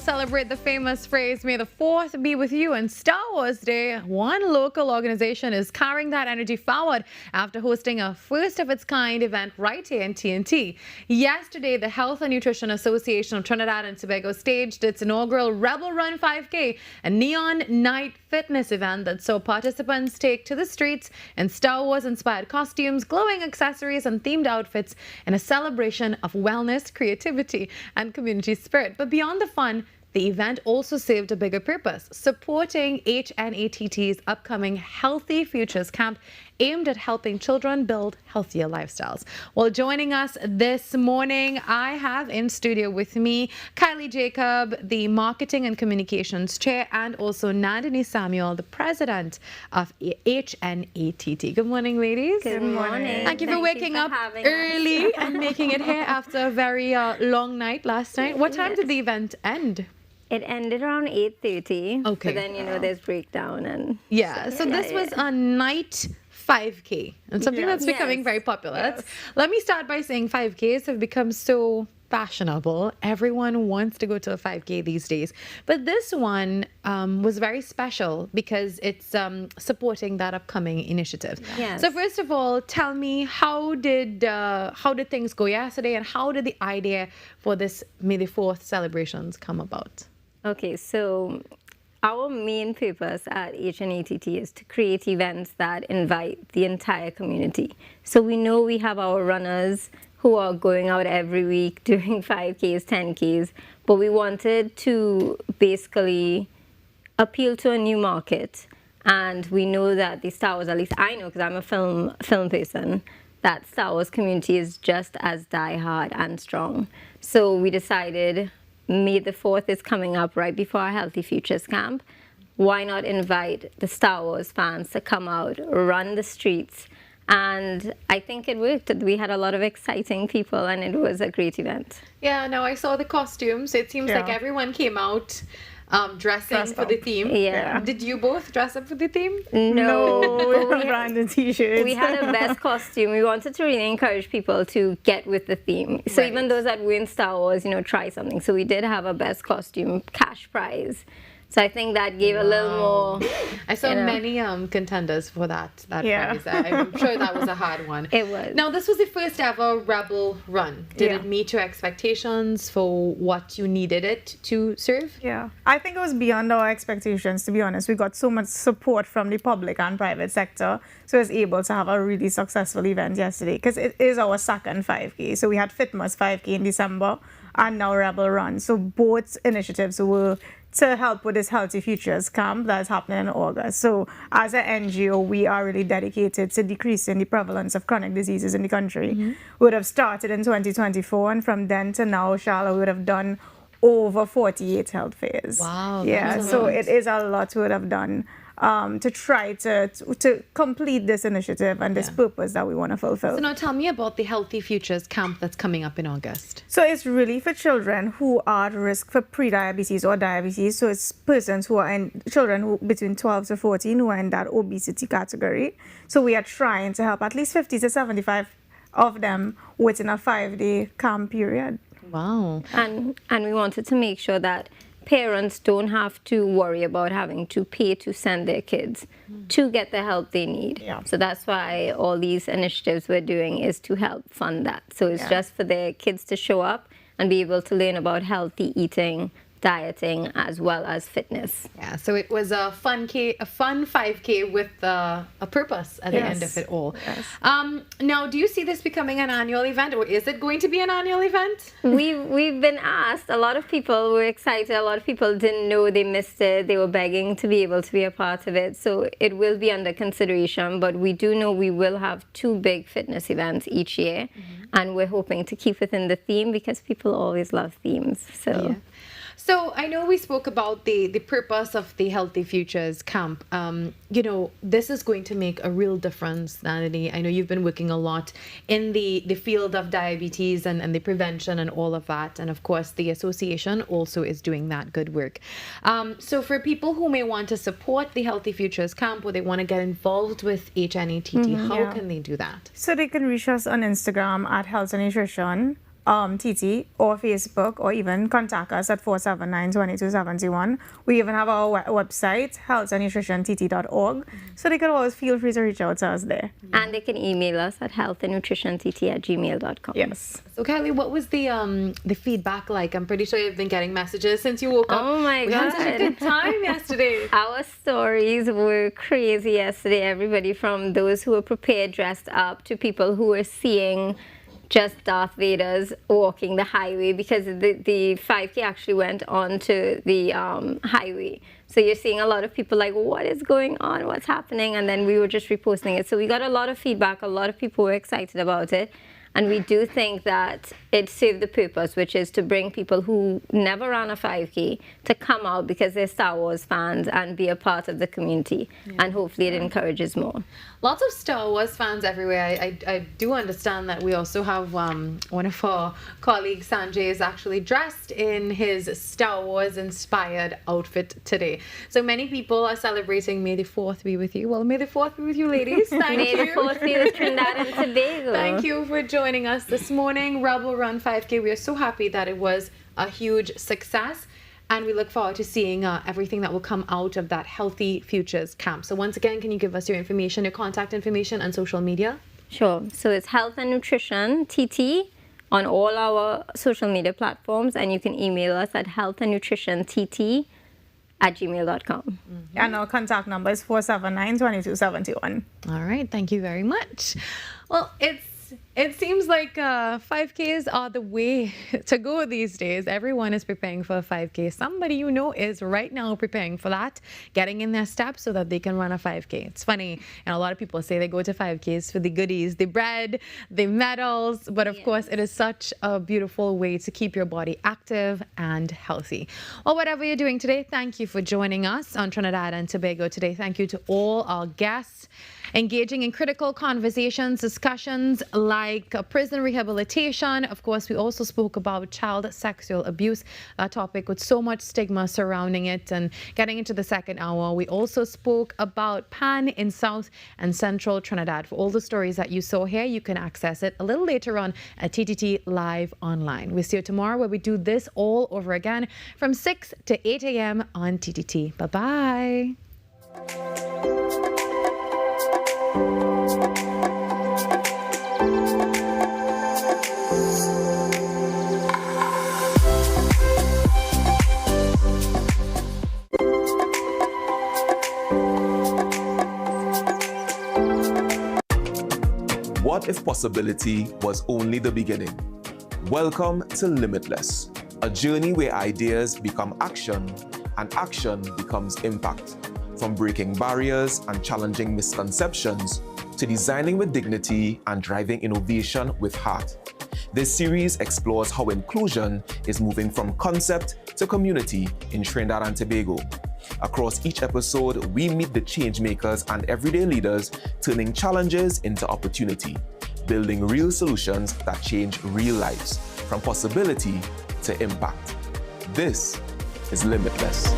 [SPEAKER 4] Celebrate the famous phrase, may the 4th be with you. And Star Wars Day, one local organization is carrying that energy forward after hosting a first of its kind event right here in TNT. Yesterday, the Health and Nutrition Association of Trinidad and Tobago staged its inaugural Rebel Run 5K, a neon night fitness event that saw participants take to the streets in Star Wars-inspired costumes, glowing accessories, and themed outfits in a celebration of wellness, creativity, and community spirit. But beyond the fun, the event also served a bigger purpose, supporting HNATT's upcoming Healthy Futures Camp aimed at helping children build healthier lifestyles. Well, joining us this morning, I have in studio with me Kylie Jacob, the Marketing and Communications Chair, and also Nandini Samuel, the President of HNATT. Good morning, ladies.
[SPEAKER 12] Good morning.
[SPEAKER 4] Thank you for waking up early and making it here after a very long night last night. What time did the event end?
[SPEAKER 12] It ended around 8:30.
[SPEAKER 4] Okay.
[SPEAKER 12] But then, there's breakdown and...
[SPEAKER 4] Yeah, so this was a night 5K and something that's becoming very popular.
[SPEAKER 12] Yes.
[SPEAKER 4] Let me start by saying 5Ks have become so fashionable. Everyone wants to go to a 5K these days. But this one was very special because it's supporting that upcoming initiative.
[SPEAKER 12] Yes.
[SPEAKER 4] So first of all, tell me, how did things go yesterday, and how did the idea for this May the 4th celebrations come about?
[SPEAKER 12] Okay, so our main purpose at HNATT is to create events that invite the entire community. So we know we have our runners who are going out every week doing 5Ks, 10Ks, but we wanted to basically appeal to a new market. And we know that the Star Wars, at least I know because I'm a film person, that Star Wars community is just as diehard and strong. So we decided May the 4th is coming up right before our Healthy Futures Camp. Why not invite the Star Wars fans to come out, run the streets? And I think it worked. We had a lot of exciting people and it was a great event.
[SPEAKER 4] Yeah, no, I saw the costumes. It seems like everyone came out dressing for the theme.
[SPEAKER 12] Yeah.
[SPEAKER 4] Did you both dress up for the theme?
[SPEAKER 12] No,
[SPEAKER 15] we branded t-shirts.
[SPEAKER 12] We had a best costume. We wanted to really encourage people to get with the theme. So even those that weren't Star Wars, try something. So we did have a best costume cash prize. So I think that gave a little more.
[SPEAKER 4] I saw many contenders for that prize. I'm sure that was a hard one.
[SPEAKER 12] It was.
[SPEAKER 4] Now, this was the first ever Rebel run. Did it meet your expectations for what you needed it to serve?
[SPEAKER 15] Yeah, I think it was beyond our expectations, to be honest. We got so much support from the public and private sector. So I was able to have a really successful event yesterday because it is our second 5K. So we had Fitmas 5K in December and now Rebel Run. So both initiatives were to help with this Healthy Futures camp that's happening in August. So as an NGO, we are really dedicated to decreasing the prevalence of chronic diseases in the country. We would have started in 2024, and from then to now, Charlotte would have done over 48 health fairs.
[SPEAKER 4] Wow.
[SPEAKER 15] Yeah, so it is a lot we would have done to try to complete this initiative and this purpose that we want to fulfill.
[SPEAKER 4] So now tell me about the Healthy Futures camp that's coming up in August.
[SPEAKER 15] So it's really for children who are at risk for pre-diabetes or diabetes. So it's persons who are children who between 12 to 14 who are in that obesity category. So we are trying to help at least 50 to 75 of them within a 5-day camp period.
[SPEAKER 4] Wow.
[SPEAKER 12] And we wanted to make sure that parents don't have to worry about having to pay to send their kids to get the help they need. So that's why all these initiatives we're doing is to help fund that. So it's just for their kids to show up and be able to learn about healthy eating, dieting, as well as fitness.
[SPEAKER 4] Yeah, so it was a fun 5K with a purpose at the end of it all. Now, do you see this becoming an annual event, or is it going to be an annual event?
[SPEAKER 12] We've been asked. A lot of people were excited. A lot of people didn't know they missed it. They were begging to be able to be a part of it. So it will be under consideration, but we do know we will have 2 big fitness events each year, and we're hoping to keep within the theme because people always love themes. So.
[SPEAKER 4] So I know we spoke about the purpose of the Healthy Futures camp. This is going to make a real difference, Nandini. I know you've been working a lot in the field of diabetes and the prevention and all of that. And of course, the association also is doing that good work. So for people who may want to support the Healthy Futures camp or they want to get involved with HNATT, how can they do that?
[SPEAKER 15] So they can reach us on Instagram at Health and Nutrition. TT or Facebook, or even contact us at 479-2271. We even have our website, healthandnutritiontt.org, so they can always feel free to reach out to us there.
[SPEAKER 12] And they can email us at healthandnutritiontt@gmail.com.
[SPEAKER 15] Yes.
[SPEAKER 4] So Kelly, what was the feedback like? I'm pretty sure you've been getting messages since you woke up.
[SPEAKER 12] Oh my God.
[SPEAKER 4] We had such a good time yesterday.
[SPEAKER 12] Our stories were crazy yesterday. Everybody from those who were prepared, dressed up, to people who were seeing just Darth Vader's walking the highway, because the 5K actually went on to the highway. So you're seeing a lot of people like, what is going on? What's happening? And then we were just reposting it. So we got a lot of feedback. A lot of people were excited about it. And we do think that it served the purpose, which is to bring people who never ran a 5K to come out because they're Star Wars fans and be a part of the community. And hopefully it encourages more.
[SPEAKER 4] Lots of Star Wars fans everywhere. I do understand that we also have one of our colleagues, Sanjay, is actually dressed in his Star Wars inspired outfit today. So many people are celebrating May the 4th be with you. Well, May the 4th be with you, ladies. Thank
[SPEAKER 12] May
[SPEAKER 4] you.
[SPEAKER 12] the 4th be with Trinidad and Tobago.
[SPEAKER 4] Thank you for joining us this morning. Rebel Run 5K. We are so happy that it was a huge success. And we look forward to seeing everything that will come out of that Healthy Futures camp. So once again, can you give us your information, your contact information, and social media?
[SPEAKER 12] Sure. So it's Health and Nutrition TT on all our social media platforms. And you can email us at healthandnutritiontt@gmail.com.
[SPEAKER 15] And our contact number is 479-2271.
[SPEAKER 4] All right. Thank you very much. Well, it seems like 5Ks are the way to go these days. Everyone is preparing for a 5K. Somebody you know is right now preparing for that, getting in their steps so that they can run a 5K. It's funny, and a lot of people say they go to 5Ks for the goodies, the bread, the medals, but of course it is such a beautiful way to keep your body active and healthy. Well, whatever you're doing today, thank you for joining us on Trinidad and Tobago Today. Thank you to all our guests engaging in critical conversations, discussions, live like prison rehabilitation. Of course, we also spoke about child sexual abuse, a topic with so much stigma surrounding it. And getting into the second hour, we also spoke about PAN in South and Central Trinidad. For all the stories that you saw here, you can access it a little later on at TTT Live Online. We'll see you tomorrow where we do this all over again from 6 to 8 a.m. on TTT. Bye-bye.
[SPEAKER 21] What if possibility was only the beginning? Welcome to Limitless, a journey where ideas become action and action becomes impact. From breaking barriers and challenging misconceptions to designing with dignity and driving innovation with heart. This series explores how inclusion is moving from concept to community in Trinidad and Tobago. Across each episode, we meet the change makers and everyday leaders turning challenges into opportunity, building real solutions that change real lives, from possibility to impact. This is Limitless.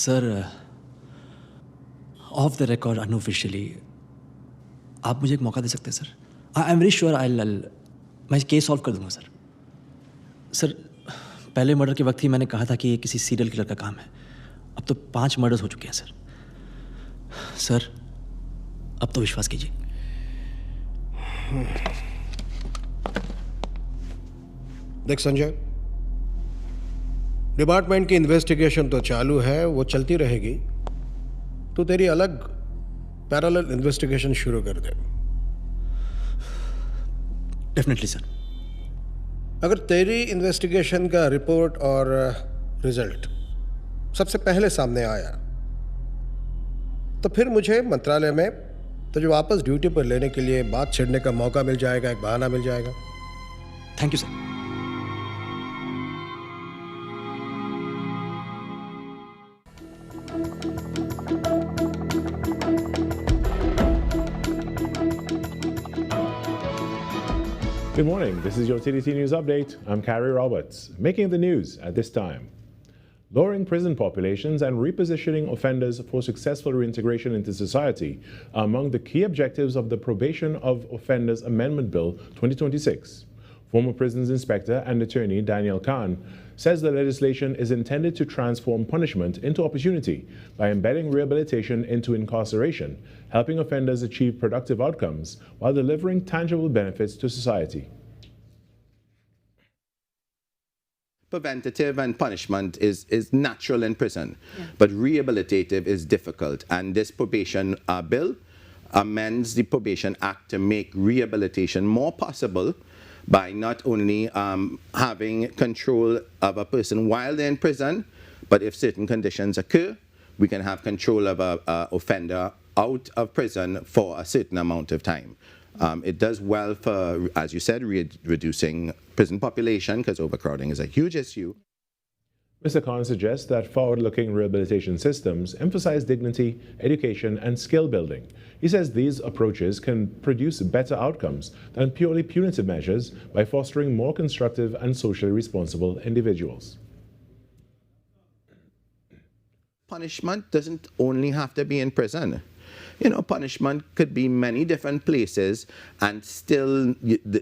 [SPEAKER 13] Sir of the record unofficially आप मुझे एक मौका दे सकते हैं sir? I am very sure मैं case solve कर दूंगा sir. Sir पहले मर्डर के वक्त ही मैंने कहा था कि ये किसी सीरियल किलर का काम है. अब तो 5 मर्डर्स हो चुके हैं सर. सर अब तो विश्वास कीजिए.
[SPEAKER 14] देख संजय, डिपार्टमेंट की इन्वेस्टिगेशन तो चालू है, वो चलती रहेगी. तो तेरी अलग पैरेलल इन्वेस्टिगेशन शुरू कर दे.
[SPEAKER 13] Definitely sir.
[SPEAKER 14] अगर तेरी इन्वेस्टिगेशन का रिपोर्ट और रिजल्ट सबसे पहले सामने आया तो फिर मुझे मंत्रालय में तुझे वापस ड्यूटी पर लेने के लिए बात छेड़ने का मौका मिल जाएगा, एक बहाना मिल जाएगा.
[SPEAKER 13] Thank you sir.
[SPEAKER 9] Good morning. This is your TTT News Update. I'm Carrie Roberts. Making the news at this time. Lowering prison populations and repositioning offenders for successful reintegration into society are among the key objectives of the Probation of Offenders Amendment Bill 2026. Former Prisons Inspector and Attorney Daniel Khan says the legislation is intended to transform punishment into opportunity by embedding rehabilitation into incarceration, helping offenders achieve productive outcomes while delivering tangible benefits to society.
[SPEAKER 16] Preventative and punishment is natural in prison, but rehabilitative is difficult. And this probation bill amends the Probation Act to make rehabilitation more possible by not only having control of a person while they're in prison, but if certain conditions occur, we can have control of an offender out of prison for a certain amount of time. It does well for, as you said, reducing prison population, because overcrowding is a huge issue.
[SPEAKER 9] Mr. Khan suggests that forward-looking rehabilitation systems emphasize dignity, education, and skill building. He says these approaches can produce better outcomes than purely punitive measures by fostering more constructive and socially responsible individuals.
[SPEAKER 16] Punishment doesn't only have to be in prison. You know, punishment could be many different places and still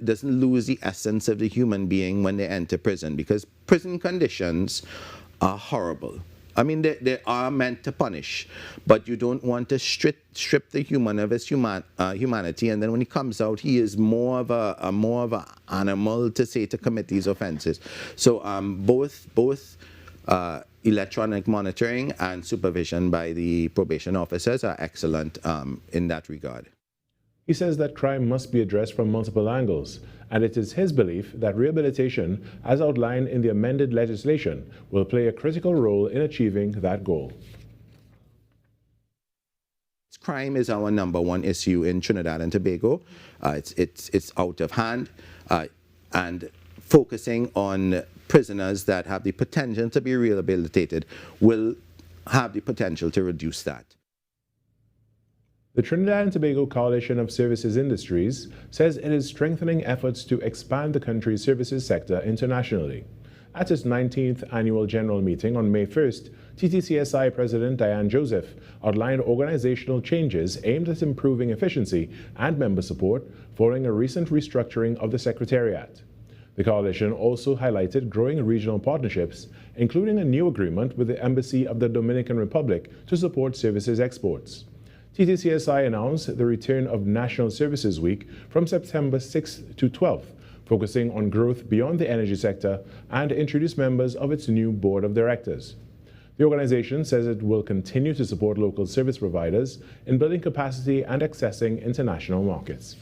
[SPEAKER 16] doesn't lose the essence of the human being when they enter prison, because prison conditions are horrible. I mean, they are meant to punish, but you don't want to strip the human of his humanity, and then when he comes out, he is more of a animal to commit these offenses. So both electronic monitoring and supervision by the probation officers are excellent in that regard.
[SPEAKER 9] He says that crime must be addressed from multiple angles, and it is his belief that rehabilitation, as outlined in the amended legislation, will play a critical role in achieving that goal.
[SPEAKER 16] crime is our #1 issue in Trinidad and Tobago. It's out of hand, and focusing on prisoners that have the potential to be rehabilitated will have the potential to reduce that.
[SPEAKER 9] The Trinidad and Tobago Coalition of Services Industries says it is strengthening efforts to expand the country's services sector internationally. At its 19th annual general meeting on May 1st, TTCSI President Diane Joseph outlined organizational changes aimed at improving efficiency and member support following a recent restructuring of the Secretariat. The coalition also highlighted growing regional partnerships, including a new agreement with the Embassy of the Dominican Republic to support services exports. TTCSI announced the return of National Services Week from September 6th to 12th, focusing on growth beyond the energy sector, and introduced members of its new board of directors. The organization says it will continue to support local service providers in building capacity and accessing international markets.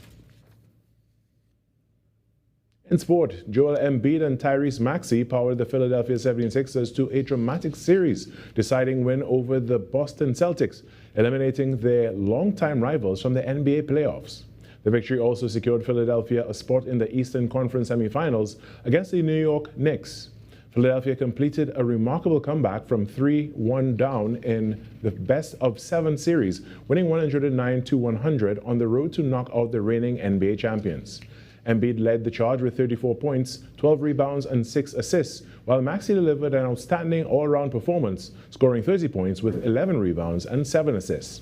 [SPEAKER 9] In sport, Joel Embiid and Tyrese Maxey powered the Philadelphia 76ers to a dramatic series, deciding win over the Boston Celtics, eliminating their longtime rivals from the NBA playoffs. The victory also secured Philadelphia a spot in the Eastern Conference semifinals against the New York Knicks. Philadelphia completed a remarkable comeback from 3-1 down in the best-of-7 series, winning 109-100 on the road to knock out the reigning NBA champions. Embiid led the charge with 34 points, 12 rebounds, and 6 assists, while Maxey delivered an outstanding all-around performance, scoring 30 points with 11 rebounds and 7 assists.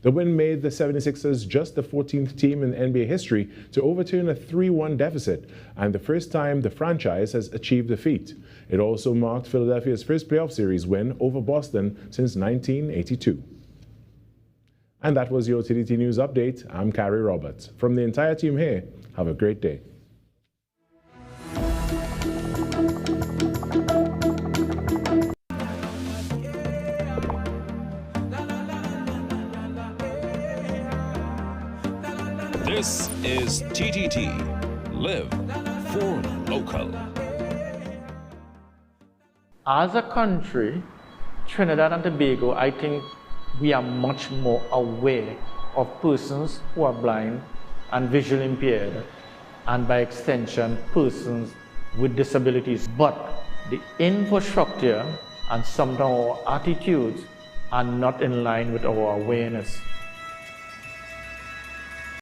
[SPEAKER 9] The win made the 76ers just the 14th team in NBA history to overturn a 3-1 deficit, and the first time the franchise has achieved the feat. It also marked Philadelphia's first playoff series win over Boston since 1982. And that was your TTT News Update. I'm Carrie Roberts. From the entire team here, have a great day.
[SPEAKER 8] This is TTT. Live for local.
[SPEAKER 25] As a country, Trinidad and Tobago, I think we are much more aware of persons who are blind and visually impaired, and by extension, persons with disabilities. But the infrastructure and sometimes our attitudes are not in line with our awareness.